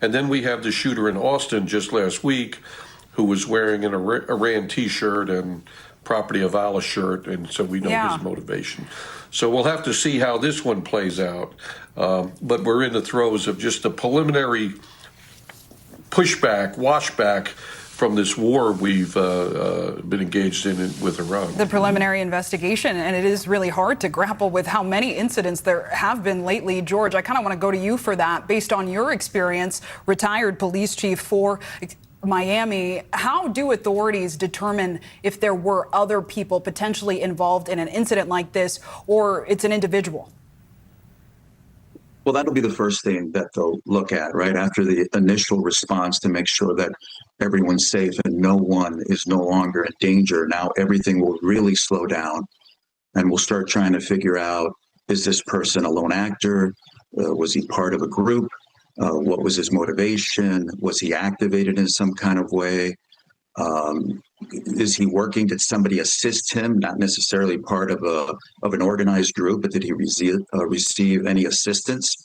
And then we have the shooter in Austin just last week who was wearing an Iran T-shirt and Property of Allah shirt, and so we know his motivation. So we'll have to see how this one plays out. But we're in the throes of just the preliminary pushback, washback from this war we've been engaged in with Iran. The preliminary investigation, and it is really hard to grapple with how many incidents there have been lately. George, I kind of want to go to you for that. Based on your experience, retired police chief for Miami, how do authorities determine if there were other people potentially involved in an incident like this, or it's an individual? Well, that'll be the first thing that they'll look at, right after the initial response, to make sure that everyone's safe and no one is no longer in danger. Now everything will really slow down, and we'll start trying to figure out, is this person a lone actor? Was he part of a group? What was his motivation? Was he activated in some kind of way? Is he working? Did somebody assist him? Not necessarily part of an organized group, but did he receive any assistance?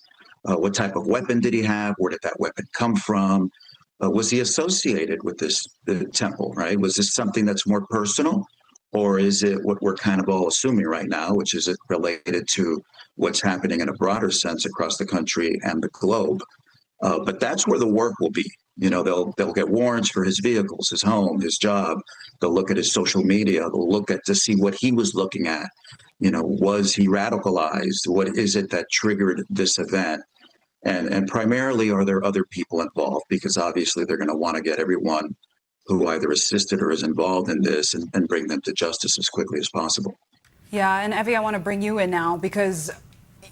What type of weapon did he have? Where did that weapon come from? Was he associated with the temple, right? Was this something that's more personal? Or is it what we're kind of all assuming right now, which is it related to what's happening in a broader sense across the country and the globe? But that's where the work will be. They'll get warrants for his vehicles, his home, his job. They'll look at his social media. They'll look at to see what he was looking at. Was he radicalized? What is it that triggered this event? And primarily, are there other people involved? Because obviously they're going to want to get everyone who either assisted or is involved in this and bring them to justice as quickly as possible. Yeah, and Evie, I want to bring you in now because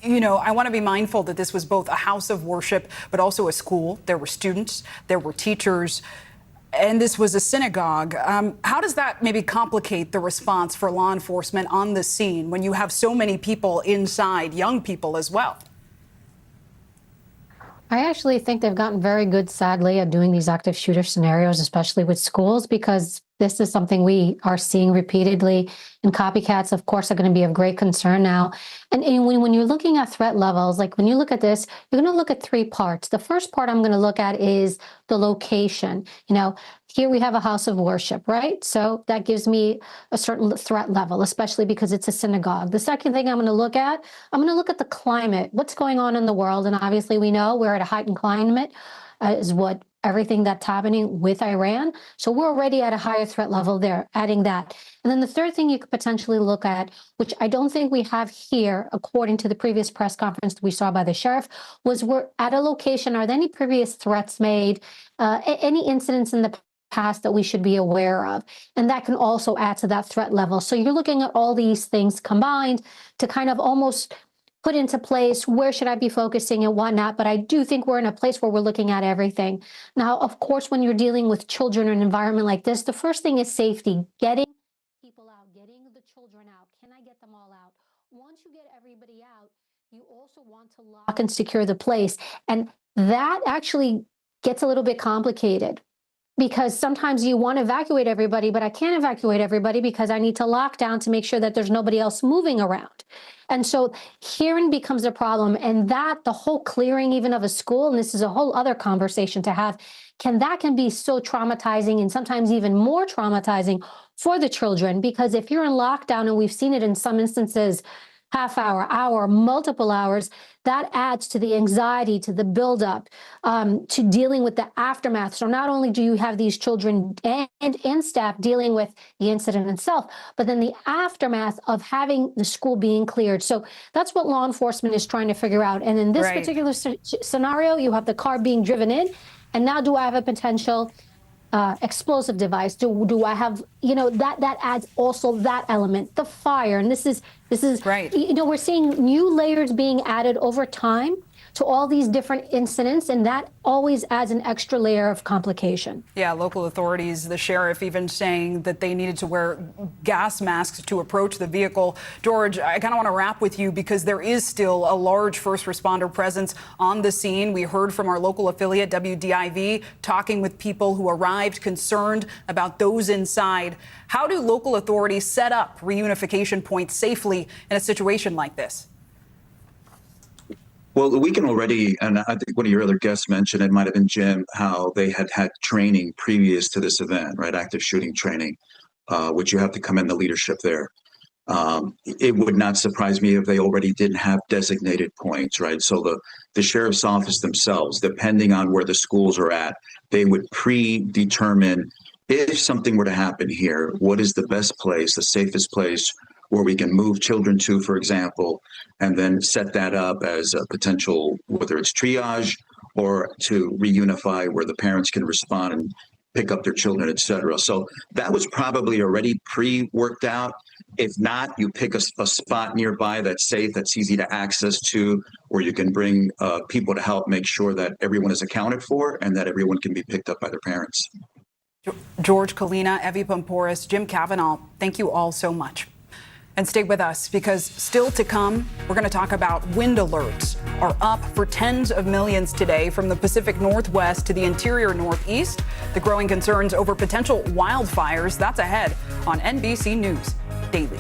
I want to be mindful that this was both a house of worship, but also a school. There were students, there were teachers, and this was a synagogue. How does that maybe complicate the response for law enforcement on the scene when you have so many people inside, young people as well? I actually think they've gotten very good, sadly, at doing these active shooter scenarios, especially with schools, because this is something we are seeing repeatedly, and copycats, of course, are going to be of great concern now. And when you're looking at threat levels, like when you look at this, you're going to look at three parts. The first part I'm going to look at is the location. Here we have a house of worship, right? So that gives me a certain threat level, especially because it's a synagogue. The second thing I'm going to look at the climate. What's going on in the world? And obviously we know we're at a heightened climate, is what everything that's happening with Iran. So we're already at a higher threat level there, adding that. And then the third thing you could potentially look at, which I don't think we have here, according to the previous press conference that we saw by the sheriff, was we're at a location. Are there any previous threats made, any incidents in the past that we should be aware of? And that can also add to that threat level. So you're looking at all these things combined to kind of almost put into place, where should I be focusing and whatnot. But I do think we're in a place where we're looking at everything. Now, of course, when you're dealing with children in an environment like this, the first thing is safety, getting people out, getting the children out. Can I get them all out? Once you get everybody out, you also want to lock and secure the place. And that actually gets a little bit complicated. because sometimes you want to evacuate everybody, but I can't evacuate everybody because I need to lock down to make sure that there's nobody else moving around. And so hearing becomes a problem, and that the whole clearing even of a school, and this is a whole other conversation to have, can be so traumatizing and sometimes even more traumatizing for the children, because if you're in lockdown, and we've seen it in some instances, half hour, multiple hours, that adds to the anxiety, to the buildup, to dealing with the aftermath. So not only do you have these children and staff dealing with the incident itself, but then the aftermath of having the school being cleared. So that's what law enforcement is trying to figure out. And in this particular scenario, you have the car being driven in, and now do I have a potential explosive device? Do I have, that adds also that element, the fire. And this is right. We're seeing new layers being added over time to all these different incidents, and that always adds an extra layer of complication. Yeah, local authorities, the sheriff even saying that they needed to wear gas masks to approach the vehicle. George, I kind of want to wrap with you because there is still a large first responder presence on the scene. We heard from our local affiliate, WDIV, talking with people who arrived concerned about those inside. How do local authorities set up reunification points safely in a situation like this? Well, we can already, and I think one of your other guests mentioned, it might have been Jim, how they had training previous to this event, right? Active shooting training, which you have to come in the leadership there. It would not surprise me if they already didn't have designated points, right? So the sheriff's office themselves, depending on where the schools are at, they would predetermine if something were to happen here, what is the best place, the safest place where we can move children to, for example, and then set that up as a potential, whether it's triage or to reunify where the parents can respond and pick up their children, et cetera. So that was probably already pre-worked out. If not, you pick a spot nearby that's safe, that's easy to access to, where you can bring people to help make sure that everyone is accounted for and that everyone can be picked up by their parents. George Kalina, Evie Pamporis, Jim Cavanaugh, thank you all so much. And stay with us, because still to come, we're going to talk about wind alerts are up for tens of millions today from the Pacific Northwest to the interior Northeast. The growing concerns over potential wildfires, that's ahead on NBC News Daily.